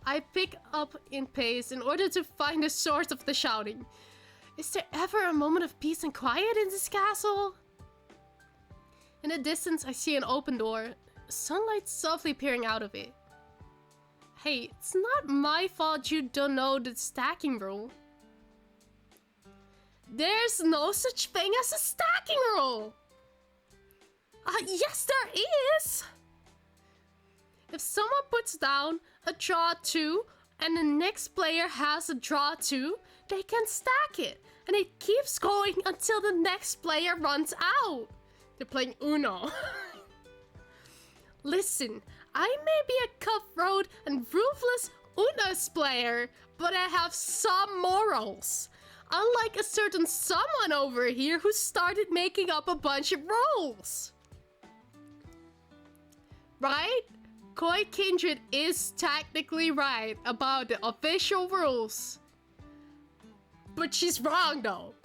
I pick up in pace in order to find the source of the shouting. Is there ever a moment of peace and quiet in this castle? In the distance, I see an open door, sunlight softly peering out of it. Hey, it's not my fault you don't know the stacking rule. There's no such thing as a stacking rule! Yes there is! If someone puts down a draw 2 and the next player has a draw 2, they can stack it. And it keeps going until the next player runs out. They're playing Uno. Listen, I may be a cutthroat and ruthless Uno's player, but I have some morals. Unlike a certain someone over here who started making up a bunch of rules. Right? Koi Kindred is technically right about the official rules. But she's wrong though.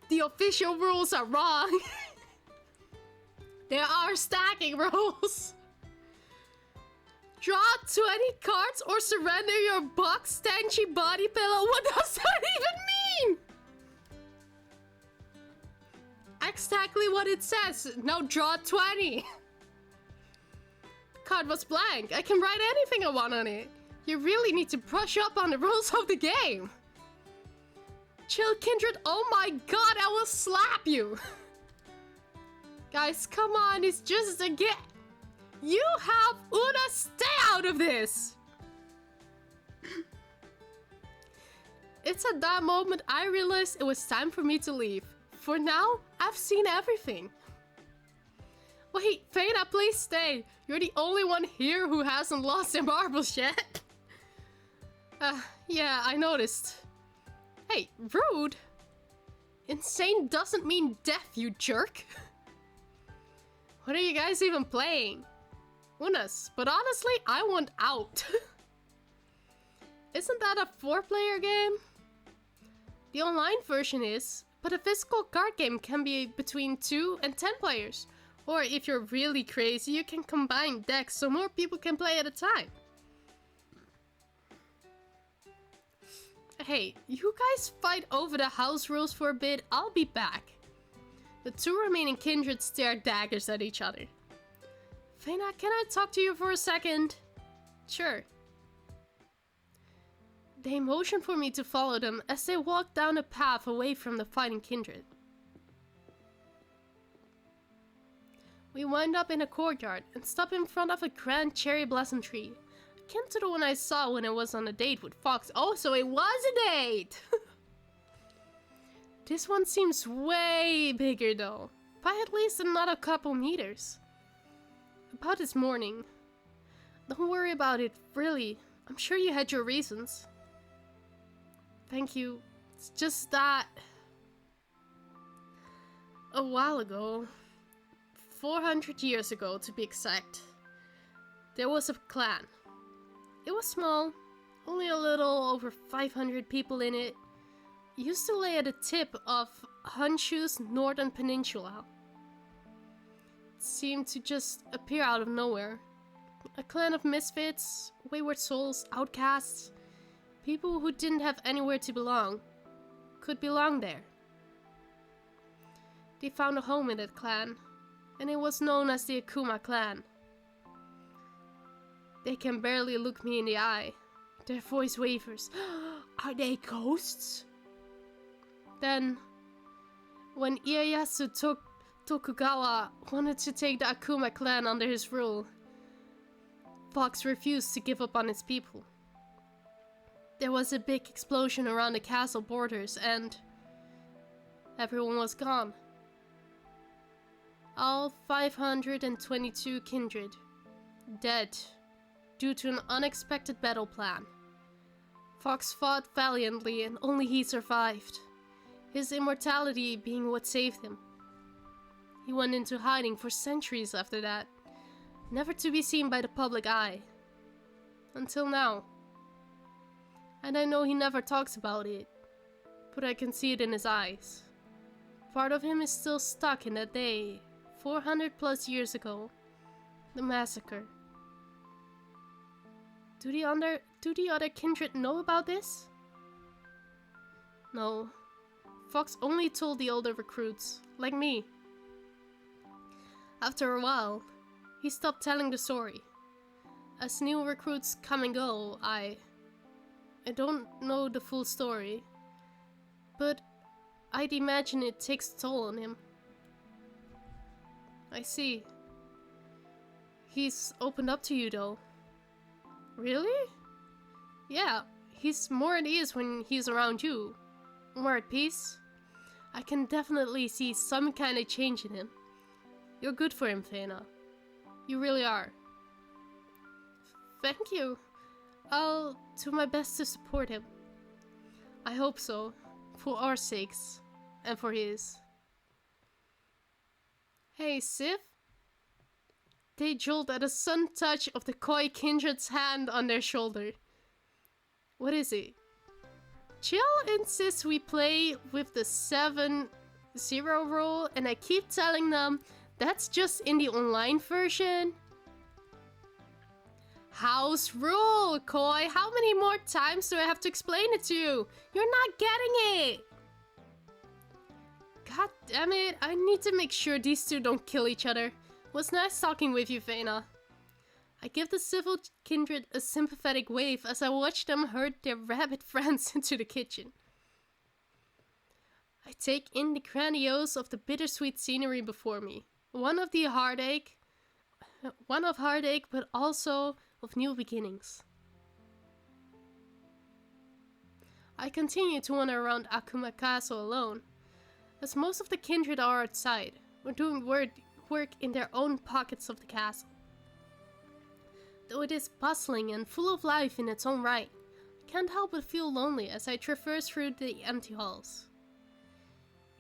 The official rules are wrong. There are stacking rules. Draw 20 cards or surrender your box stanchi body pillow. What does that even mean? Exactly what it says. Now draw 20. Card was blank. I can write anything I want on it. You really need to brush up on the rules of the game. Chill Kindred, oh my god, I will slap you. Guys, come on, it's just a game. You have Una, stay out of this. It's at that moment I realized it was time for me to leave. For now, I've seen everything. Wait, Phaenna, please stay. You're the only one here who hasn't lost their marbles yet. Yeah, I noticed. Hey, rude. Insane doesn't mean deaf, you jerk. What are you guys even playing? Unas, but honestly, I want out. Isn't that a 4-player game? The online version is, but a physical card game can be between 2 and 10 players. Or if you're really crazy, you can combine decks so more people can play at a time. Hey, you guys fight over the house rules for a bit, I'll be back. The 2 remaining kindred stare daggers at each other. Phaenna, can I talk to you for a second? Sure. They motion for me to follow them as they walk down a path away from the fighting kindred. We wind up in a courtyard and stop in front of a grand cherry blossom tree. Akin to the one I saw when I was on a date with Fox. Oh, so it was a date! This one seems way bigger though. By at least another couple meters. About this morning. Don't worry about it, really. I'm sure you had your reasons. Thank you. It's just that... a while ago, 400 years ago to be exact, there was a clan. It was small, only a little over 500 people in it. It used to lay at the tip of Honshu's northern peninsula. It seemed to just appear out of nowhere. A clan of misfits, wayward souls, outcasts, people who didn't have anywhere to belong, could belong there. They found a home in that clan, and it was known as the Akuma clan. They can barely look me in the eye. Their voice wavers. Are they ghosts? Then, when Tokugawa wanted to take the Akuma clan under his rule, Fox refused to give up on his people. There was a big explosion around the castle borders and everyone was gone. All 522 kindred dead due to an unexpected battle plan. Fox fought valiantly and only he survived, his immortality being what saved him. He went into hiding for centuries after that, never to be seen by the public eye. Until now. And I know he never talks about it, but I can see it in his eyes. Part of him is still stuck in that day, 400 plus years ago. The massacre. Do the other kindred know about this? No. Fox only told the older recruits, like me. After a while, he stopped telling the story. As new recruits come and go, I don't know the full story, but I'd imagine it takes a toll on him. I see. He's opened up to you though. Really? Yeah, he's more at ease when he's around you. More at peace. I can definitely see some kind of change in him. You're good for him, Phaenna. You really are. Thank you. I'll do my best to support him. I hope so. For our sakes. And for his. Hey, Sif? They jolt at a sudden touch of the Koi kindred's hand on their shoulder. What is it? Jill insists we play with the 7-0 rule, and I keep telling them that's just in the online version. House rule, Koi. How many more times do I have to explain it to you? You're not getting it. God damn it. I need to make sure these two don't kill each other. Was nice talking with you, Phaenna. I give the civil kindred a sympathetic wave as I watch them herd their rabbit friends into the kitchen. I take in the grandiose of the bittersweet scenery before me. One of heartache, but also of new beginnings. I continue to wander around Akuma Castle alone, as most of the kindred are outside, or doing work in their own pockets of the castle. Though it is bustling and full of life in its own right, I can't help but feel lonely as I traverse through the empty halls.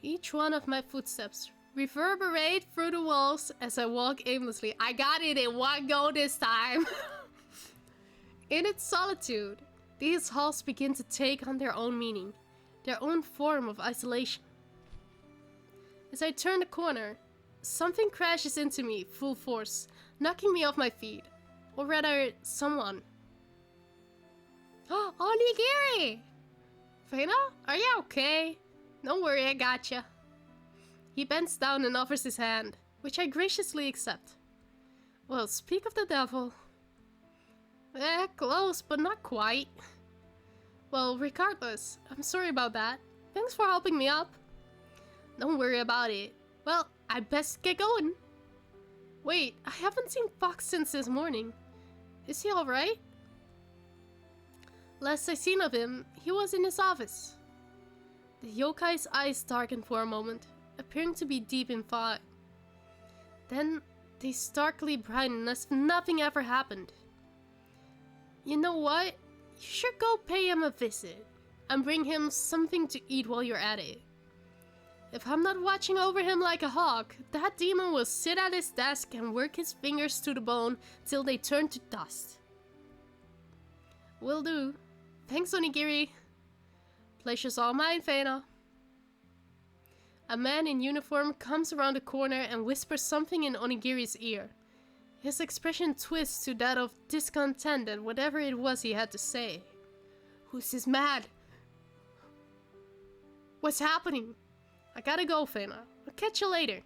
Each one of my footsteps reverberate through the walls as I walk aimlessly. I got it in one go this time! In its solitude, these halls begin to take on their own meaning, their own form of isolation. As I turn the corner, something crashes into me full force, knocking me off my feet. Or rather, someone. Oh, Onigiri! Phaenna, are you okay? Don't worry, I gotcha. He bends down and offers his hand, which I graciously accept. Well, speak of the devil. Close, but not quite. Well, regardless, I'm sorry about that. Thanks for helping me up. Don't worry about it. Well, I best get going. Wait, I haven't seen Fox since this morning. Is he alright? Last I seen of him, he was in his office. The yokai's eyes darken for a moment, appearing to be deep in thought. Then, they starkly brighten as if nothing ever happened. You know what? You should go pay him a visit, and bring him something to eat while you're at it. If I'm not watching over him like a hawk, that demon will sit at his desk and work his fingers to the bone till they turn to dust. Will do. Thanks, Onigiri. Pleasure's all mine, Phaenna. A man in uniform comes around the corner and whispers something in Onigiri's ear. His expression twists to that of discontent at whatever it was he had to say. Who's this mad? What's happening? I gotta go, Phaenna. I'll catch you later.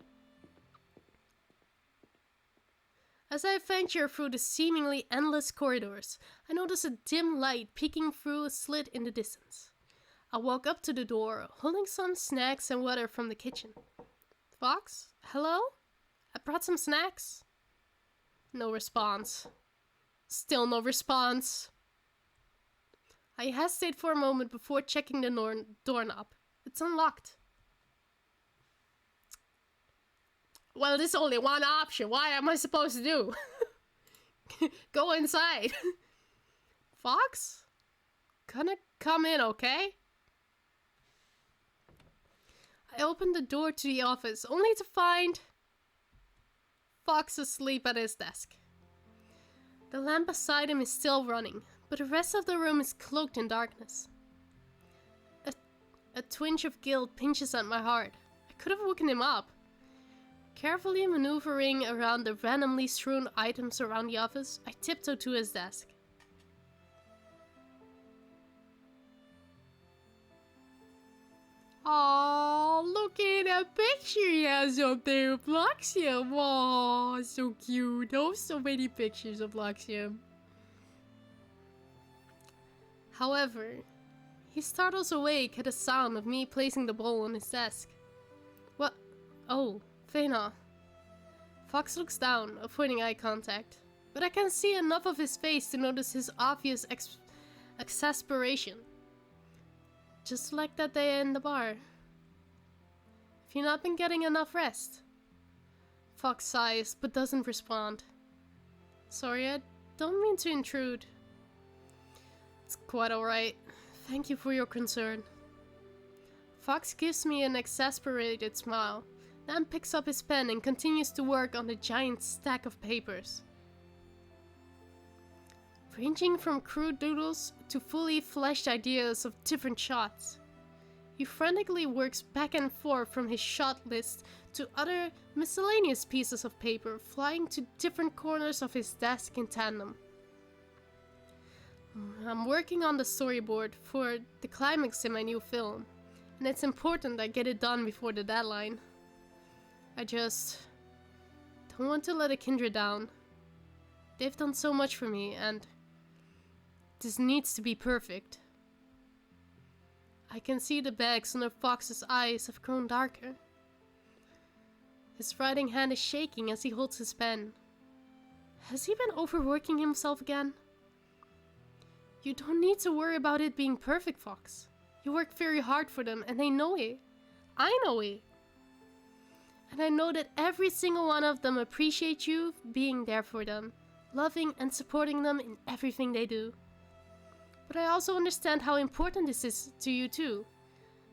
As I venture through the seemingly endless corridors, I notice a dim light peeking through a slit in the distance. I walk up to the door, holding some snacks and water from the kitchen. Fox? Hello? I brought some snacks. No response. Still no response. I hesitate for a moment before checking the doorknob. It's unlocked. Well, there's only one option. What am I supposed to do? Go inside. Fox? Gonna come in, okay? I open the door to the office, only to find Fox asleep at his desk. The lamp beside him is still running, but the rest of the room is cloaked in darkness. A twinge of guilt pinches at my heart. I could have woken him up. Carefully maneuvering around the randomly strewn items around the office, I tiptoe to his desk. Oh, look at that picture he has up there of Luxium. Oh, so cute. Oh, so many pictures of Luxium. However, he startles awake at the sound of me placing the bowl on his desk. What? Oh, Phaenna. Fox looks down, avoiding eye contact, but I can see enough of his face to notice his obvious exasperation. Just like that day in the bar. Have you not been getting enough rest? Fox sighs, but doesn't respond. Sorry, I don't mean to intrude. It's quite alright. Thank you for your concern. Fox gives me an exasperated smile, then picks up his pen and continues to work on the giant stack of papers. Ranging from crude doodles to fully fleshed ideas of different shots. He frantically works back and forth from his shot list to other miscellaneous pieces of paper flying to different corners of his desk in tandem. I'm working on the storyboard for the climax in my new film, and it's important I get it done before the deadline. I just don't want to let a kindred down. They've done so much for me, and this needs to be perfect. I can see the bags under Fox's eyes have grown darker. His writing hand is shaking as he holds his pen. Has he been overworking himself again? You don't need to worry about it being perfect, Fox. You work very hard for them and they know it. I know it. And I know that every single one of them appreciate you being there for them, loving and supporting them in everything they do. But I also understand how important this is to you too.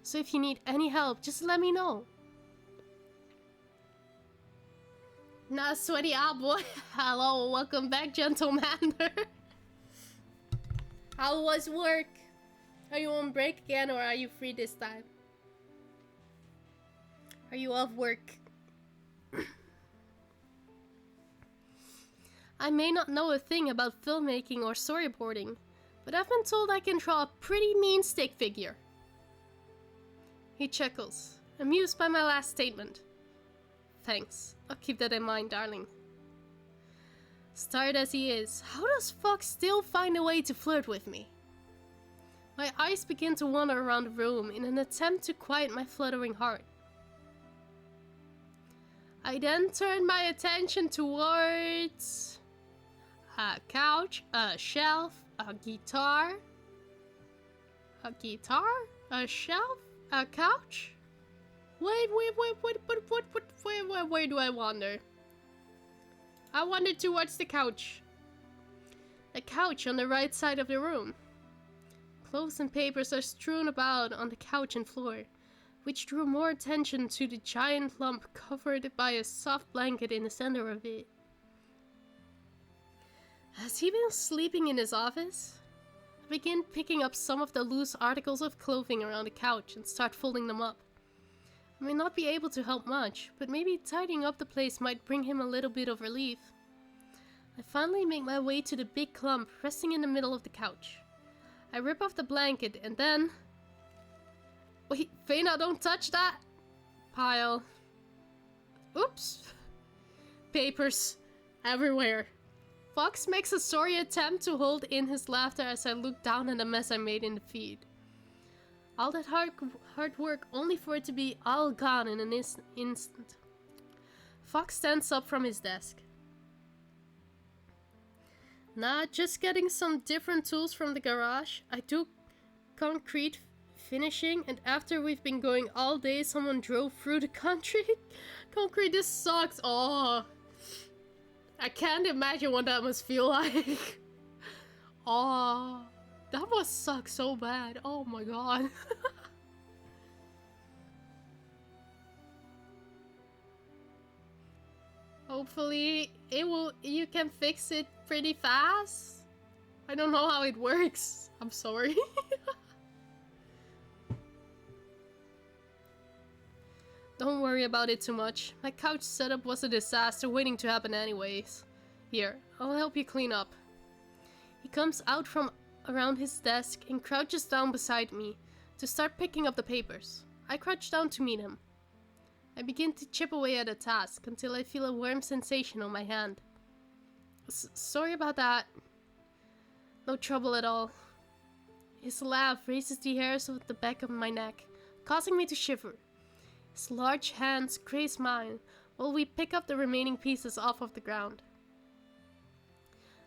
So if you need any help, just let me know. Nah, sweaty boy. Hello, welcome back, gentleman. How was work? Are you on break again or are you free this time? Are you off work? I may not know a thing about filmmaking or storyboarding, but I've been told I can draw a pretty mean stick figure. He chuckles, amused by my last statement. Thanks, I'll keep that in mind, darling. Starred as he is, how does Fox still find a way to flirt with me? My eyes begin to wander around the room in an attempt to quiet my fluttering heart. I then turn my attention towards a couch, a shelf, a guitar, a shelf, a couch. Wait, where do I wander? I wandered towards the couch. A couch on the right side of the room. Clothes and papers are strewn about on the couch and floor, which drew more attention to the giant lump covered by a soft blanket in the center of it. Has he been sleeping in his office? I begin picking up some of the loose articles of clothing around the couch and start folding them up. I may not be able to help much, but maybe tidying up the place might bring him a little bit of relief. I finally make my way to the big clump resting in the middle of the couch. I rip off the blanket and then... Wait, Phaenna, don't touch that! Pile. Oops. Papers everywhere. Fox makes a sorry attempt to hold in his laughter as I look down at the mess I made in the feed. All that hard work only for it to be all gone in an instant. Fox stands up from his desk. Nah, just getting some different tools from the garage. I do concrete finishing, and after we've been going all day, someone drove through the country. Concrete, this sucks. Oh, I can't imagine what that must feel like. Oh, that must suck so bad. Oh my god. Hopefully you can fix it pretty fast. I don't know how it works. I'm sorry. Don't worry about it too much. My couch setup was a disaster waiting to happen anyways. Here, I'll help you clean up. He comes out from around his desk and crouches down beside me to start picking up the papers. I crouch down to meet him. I begin to chip away at a task until I feel a warm sensation on my hand. Sorry about that. No trouble at all. His laugh raises the hairs of the back of my neck, causing me to shiver. His large hands graze mine while we pick up the remaining pieces off of the ground.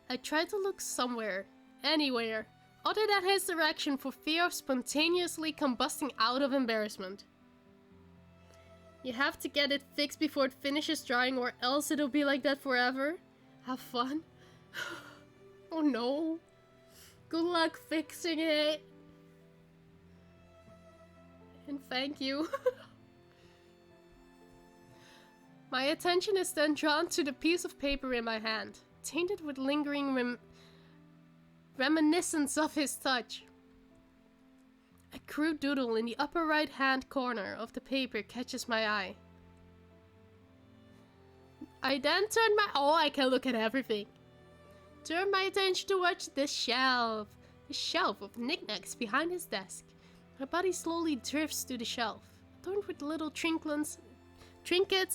I try to look somewhere, anywhere, other than his direction for fear of spontaneously combusting out of embarrassment. You have to get it fixed before it finishes drying, or else it'll be like that forever. Have fun. Oh no. Good luck fixing it. And thank you. My attention is then drawn to the piece of paper in my hand, tainted with lingering reminiscence of his touch. A crude doodle in the upper right-hand corner of the paper catches my eye. I then turn my— oh, I can look at everything. Turn my attention towards the shelf of knickknacks behind his desk. My body slowly drifts to the shelf, adorned with little trinkets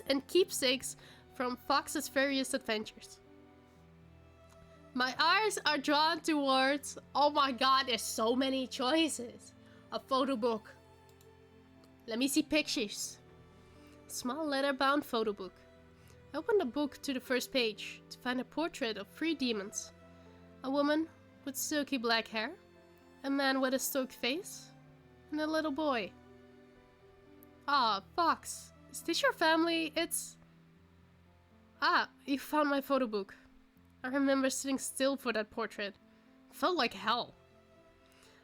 and keepsakes from Fox's various adventures. My eyes are drawn towards— oh my god, there's so many choices. A photo book. Let me see pictures. Small leather-bound photo book. I open the book to the first page to find a portrait of 3 demons. A woman with silky black hair, a man with a stoic face, and a little boy. Ah, Fox. Is this your family? It's— ah, you found my photo book. I remember sitting still for that portrait. It felt like hell.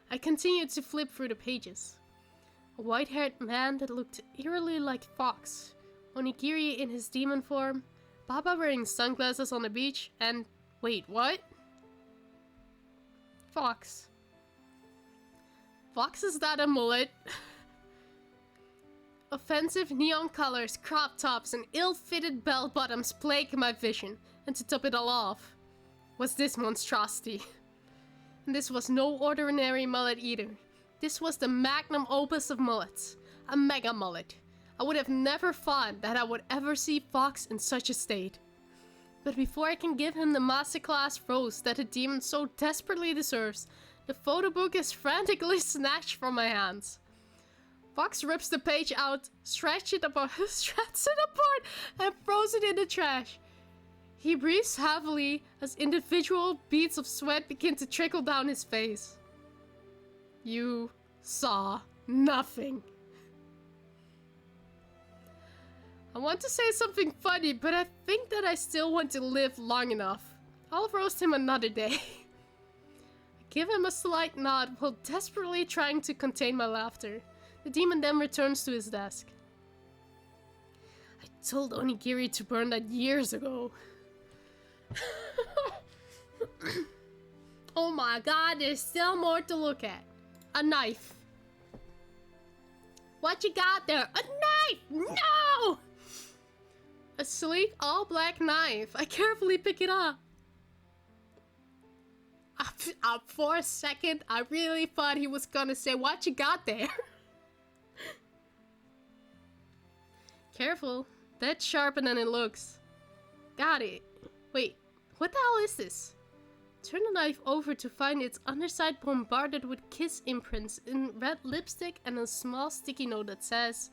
I continued to flip through the pages. A white-haired man that looked eerily like Fox, Onigiri in his demon form, Baba wearing sunglasses on the beach, and— wait, what? Fox. Fox, is that a mullet? Offensive neon colors, crop tops, and ill-fitted bell-bottoms plague my vision, and to top it all off, was this monstrosity. And this was no ordinary mullet either. This was the magnum opus of mullets, a mega mullet. I would have never thought that I would ever see Fox in such a state. But before I can give him the masterclass roast that the demon so desperately deserves, the photo book is frantically snatched from my hands. Fox rips the page out, shreds it apart, and throws it in the trash. He breathes heavily as individual beads of sweat begin to trickle down his face. You saw nothing. I want to say something funny, but I think that I still want to live long enough. I'll roast him another day. I give him a slight nod while desperately trying to contain my laughter. The demon then returns to his desk. I told Onigiri to burn that years ago. Oh my god, there's still more to look at. A knife. What you got there? A knife! No! A sleek, all-black knife. I carefully pick it up. For a second, I really thought he was gonna say, what you got there? Careful. That's sharper than it looks. Got it. Wait, what the hell is this? Turn the knife over to find its underside bombarded with kiss imprints in red lipstick and a small sticky note that says,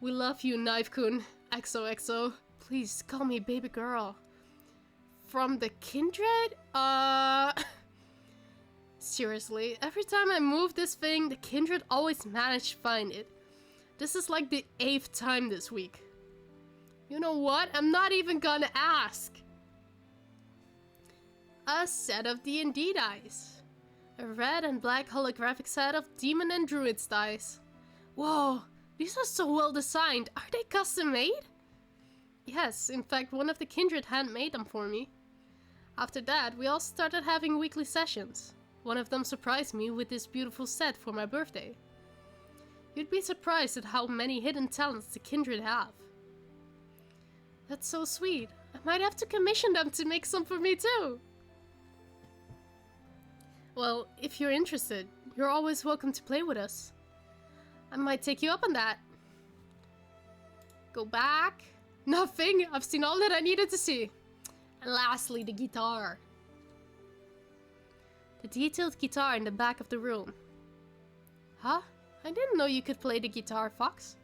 "We love you, Knife-kun. XOXO. Please call me baby girl." From the kindred? Seriously, every time I move this thing, the kindred always manage to find it. This is like the 8th time this week. You know what? I'm not even gonna ask. A set of D&D dice. A red and black holographic set of demon and druids dice. Whoa, these are so well designed. Are they custom made? Yes, in fact one of the kindred handmade them for me. After that, we all started having weekly sessions. One of them surprised me with this beautiful set for my birthday. You'd be surprised at how many hidden talents the kindred have. That's so sweet. I might have to commission them to make some for me too. Well, if you're interested, you're always welcome to play with us. I might take you up on that. Go back. Nothing. I've seen all that I needed to see. And lastly, the guitar. The detailed guitar in the back of the room. Huh? I didn't know you could play the guitar, Fox.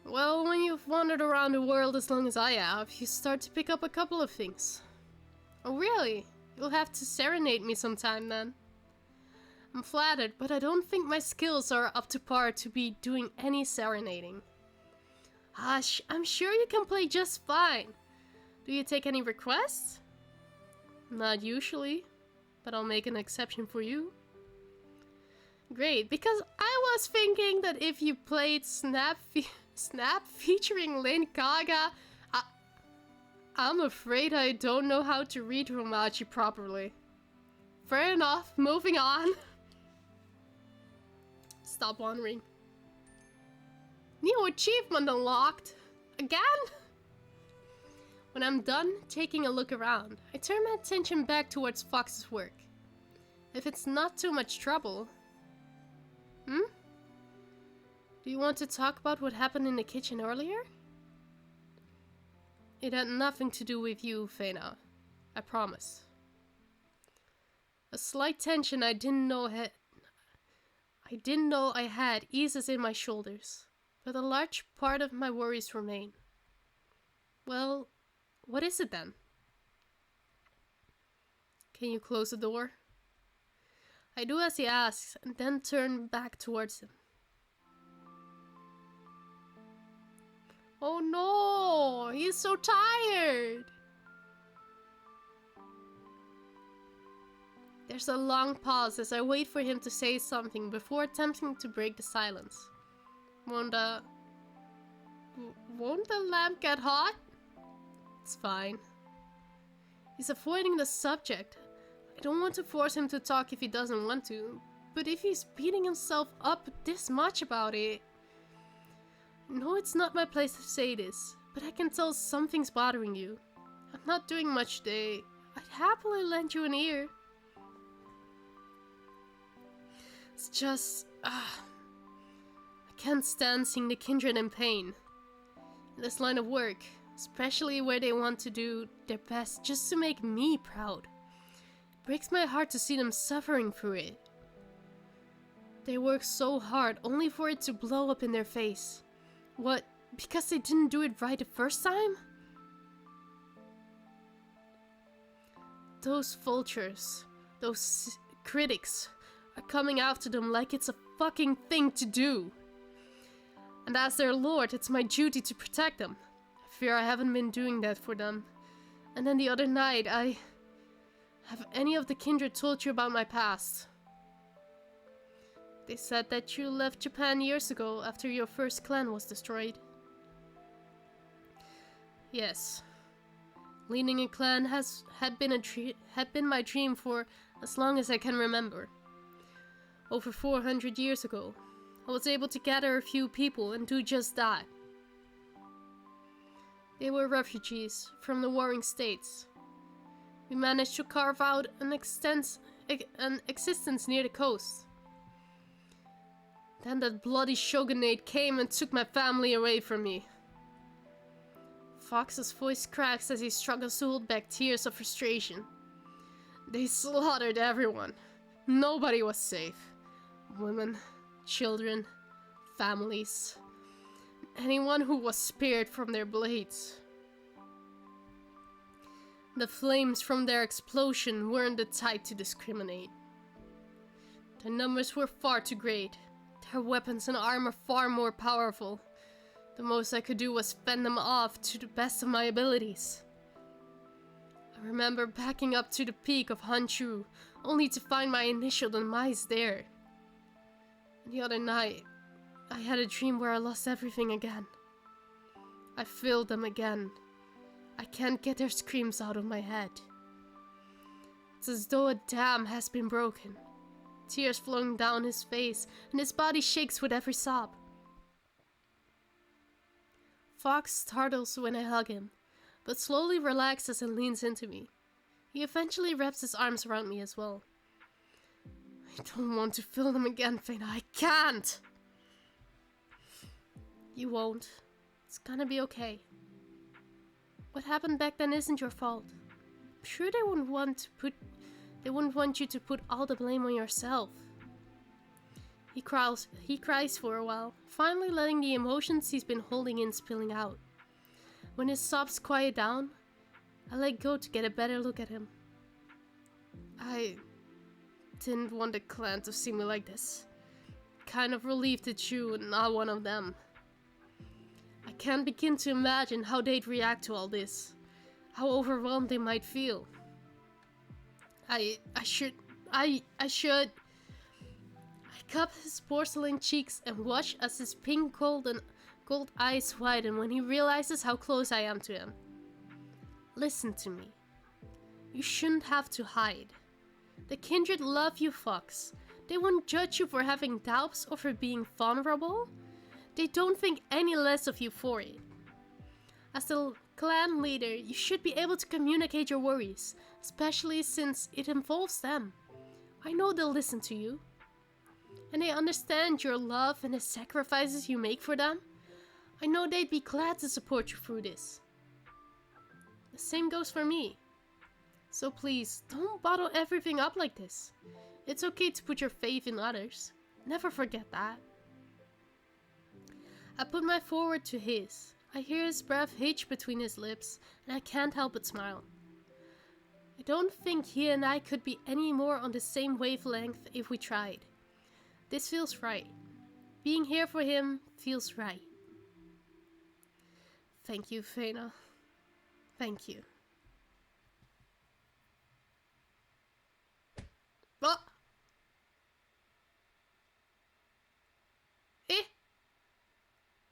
Well, when you've wandered around the world as long as I have, you start to pick up a couple of things. Oh really? You'll have to serenade me sometime then. I'm flattered, but I don't think my skills are up to par to be doing any serenading. Hush, I'm sure you can play just fine. Do you take any requests? Not usually, but I'll make an exception for you. Great, because I was thinking that if you played Snap featuring Lin Kaga, I'm afraid I don't know how to read Romachi properly. Fair enough, moving on. Stop wandering. New achievement unlocked! Again? When I'm done taking a look around, I turn my attention back towards Fox's work. If it's not too much trouble... Do you want to talk about what happened in the kitchen earlier? It had nothing to do with you, Phaenna. I promise. A slight tension I didn't know I had eases in my shoulders, but a large part of my worries remain. Well, what is it then? Can you close the door? I do as he asks, and then turn back towards him. Oh no! He's so tired! There's a long pause as I wait for him to say something before attempting to break the silence. Won't the lamp get hot? It's fine. He's avoiding the subject. I don't want to force him to talk if he doesn't want to, but if he's beating himself up this much about it... No, it's not my place to say this, but I can tell something's bothering you. I'm not doing much today. I'd happily lend you an ear. It's just... I can't stand seeing the kindred in pain. In this line of work, especially where they want to do their best just to make me proud. It breaks my heart to see them suffering through it. They work so hard only for it to blow up in their face. What? Because they didn't do it right the first time? Those vultures, those critics, are coming after them like it's a fucking thing to do. And as their lord, it's my duty to protect them. I fear I haven't been doing that for them. And then the other night, Have any of the kindred told you about my past? They said that you left Japan years ago after your first clan was destroyed. Yes. Leading a clan had been my dream for as long as I can remember. Over 400 years ago, I was able to gather a few people and do just that. They were refugees from the warring states. We managed to carve out an existence near the coast. Then that bloody shogunate came and took my family away from me. Fox's voice cracks as he struggles to hold back tears of frustration. They slaughtered everyone. Nobody was safe. Women, children, families. Anyone who was spared from their blades. The flames from their explosion weren't the type to discriminate. Their numbers were far too great. Their weapons and armor far more powerful. The most I could do was fend them off to the best of my abilities. I remember backing up to the peak of Hanchu, only to find my initial demise there. And the other night, I had a dream where I lost everything again. I failed them again. I can't get their screams out of my head. It's as though a dam has been broken. Tears flowing down his face, and his body shakes with every sob. Fox startles when I hug him, but slowly relaxes and leans into me. He eventually wraps his arms around me as well. I don't want to feel them again, Phaenna. I can't! You won't. It's gonna be okay. What happened back then isn't your fault. I'm sure they wouldn't want you to put all the blame on yourself. He cries for a while, finally letting the emotions he's been holding in spilling out. When his sobs quiet down, I let go to get a better look at him. I didn't want the clan to see me like this. Kind of relieved that you were not one of them. I can't begin to imagine how they'd react to all this. How overwhelmed they might feel. I cup his porcelain cheeks and watch as his pink gold eyes widen when he realizes how close I am to him. Listen to me. You shouldn't have to hide. The kindred love you, Fox. They won't judge you for having doubts or for being vulnerable. They don't think any less of you for it. As the clan leader, you should be able to communicate your worries, especially since it involves them. I know they'll listen to you. And they understand your love and the sacrifices you make for them. I know they'd be glad to support you through this. The same goes for me. So please, don't bottle everything up like this. It's okay to put your faith in others. Never forget that. I put my forward to his. I hear his breath hitch between his lips, and I can't help but smile. I don't think he and I could be any more on the same wavelength if we tried. This feels right. Being here for him feels right. Thank you, Phaenna. Thank you. What?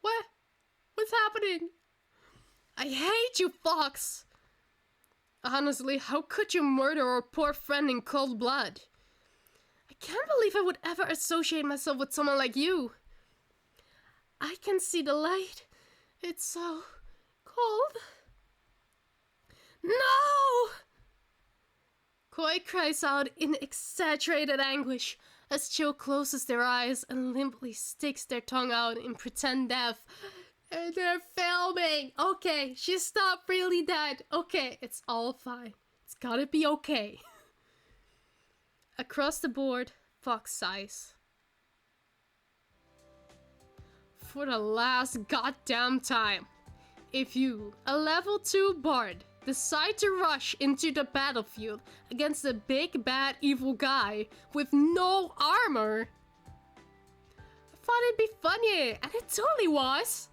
What? What's happening? I hate you, Fox! Honestly, how could you murder our poor friend in cold blood? I can't believe I would ever associate myself with someone like you. I can see the light. It's so cold. No! Koi cries out in exaggerated anguish as Chill closes their eyes and limply sticks their tongue out in pretend death. And they're filming! Okay, she's not really dead. Okay, it's all fine. It's gotta be okay. Across the board, Fox sighs. For the last goddamn time, if you, a level 2 bard, decide to rush into the battlefield against a big bad evil guy with no armor, I thought it'd be funny, and it totally was.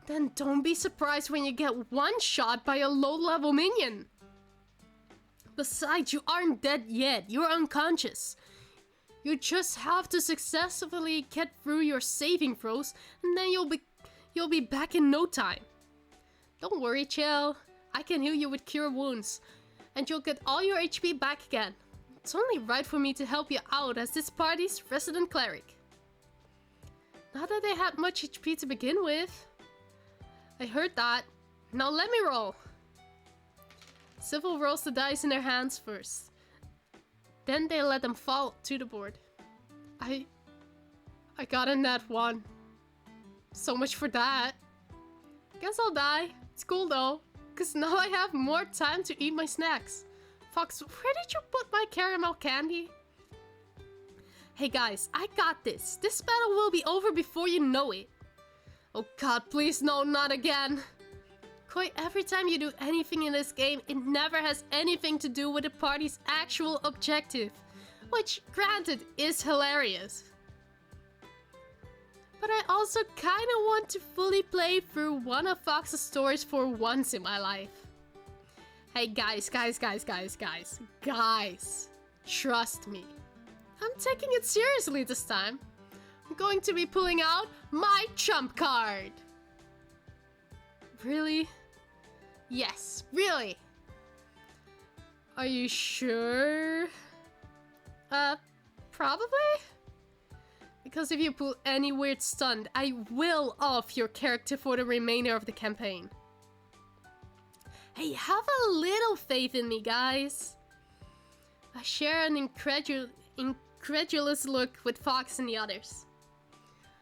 Then don't be surprised when you get one-shot by a low-level minion. Besides, you aren't dead yet, you're unconscious. You just have to successfully get through your saving throws, and then you'll be back in no time. Don't worry, Chill. I can heal you with Cure Wounds, and you'll get all your HP back again. It's only right for me to help you out as this party's resident cleric. Not that they had much HP to begin with. I heard that. Now let me roll. Civil rolls the dice in their hands first. Then they let them fall to the board. I got a nat 1. So much for that. Guess I'll die. It's cool though, cause now I have more time to eat my snacks. Fox, where did you put my caramel candy? Hey guys, I got this. This battle will be over before you know it. Oh god, please no, not again. Quite every time you do anything in this game, it never has anything to do with the party's actual objective. Which, granted, is hilarious. But I also kinda want to fully play through one of Fox's stories for once in my life. Hey guys. Trust me. I'm taking it seriously this time. I'm going to be pulling out my trump card. Really? Yes, really. Are you sure? Probably? Because if you pull any weird stunt, I will off your character for the remainder of the campaign. Hey, have a little faith in me, guys. I share an incredulous look with Fox and the others.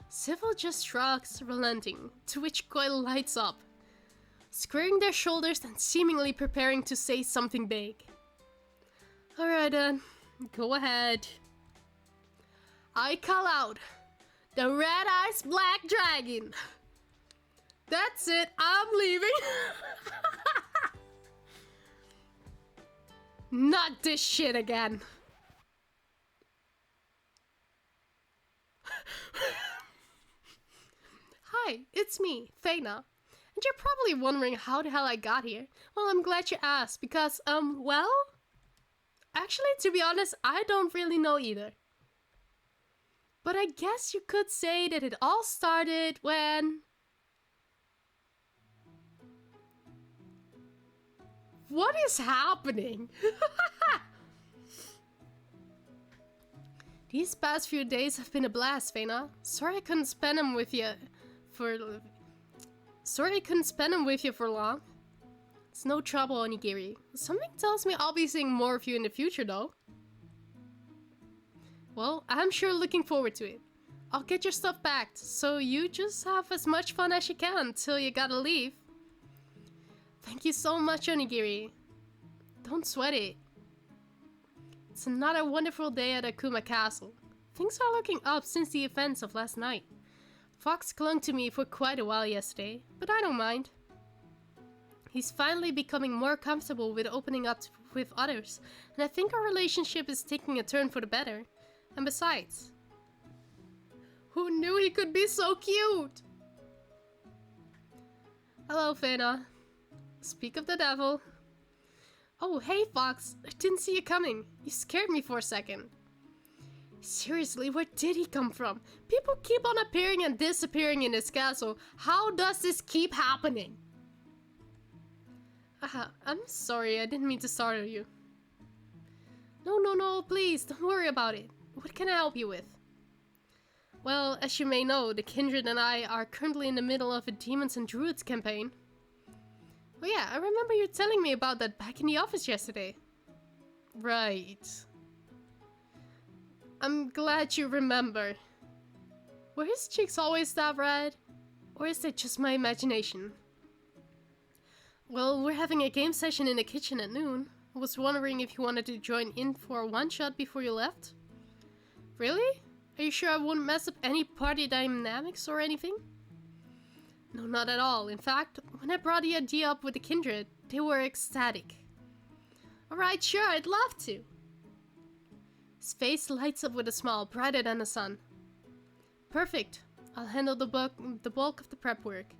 Civil just shrugs, relenting, to which Coil lights up, squaring their shoulders and seemingly preparing to say something big. Alright then, go ahead. I call out, the Red-Eyes Black Dragon. That's it, I'm leaving. Not this shit again. Hi, it's me, Phaenna. And you're probably wondering how the hell I got here. Well, I'm glad you asked, because, well... Actually, to be honest, I don't really know either. But I guess you could say that it all started when... What is happening? These past few days have been a blast, Phaenna. Sorry I couldn't spend them with you for long. It's no trouble, Onigiri. Something tells me I'll be seeing more of you in the future, though. Well, I'm sure looking forward to it. I'll get your stuff packed, so you just have as much fun as you can till you gotta leave. Thank you so much, Onigiri. Don't sweat it. It's another wonderful day at Akuma Castle. Things are looking up since the events of last night. Fox clung to me for quite a while yesterday, but I don't mind. He's finally becoming more comfortable with opening up with others, and I think our relationship is taking a turn for the better. And besides, who knew he could be so cute? Hello, Phaenna. Speak of the devil. Oh, hey, Fox. I didn't see you coming. You scared me for a second. Seriously, where did he come from? People keep on appearing and disappearing in this castle. How does this keep happening? I'm sorry. I didn't mean to startle you. No, please. Don't worry about it. What can I help you with? Well, as you may know, the Kindred and I are currently in the middle of a Demons and Druids campaign. Oh yeah, I remember you telling me about that back in the office yesterday. Right. I'm glad you remember. Were his cheeks always that red? Or is that just my imagination? Well, we're having a game session in the kitchen at noon. I was wondering if you wanted to join in for a one-shot before you left? Really? Are you sure I won't mess up any party dynamics or anything? No, not at all. In fact, when I brought the idea up with the Kindred, they were ecstatic. Alright, sure, I'd love to. His face lights up with a smile brighter than the sun. Perfect. I'll handle the bulk of the prep work.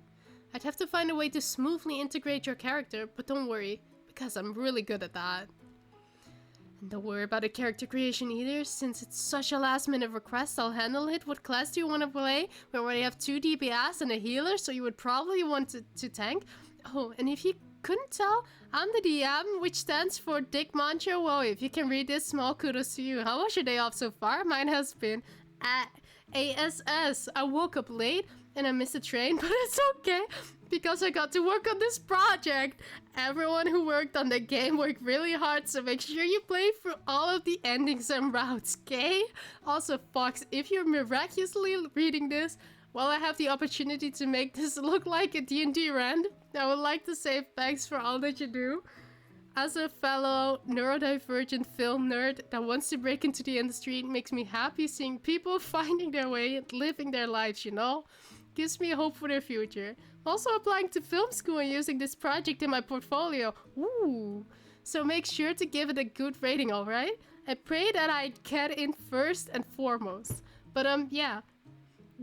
I'd have to find a way to smoothly integrate your character, but don't worry, because I'm really good at that. And don't worry about the character creation either, since it's such a last minute request, I'll handle it. What class do you want to play? We already have 2 DPS and a healer, so you would probably want to tank. Oh, and if you couldn't tell, I'm the DM, which stands for Dick Mancho. Whoa, if you can read this, small kudos to you. How was your day off so far? Mine has been ASS. I woke up late and I missed the train, but it's okay because I got to work on this project. Everyone who worked on the game worked really hard, so make sure you play through all of the endings and routes, okay? Also, Fox, if you're miraculously reading this while I have the opportunity to make this look like a D&D rant, I would like to say thanks for all that you do. As a fellow neurodivergent film nerd that wants to break into the industry, it makes me happy seeing people finding their way and living their lives, you know? Gives me hope for their future. Also applying to film school and using this project in my portfolio. Ooh. So make sure to give it a good rating, alright? I pray that I get in first and foremost. But yeah.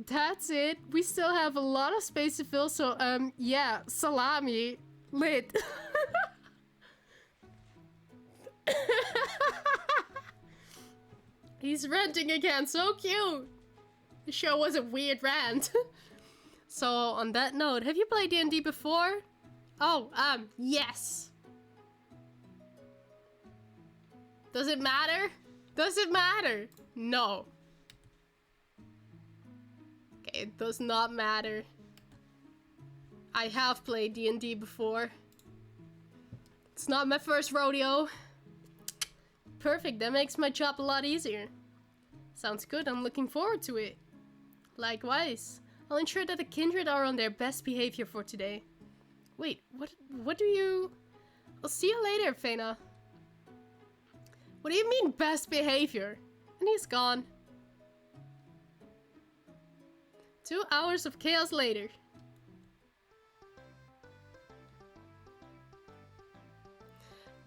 That's it. We still have a lot of space to fill, so yeah, salami. Lit. He's ranting again, so cute. The show was a weird rant. So on that note, have you played D&D before? Oh, yes. Does it matter? Does it matter? No. Okay, it does not matter. I have played D&D before. It's not my first rodeo. Perfect, that makes my job a lot easier. Sounds good, I'm looking forward to it. Likewise. I'll ensure that the kindred are on their best behavior for today. Wait, what do you... I'll see you later, Phaenna. What do you mean, best behavior? And he's gone. 2 hours of chaos later.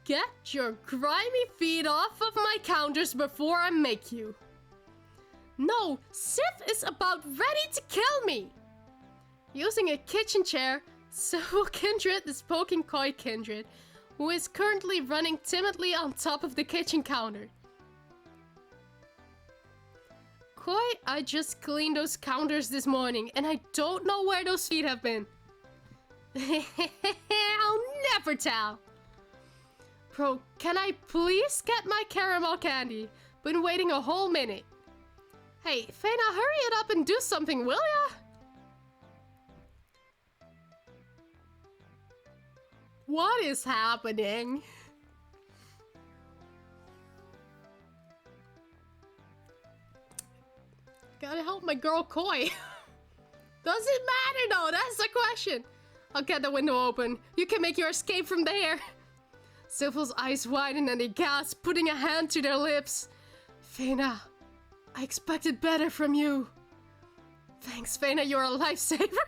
Get your grimy feet off of my counters before I make you. No, Sif is about ready to kill me. Using a kitchen chair, Civil Kindred is poking Koi Kindred, who is currently running timidly on top of the kitchen counter. Koi, I just cleaned those counters this morning, and I don't know where those feet have been. I'll never tell. Bro, can I please get my caramel candy? Been waiting a whole minute. Hey, Phaenna, hurry it up and do something, will ya? What is happening? Gotta help my girl Koi. Does it matter though? That's the question. I'll get the window open. You can make your escape from there. Civil's eyes widen and they gasp, putting a hand to their lips. Phaenna, I expected better from you. Thanks, Phaenna, you're a lifesaver.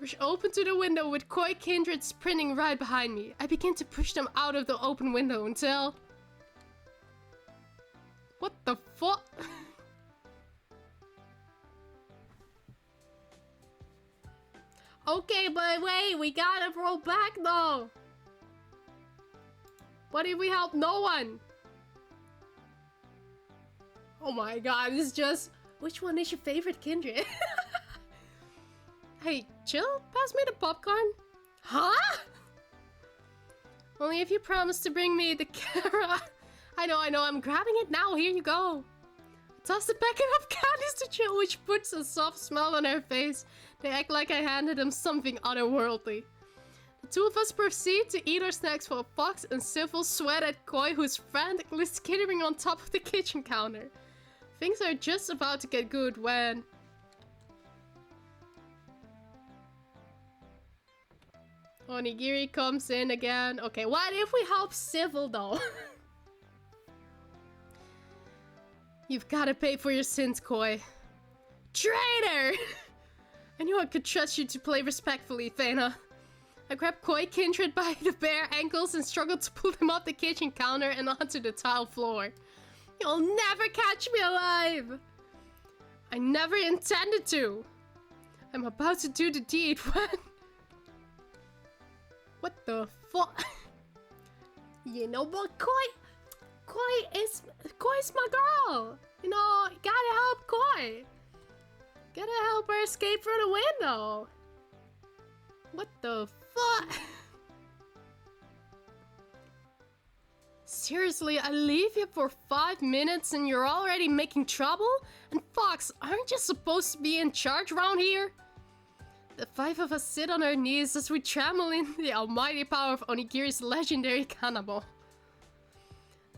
Rush open to the window with Koi Kindred sprinting right behind me. I begin to push them out of the open window until... What the fuck? Okay, but wait, we gotta roll back though. What if we help no one? Oh my god, this is just... Which one is your favorite Kindred? Hey, chill, pass me the popcorn. Huh? Only if you promise to bring me the camera. I know, I'm grabbing it now, here you go. Toss the packet of candies to Chill, which puts a soft smile on her face. They act like I handed them something otherworldly. The two of us proceed to eat our snacks while Fox and Civil sweat at Koi, who's frantically skittering on top of the kitchen counter. Things are just about to get good when... Onigiri comes in again. Okay, what if we help Civil though? You've gotta pay for your sins, Koi. Traitor! I knew I could trust you to play respectfully, Phaenna. I grabbed Koi Kindred by the bare ankles and struggled to pull him off the kitchen counter and onto the tile floor. You'll never catch me alive! I never intended to! I'm about to do the deed when... What the fuck? You know what, Koi's my girl! You know, gotta help Koi! Gotta help her escape through the window! What the fuck? Seriously, I leave you for 5 minutes and you're already making trouble? And Fox, aren't you supposed to be in charge around here? The 5 of us sit on our knees as we trammel in the almighty power of Onigiri's legendary kanabo.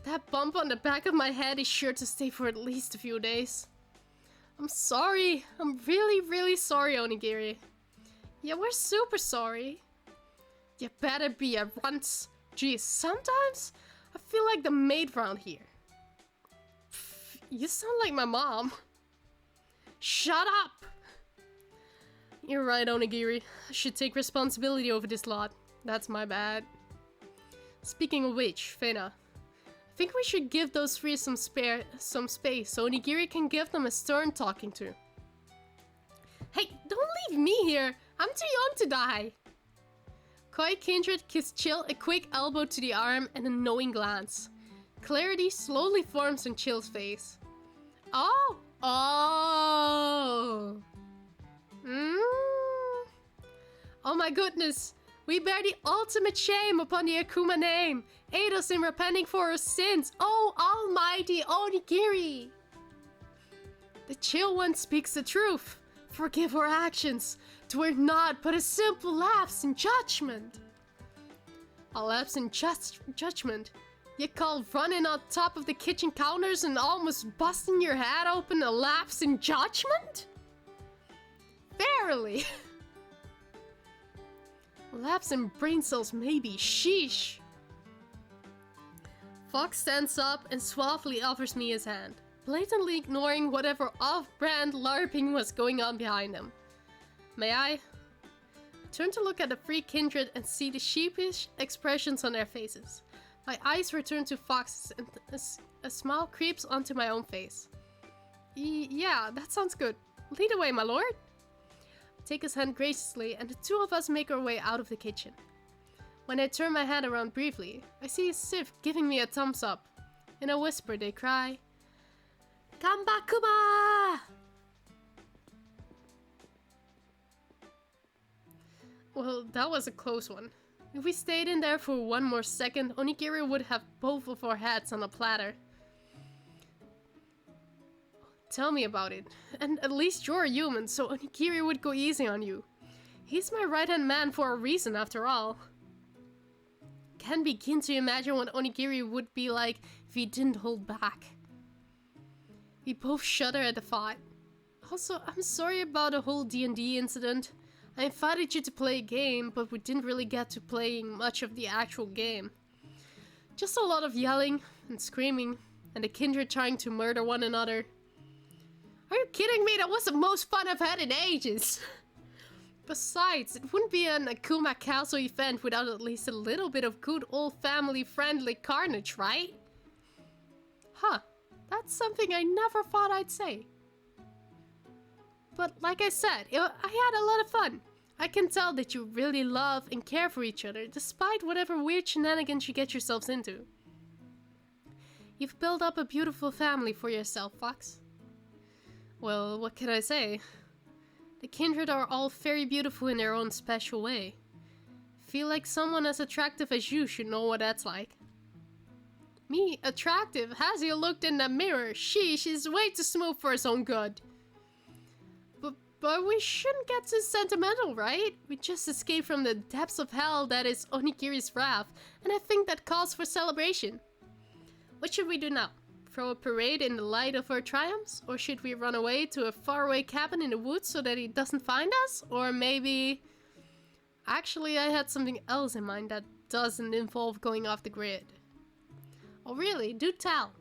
That bump on the back of my head is sure to stay for at least a few days. I'm sorry. I'm really, really sorry, Onigiri. Yeah, we're super sorry. You better be a runt. Geez, sometimes I feel like the maid round here. Pff, you sound like my mom. Shut up! You're right, Onigiri. I should take responsibility over this lot. That's my bad. Speaking of which, Phaenna, I think we should give those three some space so Onigiri can give them a stern talking to. Hey, don't leave me here! I'm too young to die! Koi Kindred gives Chill a quick elbow to the arm and a knowing glance. Clarity slowly forms on Chill's face. Oh! Oh! Oh my goodness! We bear the ultimate shame upon the Akuma name! Aid us in repenting for our sins! Oh, almighty Onigiri! The Chill one speaks the truth. Forgive our actions. 'Twere not but a simple lapse in judgment. A lapse in judgment? You call running on top of the kitchen counters and almost busting your head open a lapse in judgment? Verily. Lapse in brain cells maybe, sheesh. Fox stands up and suavely offers me his hand, blatantly ignoring whatever off-brand LARPing was going on behind him. May I? Turn to look at the three kindred and see the sheepish expressions on their faces. My eyes return to Fox's and a smile creeps onto my own face. Yeah, that sounds good. Lead away, my lord. I take his hand graciously and the two of us make our way out of the kitchen. When I turn my head around briefly, I see Sif giving me a thumbs up. In a whisper they cry, Kambakuma! Well, that was a close one. If we stayed in there for one more second, Onigiri would have both of our heads on a platter. Tell me about it. And at least you're a human, so Onigiri would go easy on you. He's my right-hand man for a reason, after all. Can't begin to imagine what Onigiri would be like if he didn't hold back. We both shudder at the thought. Also, I'm sorry about the whole D&D incident. I invited you to play a game, but we didn't really get to playing much of the actual game. Just a lot of yelling and screaming, and the kindred trying to murder one another. Are you kidding me? That was the most fun I've had in ages! Besides, it wouldn't be an Akuma Castle event without at least a little bit of good old family-friendly carnage, right? Huh, that's something I never thought I'd say. But like I said, I had a lot of fun. I can tell that you really love and care for each other, despite whatever weird shenanigans you get yourselves into. You've built up a beautiful family for yourself, Fox. Well, what can I say? The kindred are all very beautiful in their own special way. Feel like someone as attractive as you should know what that's like. Me? Attractive? Has he looked in the mirror? Sheesh, he's way too smooth for his own good. But we shouldn't get too sentimental, right? We just escaped from the depths of hell that is Onigiri's wrath, and I think that calls for celebration. What should we do now? Throw a parade in the light of our triumphs? Or should we run away to a faraway cabin in the woods so that he doesn't find us? Or maybe... Actually, I had something else in mind that doesn't involve going off the grid. Oh really? Do tell.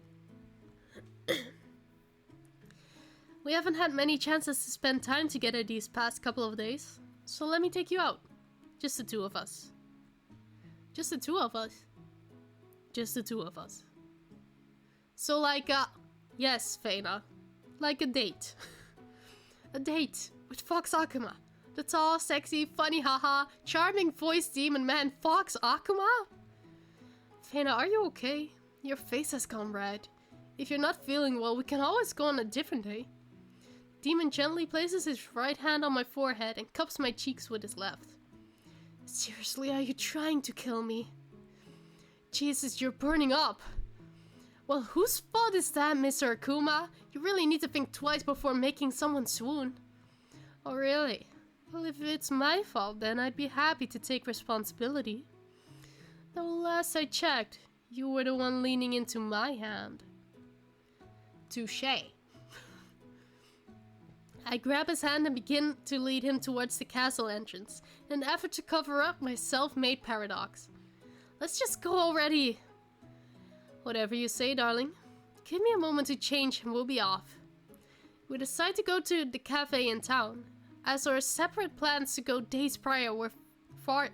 We haven't had many chances to spend time together these past couple of days, so let me take you out. Just the two of us. Just the two of us. Just the two of us. So like yes, Phaenna. Like a date. A date with Fox Akuma. The tall, sexy, funny haha, charming voice demon man Fox Akuma? Phaenna, are you okay? Your face has gone red. If you're not feeling well, we can always go on a different day. Demon gently places his right hand on my forehead and cups my cheeks with his left. Seriously, are you trying to kill me? Jesus, you're burning up. Well, whose fault is that, Mr. Akuma? You really need to think twice before making someone swoon. Oh, really? Well, if it's my fault, then I'd be happy to take responsibility. Though last I checked, you were the one leaning into my hand. Touché. I grab his hand and begin to lead him towards the castle entrance, in an effort to cover up my self-made paradox. Let's just go already. Whatever you say, darling. Give me a moment to change and we'll be off. We decide to go to the cafe in town, as our separate plans to go days prior were far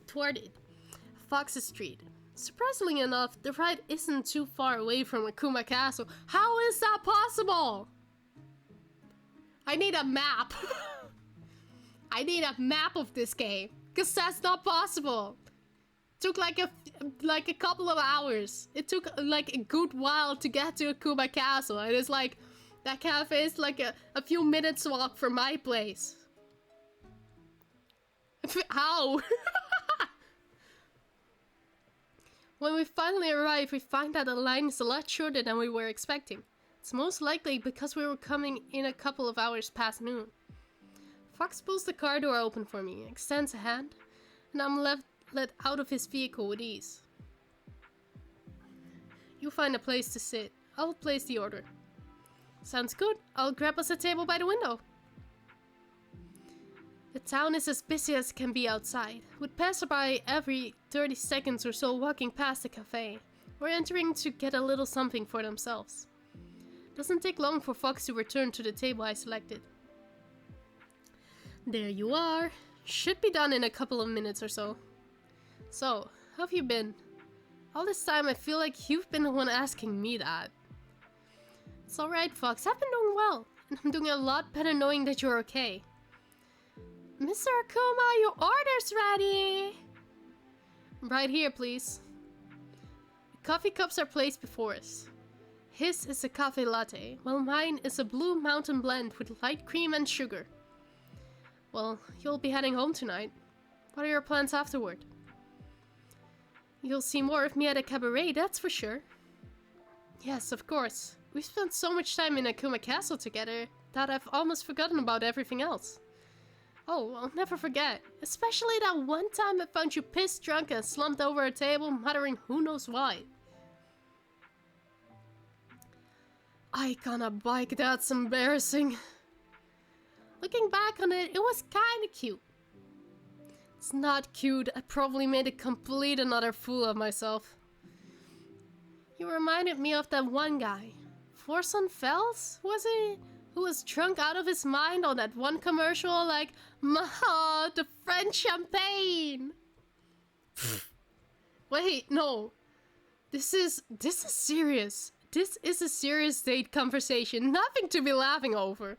thwarted. Fox's Street. Surprisingly enough, the ride isn't too far away from Akuma Castle. How is that possible? I need a map. I need a map of this game, because that's not possible. Took like a couple of hours. It took like a good while to get to Akuma Castle, and it's like that cafe is like a few minutes walk from my place. How? When we finally arrive, we find that the line is a lot shorter than we were expecting. It's most likely because we were coming in a couple of hours past noon. Fox pulls the car door open for me, extends a hand, and I'm let out of his vehicle with ease. You find a place to sit. I'll place the order. Sounds good. I'll grab us a table by the window. The town is as busy as can be outside, with passerby every 30 seconds or so walking past the cafe, or entering to get a little something for themselves. Doesn't take long for Fox to return to the table I selected. There you are. Should be done in a couple of minutes or so. So, how have you been? All this time I feel like you've been the one asking me that. It's alright, Fox. I've been doing well, and I'm doing a lot better knowing that you're okay. Mr. Akuma, your order's ready! Right here, please. The coffee cups are placed before us. His is a cafe latte, while mine is a blue mountain blend with light cream and sugar. Well, you'll be heading home tonight. What are your plans afterward? You'll see more of me at a cabaret, that's for sure. Yes, of course. We've spent so much time in Akuma Castle together that I've almost forgotten about everything else. Oh, I'll never forget. Especially that one time I found you pissed drunk and slumped over a table muttering who knows why. I on a bike, that's embarrassing. Looking back on it, it was kinda cute. It's not cute. I probably made a complete another fool of myself. You reminded me of that one guy. Forson Fells, was he? Who was drunk out of his mind on that one commercial like, Maha, the French champagne. Wait, no. This is serious. This is a serious date conversation. Nothing to be laughing over.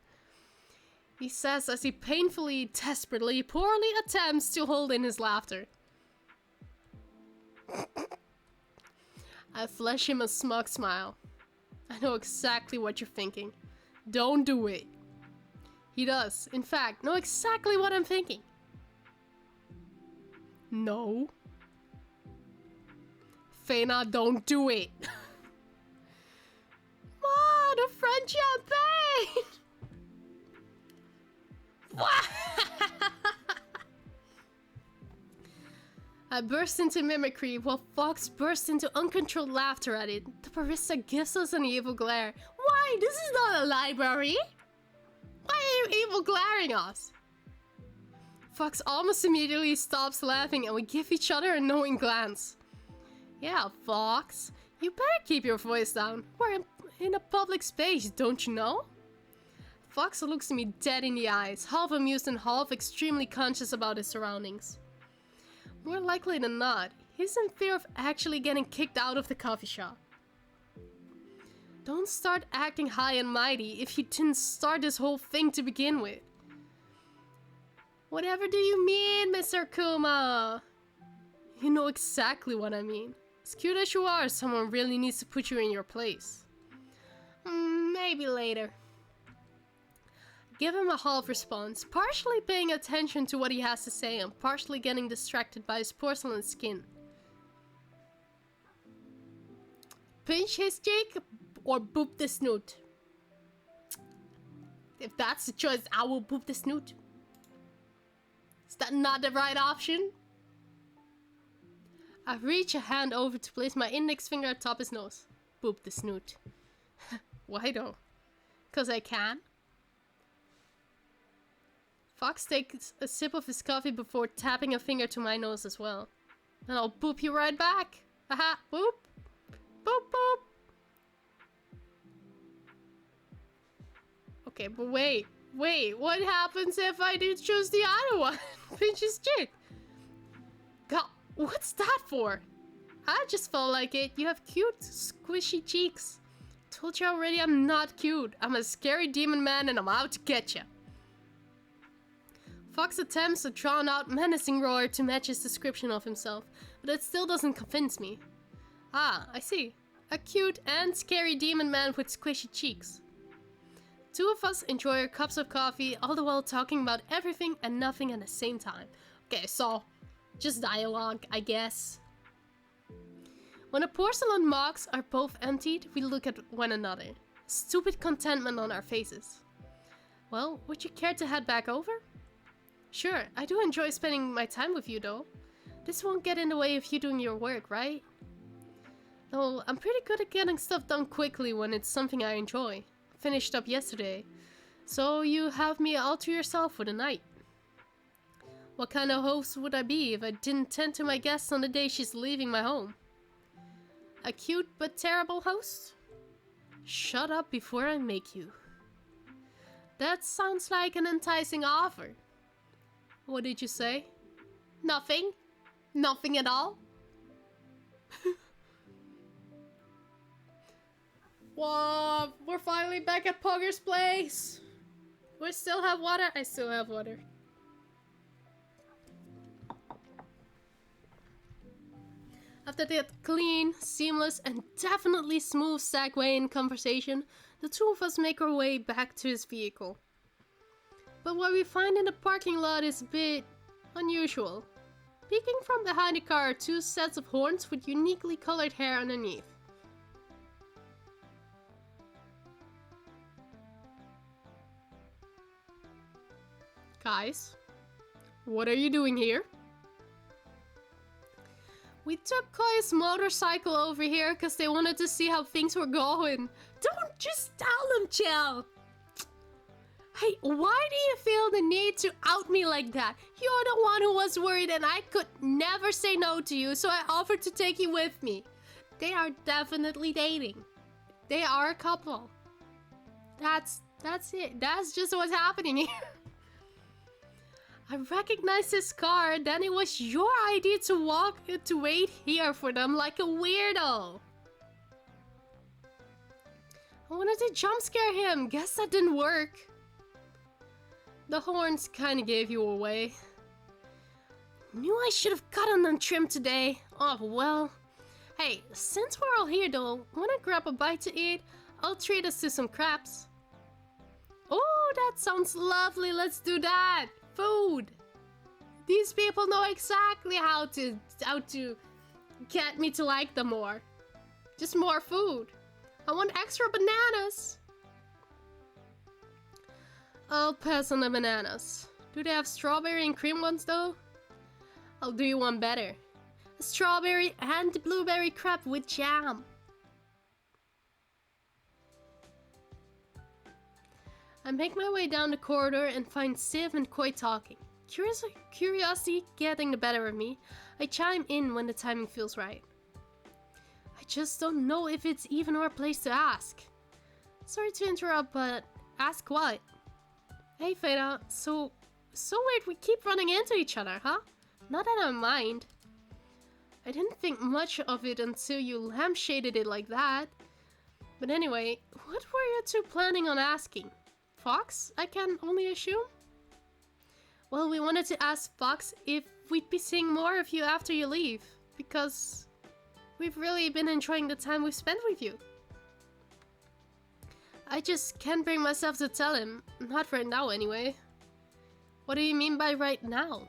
He says as he painfully, desperately, poorly attempts to hold in his laughter. I flash him a smug smile. I know exactly what you're thinking. Don't do it. He does, in fact, know exactly what I'm thinking. No. Phaenna, don't do it. Ma, the French champagne! I burst into mimicry while Fox burst into uncontrolled laughter at it. The barista gives us an evil glare. Why? This is not a library! Why are you evil glaring us? Fox almost immediately stops laughing and we give each other a knowing glance. Yeah, Fox, you better keep your voice down. We're in a public space, don't you know? Fox looks me dead in the eyes, half amused and half extremely conscious about his surroundings. More likely than not, he's in fear of actually getting kicked out of the coffee shop. Don't start acting high and mighty if you didn't start this whole thing to begin with. Whatever do you mean, Mr. Kuma? You know exactly what I mean. As cute as you are, someone really needs to put you in your place. Maybe later. Give him a half response, partially paying attention to what he has to say and partially getting distracted by his porcelain skin. Pinch his cheek or boop the snoot. If that's the choice, I will boop the snoot. Is that not the right option? I reach a hand over to place my index finger atop his nose. Boop the snoot. Why though? 'Cause I can? Fox takes a sip of his coffee before tapping a finger to my nose as well. And I'll boop you right back. Haha, boop. Boop, boop. Okay, but wait, what happens if I do choose the other one? Pinch's chick. God, what's that for? I just felt like it. You have cute, squishy cheeks. Told you already I'm not cute. I'm a scary demon man and I'm out to get you. Fox attempts a drawn-out, menacing roar to match his description of himself, but it still doesn't convince me. Ah, I see. A cute and scary demon man with squishy cheeks. Two of us enjoy our cups of coffee, all the while talking about everything and nothing at the same time. Okay, so, just dialogue, I guess. When the porcelain mugs are both emptied, we look at one another. Stupid contentment on our faces. Well, would you care to head back over? Sure, I do enjoy spending my time with you though. This won't get in the way of you doing your work, right? Though, I'm pretty good at getting stuff done quickly when it's something I enjoy. Finished up yesterday. So you have me all to yourself for the night. What kind of host would I be if I didn't tend to my guests on the day she's leaving my home? A cute but terrible host? Shut up before I make you. That sounds like an enticing offer. What did you say? Nothing? Nothing at all? Whoa, we're finally back at Pugger's place. We still have water? I still have water. After that clean, seamless, and definitely smooth segue in conversation, the two of us make our way back to his vehicle. But what we find in the parking lot is a bit unusual. Peeking from behind the car are two sets of horns with uniquely colored hair underneath. Guys, what are you doing here? We took Koya's motorcycle over here because they wanted to see how things were going. Don't just tell them, Chell! Hey, why do you feel the need to out me like that? You're the one who was worried and I could never say no to you, so I offered to take you with me. They are definitely dating. They are a couple. That's it. That's just what's happening here. I recognized his car, then it was your idea to wait here for them like a weirdo. I wanted to jump scare him, guess that didn't work. The horns kinda gave you away. Knew I should have gotten them trimmed today. Oh well. Hey, since we're all here though, wanna grab a bite to eat? I'll treat us to some crabs. Oh, that sounds lovely, let's do that! Food! These people know exactly how to get me to like them more. Just more food. I want extra bananas. I'll pass on the bananas. Do they have strawberry and cream ones though? I'll do you one better. A strawberry and blueberry crepe with jam. I make my way down the corridor and find Civ and Koi talking. Curiosity getting the better of me, I chime in when the timing feels right. I just don't know if it's even our place to ask. Sorry to interrupt, but ask what? Hey Phaenna, so weird we keep running into each other, huh? Not that I mind. I didn't think much of it until you lampshaded it like that. But anyway, what were you two planning on asking? Fox, I can only assume? Well, we wanted to ask Fox if we'd be seeing more of you after you leave, because we've really been enjoying the time we've spent with you. I just can't bring myself to tell him, not right now anyway. What do you mean by right now?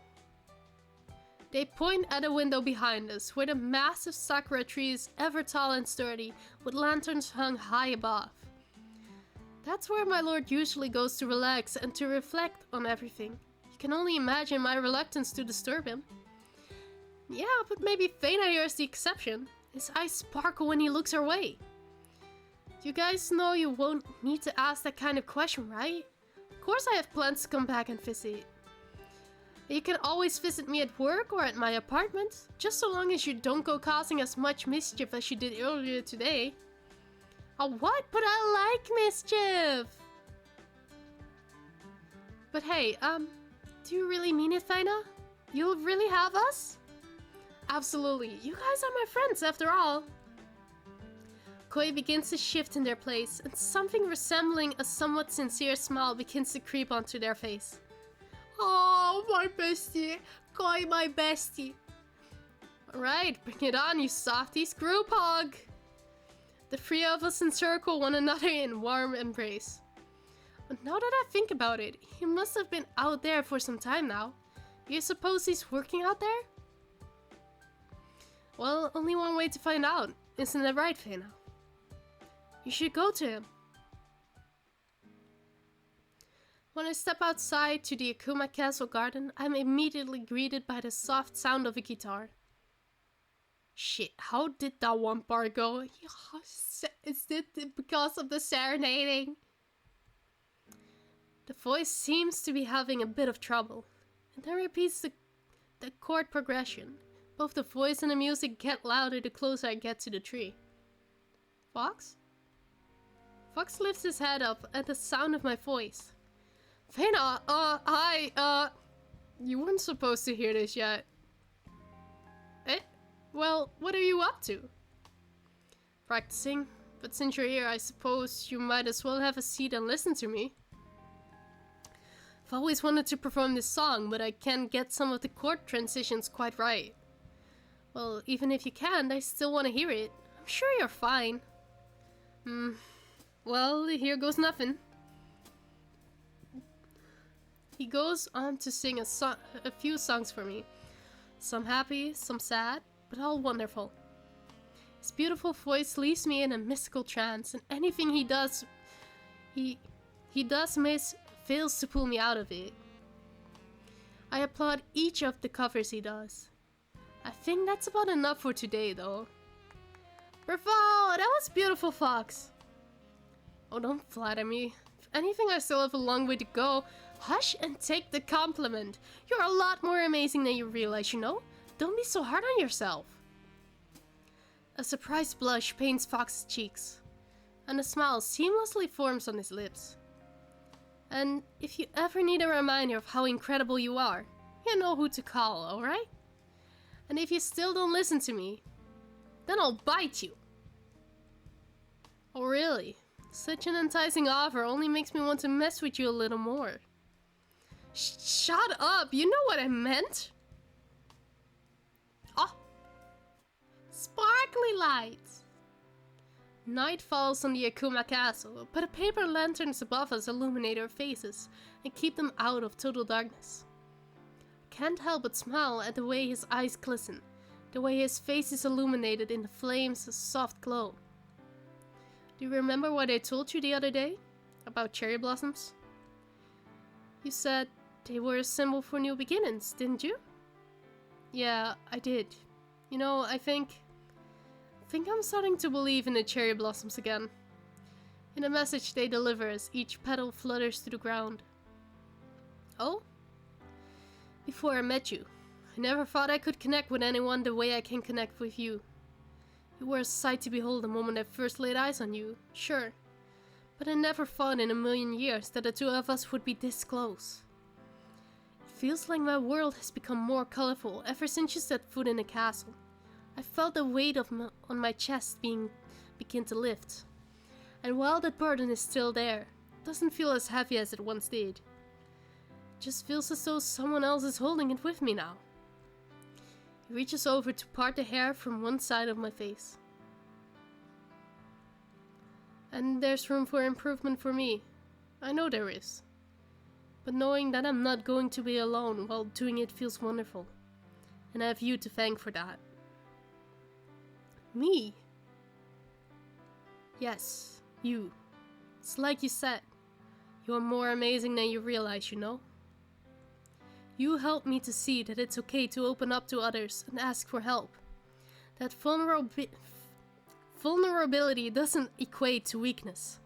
They point at a window behind us, where the massive sakura tree is ever tall and sturdy, with lanterns hung high above. That's where my lord usually goes to relax and to reflect on everything. You can only imagine my reluctance to disturb him. Yeah, but maybe Phaenna here is the exception. His eyes sparkle when he looks our way. You guys know you won't need to ask that kind of question, right? Of course I have plans to come back and visit. You can always visit me at work or at my apartment, just so long as you don't go causing as much mischief as you did earlier today. Oh, what? But I like mischief! But hey, do you really mean it, Phaenna? You'll really have us? Absolutely. You guys are my friends, after all. Koi begins to shift in their place, and something resembling a somewhat sincere smile begins to creep onto their face. Oh, my bestie. Koi, my bestie. Alright, bring it on, you softies. Group hug. The three of us encircle one another in warm embrace. But now that I think about it, he must have been out there for some time now. Do you suppose he's working out there? Well, only one way to find out. Isn't it right, Phaenna? You should go to him. When I step outside to the Akuma Castle garden, I'm immediately greeted by the soft sound of a guitar. Shit, how did that one part go? Is it because of the serenading? The voice seems to be having a bit of trouble, and then repeats the chord progression. Both the voice and the music get louder the closer I get to the tree. Fox? Fox lifts his head up at the sound of my voice. Phaenna, hi, you weren't supposed to hear this yet. Eh? Well, what are you up to? Practicing, but since you're here, I suppose you might as well have a seat and listen to me. I've always wanted to perform this song, but I can't get some of the chord transitions quite right. Well, even if you can't, I still want to hear it. I'm sure you're fine. Well, here goes nothing. He goes on to sing a few songs for me. Some happy, some sad, but all wonderful. His beautiful voice leaves me in a mystical trance, and anything he does fails to pull me out of it. I applaud each of the covers he does. I think that's about enough for today, though. Bravo! That was beautiful, Fox! Oh, don't flatter me. If anything, I still have a long way to go. Hush and take the compliment. You're a lot more amazing than you realize, you know? Don't be so hard on yourself. A surprised blush paints Fox's cheeks, and a smile seamlessly forms on his lips. And if you ever need a reminder of how incredible you are, you know who to call, alright? And if you still don't listen to me, then I'll bite you. Oh really? Such an enticing offer only makes me want to mess with you a little more. Shut up! You know what I meant? Oh! Sparkly lights! Night falls on the Akuma Castle, but the paper lanterns above us illuminate our faces and keep them out of total darkness. I can't help but smile at the way his eyes glisten, the way his face is illuminated in the flames of soft glow. Do you remember what I told you the other day? About cherry blossoms? You said they were a symbol for new beginnings, didn't you? Yeah, I did. You know, I think I'm starting to believe in the cherry blossoms again. In the message they deliver as each petal flutters to the ground. Oh? Before I met you, I never thought I could connect with anyone the way I can connect with you. You were a sight to behold the moment I first laid eyes on you, sure. But I never thought in a million years that the two of us would be this close. It feels like my world has become more colorful ever since you set foot in the castle. I felt the weight on my chest begin to lift. And while that burden is still there, it doesn't feel as heavy as it once did. It just feels as though someone else is holding it with me now. He reaches over to part the hair from one side of my face. And there's room for improvement for me. I know there is. But knowing that I'm not going to be alone while doing it feels wonderful. And I have you to thank for that. Me? Yes, you. It's like you said. You're more amazing than you realize, you know? You helped me to see that it's okay to open up to others and ask for help. That vulnerability doesn't equate to weakness.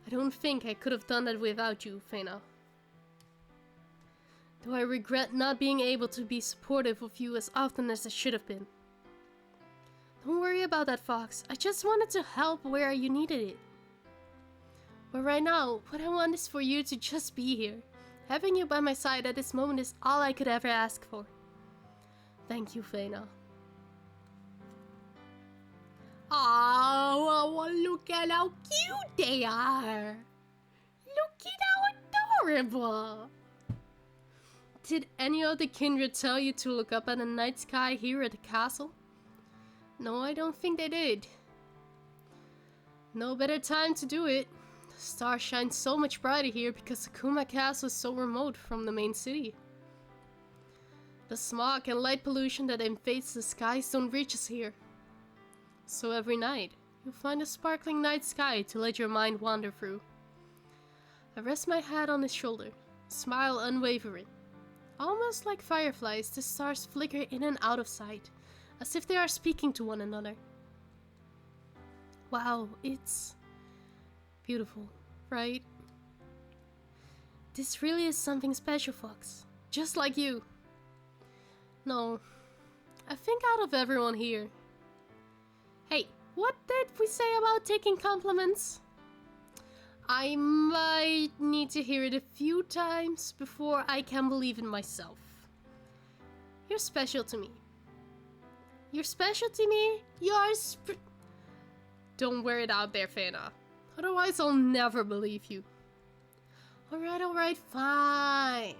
I don't think I could have done that without you, Phaenna. Though I regret not being able to be supportive of you as often as I should have been. Don't worry about that, Fox. I just wanted to help where you needed it. But right now, what I want is for you to just be here. Having you by my side at this moment is all I could ever ask for. Thank you, Phaenna. Oh, look at how cute they are. Look at how adorable. Did any of the kindred tell you to look up at the night sky here at the castle? No, I don't think they did. No better time to do it. The stars shine so much brighter here because Akuma Castle is so remote from the main city. The smog and light pollution that invades the skies don't reach us here. So every night, you'll find a sparkling night sky to let your mind wander through. I rest my head on his shoulder, smile unwavering. Almost like fireflies, the stars flicker in and out of sight, as if they are speaking to one another. Wow, it's beautiful, right? This really is something special, Fox. Just like you. No, I think out of everyone here. Hey, what did we say about taking compliments? I might need to hear it a few times before I can believe in myself. You're special to me. You're special to me? Don't wear it out there, Phaenna. Otherwise I'll never believe you. Alright, fine.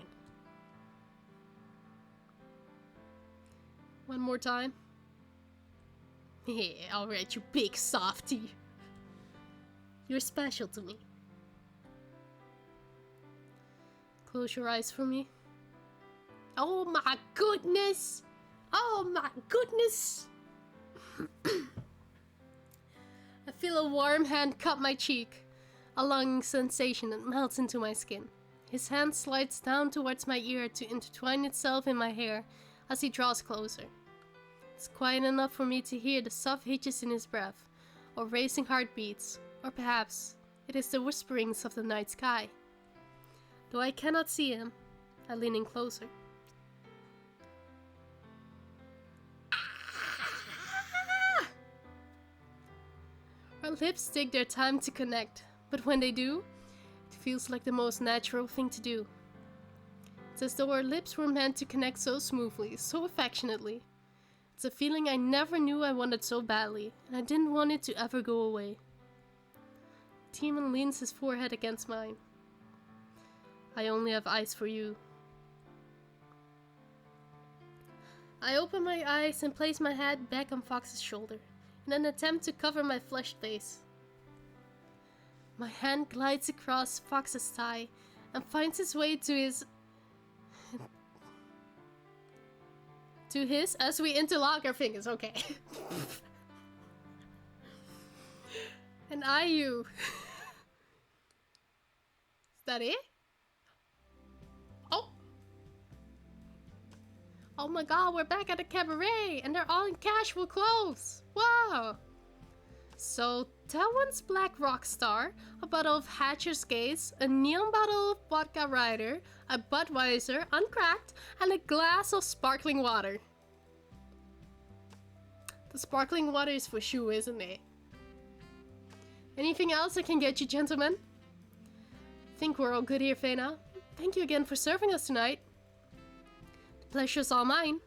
One more time. Yeah, alright, you big softy. You're special to me. Close your eyes for me. Oh my goodness! Oh my goodness! I feel a warm hand cup my cheek, a longing sensation that melts into my skin. His hand slides down towards my ear to intertwine itself in my hair as he draws closer. It's quiet enough for me to hear the soft hitches in his breath, or racing heartbeats, or perhaps it is the whisperings of the night sky. Though I cannot see him, I lean in closer. Our lips take their time to connect, but when they do, it feels like the most natural thing to do. It's as though our lips were meant to connect so smoothly, so affectionately. It's a feeling I never knew I wanted so badly, and I didn't want it to ever go away. Timon leans his forehead against mine. I only have eyes for you. I open my eyes and place my head back on Fox's shoulder, in an attempt to cover my flushed face. My hand glides across Fox's thigh and finds its way to his as we interlock our fingers, okay. And you. Is that it? Oh! Oh my god, we're back at the cabaret and they're all in casual clothes. Wow! So, that one's Black Rockstar, a bottle of Hatcher's Gaze, a neon bottle of Vodka Rider, a Budweiser, uncracked, and a glass of sparkling water. The sparkling water is for Shu, isn't it? Anything else I can get you, gentlemen? I think we're all good here, Phaenna. Thank you again for serving us tonight. The pleasure's all mine.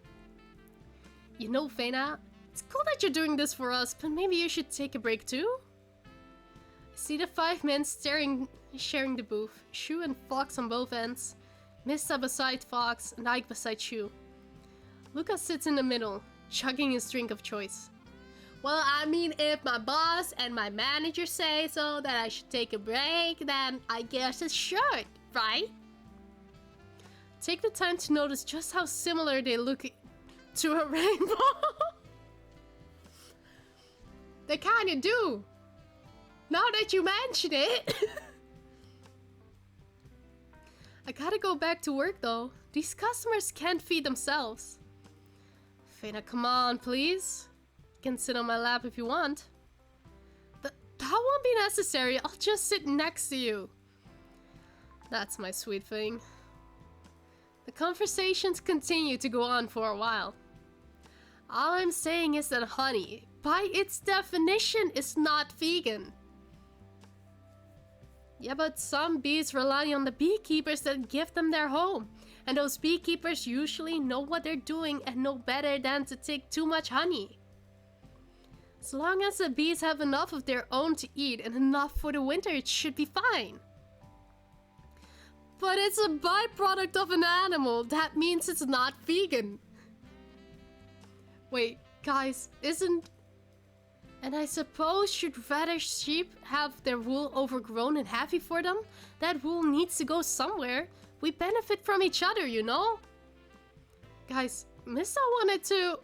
You know, Phaenna, it's cool that you're doing this for us, but maybe you should take a break too? I see the 5 men sharing the booth. Shu and Fox on both ends. Mista beside Fox and Ike beside Shu. Lucas sits in the middle, chugging his drink of choice. Well, I mean, if my boss and my manager say so that I should take a break, then I guess I should, right? Take the time to notice just how similar they look to a rainbow. They kinda do. Now that you mention it. I gotta go back to work though. These customers can't feed themselves. Phaenna, come on, please. You can sit on my lap if you want. That won't be necessary. I'll just sit next to you. That's my sweet thing. The conversations continue to go on for a while. All I'm saying is that honey, by its definition, is not vegan. Yeah, but some bees rely on the beekeepers that give them their home. And those beekeepers usually know what they're doing and know better than to take too much honey. As long as the bees have enough of their own to eat and enough for the winter, it should be fine. But it's a byproduct of an animal. That means it's not vegan. Wait, guys, isn't... And I suppose should rather sheep have their wool overgrown and heavy for them? That wool needs to go somewhere. We benefit from each other, you know? Guys, Missa wanted to...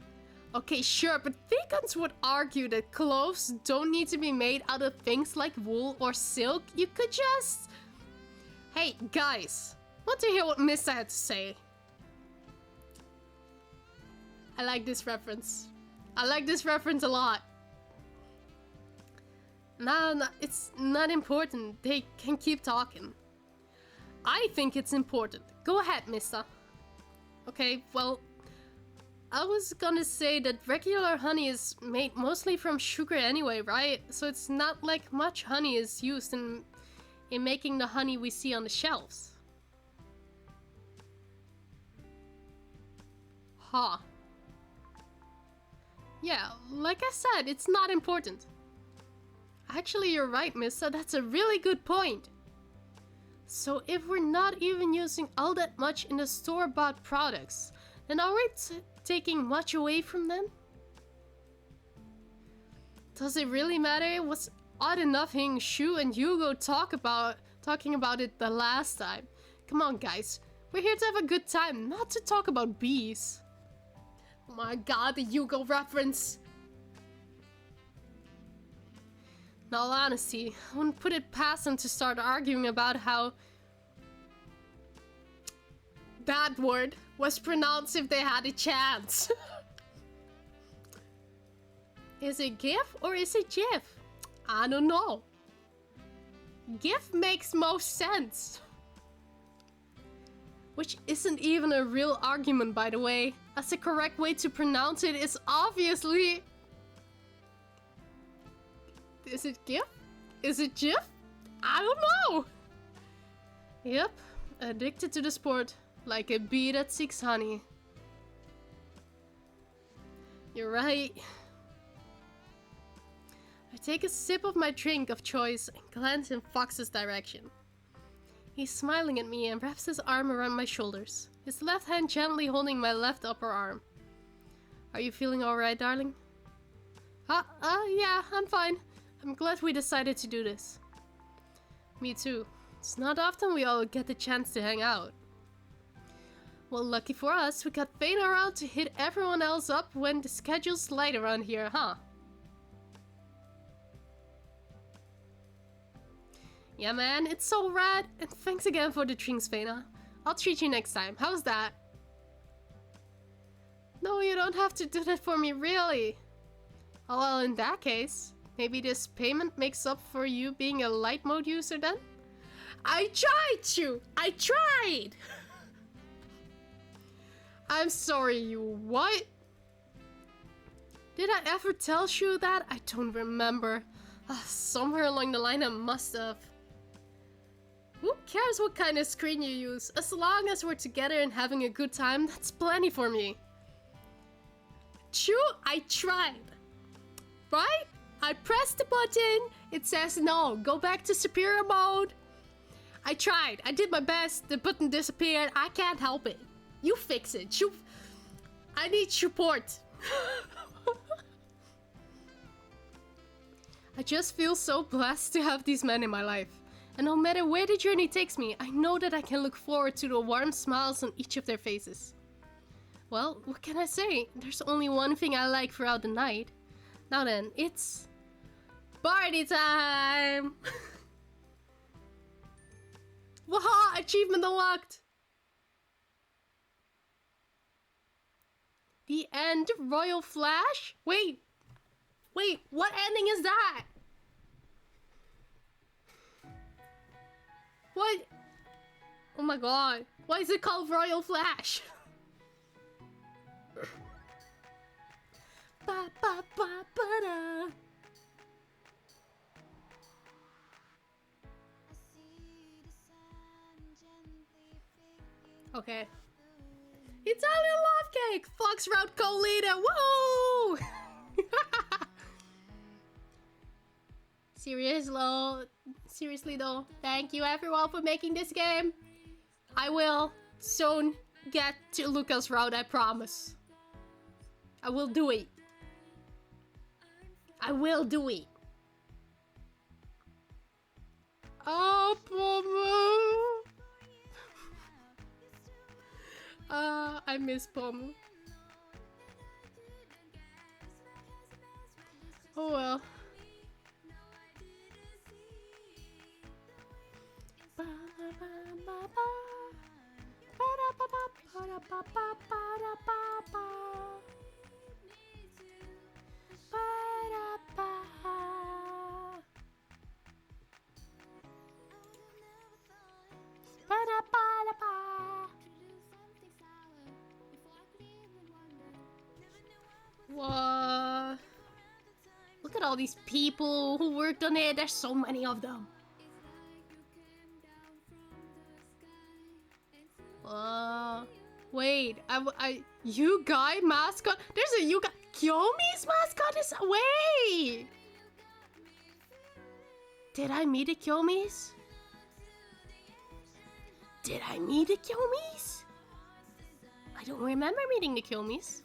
Okay, sure, but vegans would argue that clothes don't need to be made out of things like wool or silk. You could just... Hey, guys, want to hear what Missa had to say? I like this reference. I like this reference a lot. No, it's not important. They can keep talking. I think it's important. Go ahead, Missa. Okay, well, I was gonna say that regular honey is made mostly from sugar anyway, right? So it's not like much honey is used in making the honey we see on the shelves. Huh. Yeah, like I said, it's not important. Actually, you're right, Missa. That's a really good point. So if we're not even using all that much in the store-bought products, then are we taking much away from them? Does it really matter? It was odd enough hearing Shu and Hugo talking about it the last time. Come on, guys. We're here to have a good time, not to talk about bees. Oh my god, the Hugo reference. In all honesty, I wouldn't put it past them to start arguing about how that word was pronounced if they had a chance. Is it GIF or is it GIF? I don't know. GIF makes most sense. Which isn't even a real argument, by the way, as the correct way to pronounce it is obviously... Is it GIF? Is it GIF? I don't know! Yep, addicted to the sport, like a bee that seeks honey. You're right. I take a sip of my drink of choice and glance in Fox's direction. He's smiling at me and wraps his arm around my shoulders, his left hand gently holding my left upper arm. Are you feeling alright, darling? Yeah, I'm fine. I'm glad we decided to do this. Me too. It's not often we all get the chance to hang out. Well, lucky for us, we got Phaenna around to hit everyone else up when the schedule's light around here, huh? Yeah, man, it's so rad. And thanks again for the drinks, Phaenna. I'll treat you next time. How's that? No, you don't have to do that for me, really. Oh, well, in that case, maybe this payment makes up for you being a light mode user then? I tried, Shu! I tried! I'm sorry, you what? Did I ever tell Shu that? I don't remember. Somewhere along the line I must have. Who cares what kind of screen you use? As long as we're together and having a good time, that's plenty for me. Shu, I tried. Right? I pressed the button. It says no, go back to superior mode. I tried. I did my best. The button disappeared. I can't help it. You fix it. I need support. I just feel so blessed to have these men in my life. And no matter where the journey takes me, I know that I can look forward to the warm smiles on each of their faces. Well, what can I say? There's only one thing I like throughout the night. Now then, it's... party time! Waha! Achievement unlocked! The end? Royal Flash? Wait, what ending is that? What? Oh my god. Why is it called Royal Flash? Ba ba ba ba da. Okay. Italian love cake! Fox Route co-leader! Whoa! Seriously though, thank you everyone for making this game. I will soon get to Lucas' route, I promise. I will do it. I will do it. Oh, Pomu. I miss Pomu. Oh well. Whoa. Look at all these people who worked on it. There's so many of them. Wait, you guy mascot? There's a you guy. Kyomi's mascot is away. Did I meet the Kyomis? Did I meet the Kyomis? I don't remember meeting the Kyomis.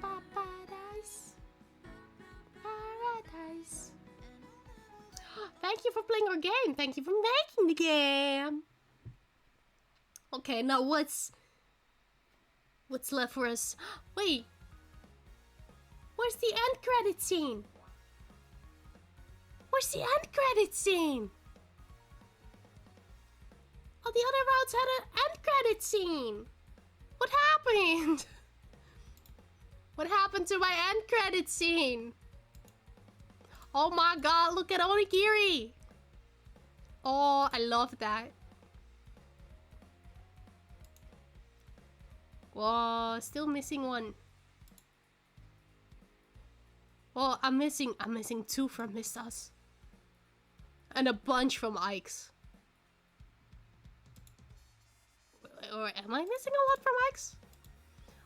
Paradise. Thank you for playing our game. Thank you for making the game. Okay, now what's left for us? Wait. Where's the end credit scene? Where's the end credit scene? Oh, the other routes had an end credit scene. What happened? What happened to my end credit scene? Oh my god, look at Onigiri. Oh, I love that. Whoa, still missing one. Oh, I'm missing 2 from Mistas. And a bunch from Ike's. Or am I missing a lot from Ike's?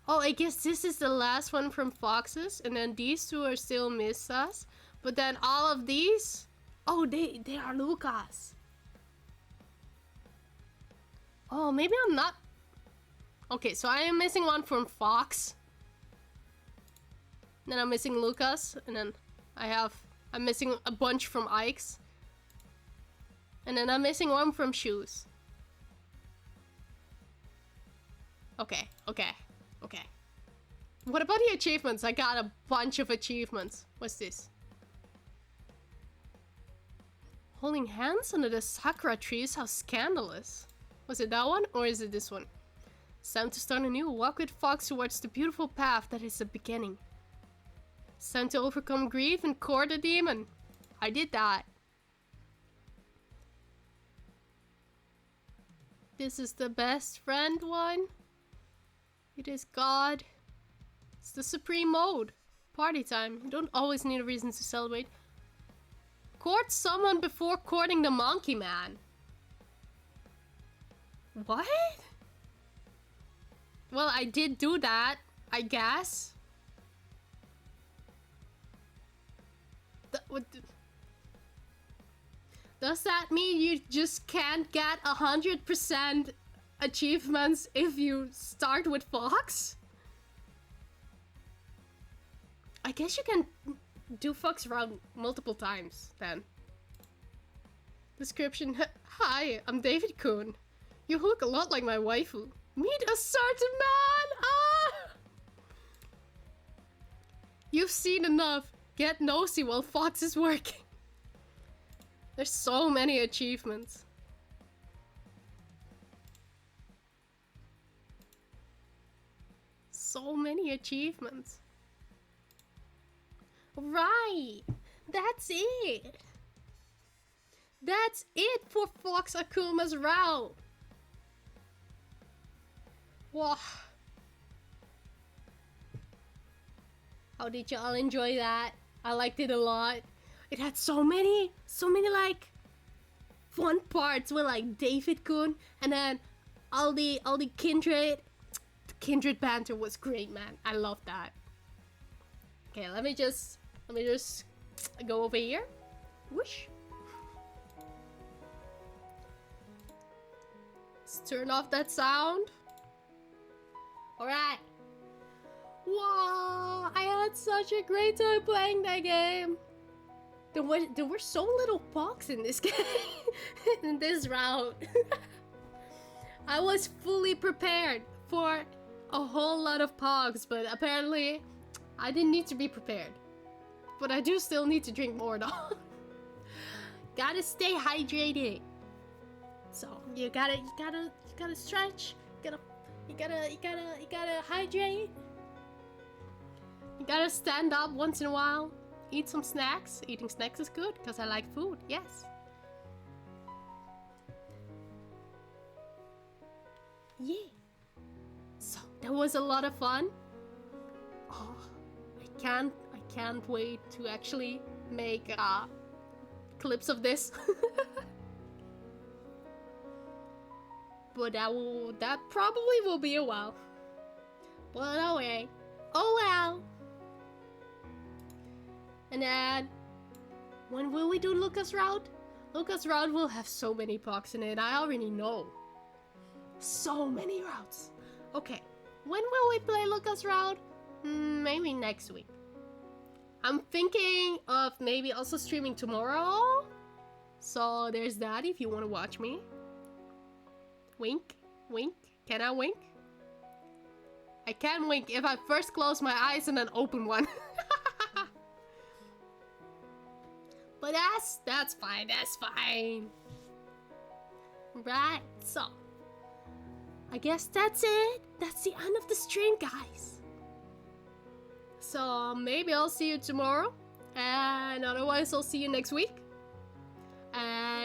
Oh, I guess this is the last one from Fox's, and then these 2 are still Mistas. But then all of these, oh, they are Lucas. Oh, maybe I'm not. Okay, so I am missing one from Fox. Then I'm missing Lucas, and then I'm missing a bunch from Ike's. And then I'm missing one from Shoes. Okay. What about the achievements? I got a bunch of achievements. What's this? Holding hands under the sakura trees, how scandalous. Was it that one, or is it this one? It's time to start anew. Walk with Fox towards the beautiful path that is the beginning. It's time to overcome grief and court the demon. I did that. This is the best friend one. It is God. It's the supreme mode. Party time. You don't always need a reason to celebrate. Court someone before courting the monkey man. What? Well, I did do that, I guess. Does that mean you just can't get 100% achievements if you start with Fox? I guess you can do Fox around multiple times then. Description. Hi, I'm David Kuhn. You look a lot like my waifu. Meet a certain man! Ah! You've seen enough. Get nosy while Fox is working. There's so many achievements. so many achievements. Right, that's it. That's it for Fox Akuma's route. Wow. How did y'all enjoy that? I liked it a lot. It had so many like fun parts with like David Kun, and then all the kindred. The kindred banter was great, man. I love that. Okay, let me just go over here. Whoosh. Let's turn off that sound. Alright. Wow, I had such a great time playing that game. There were so little bugs in this game, in this route. I was fully prepared for a whole lot of pogs, but apparently I didn't need to be prepared. But I do still need to drink more though. Gotta stay hydrated. So you gotta stretch. You gotta hydrate. You gotta stand up once in a while. Eat some snacks. Eating snacks is good because I like food. Yes. Yeah. So that was a lot of fun. Oh, I can't wait to actually make clips of this. But that probably will be a while. But anyway, oh well. And then, when will we do Lucas route? Lucas route will have so many pogs in it. I already know. So many routes. Okay, when will we play Lucas route? Maybe next week. I'm thinking of maybe also streaming tomorrow. So there's that if you want to watch me. Wink, wink. Can I wink? I can wink if I first close my eyes and then open one. But that's fine, that's fine. Right, so I guess that's it. That's the end of the stream, guys. So maybe I'll see you tomorrow, and otherwise I'll see you next week.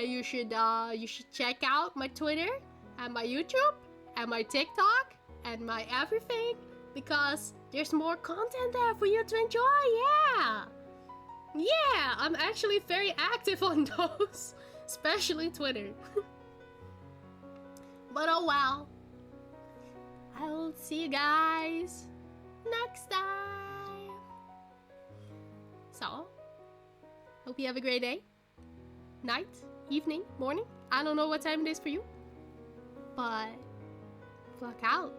You should check out my Twitter and my YouTube and my TikTok and my everything, because there's more content there for you to enjoy. Yeah, I'm actually very active on those, especially Twitter. But oh well. I'll see you guys next time. So, hope you have a great day, night, evening, morning. I don't know what time it is for you, but clock out.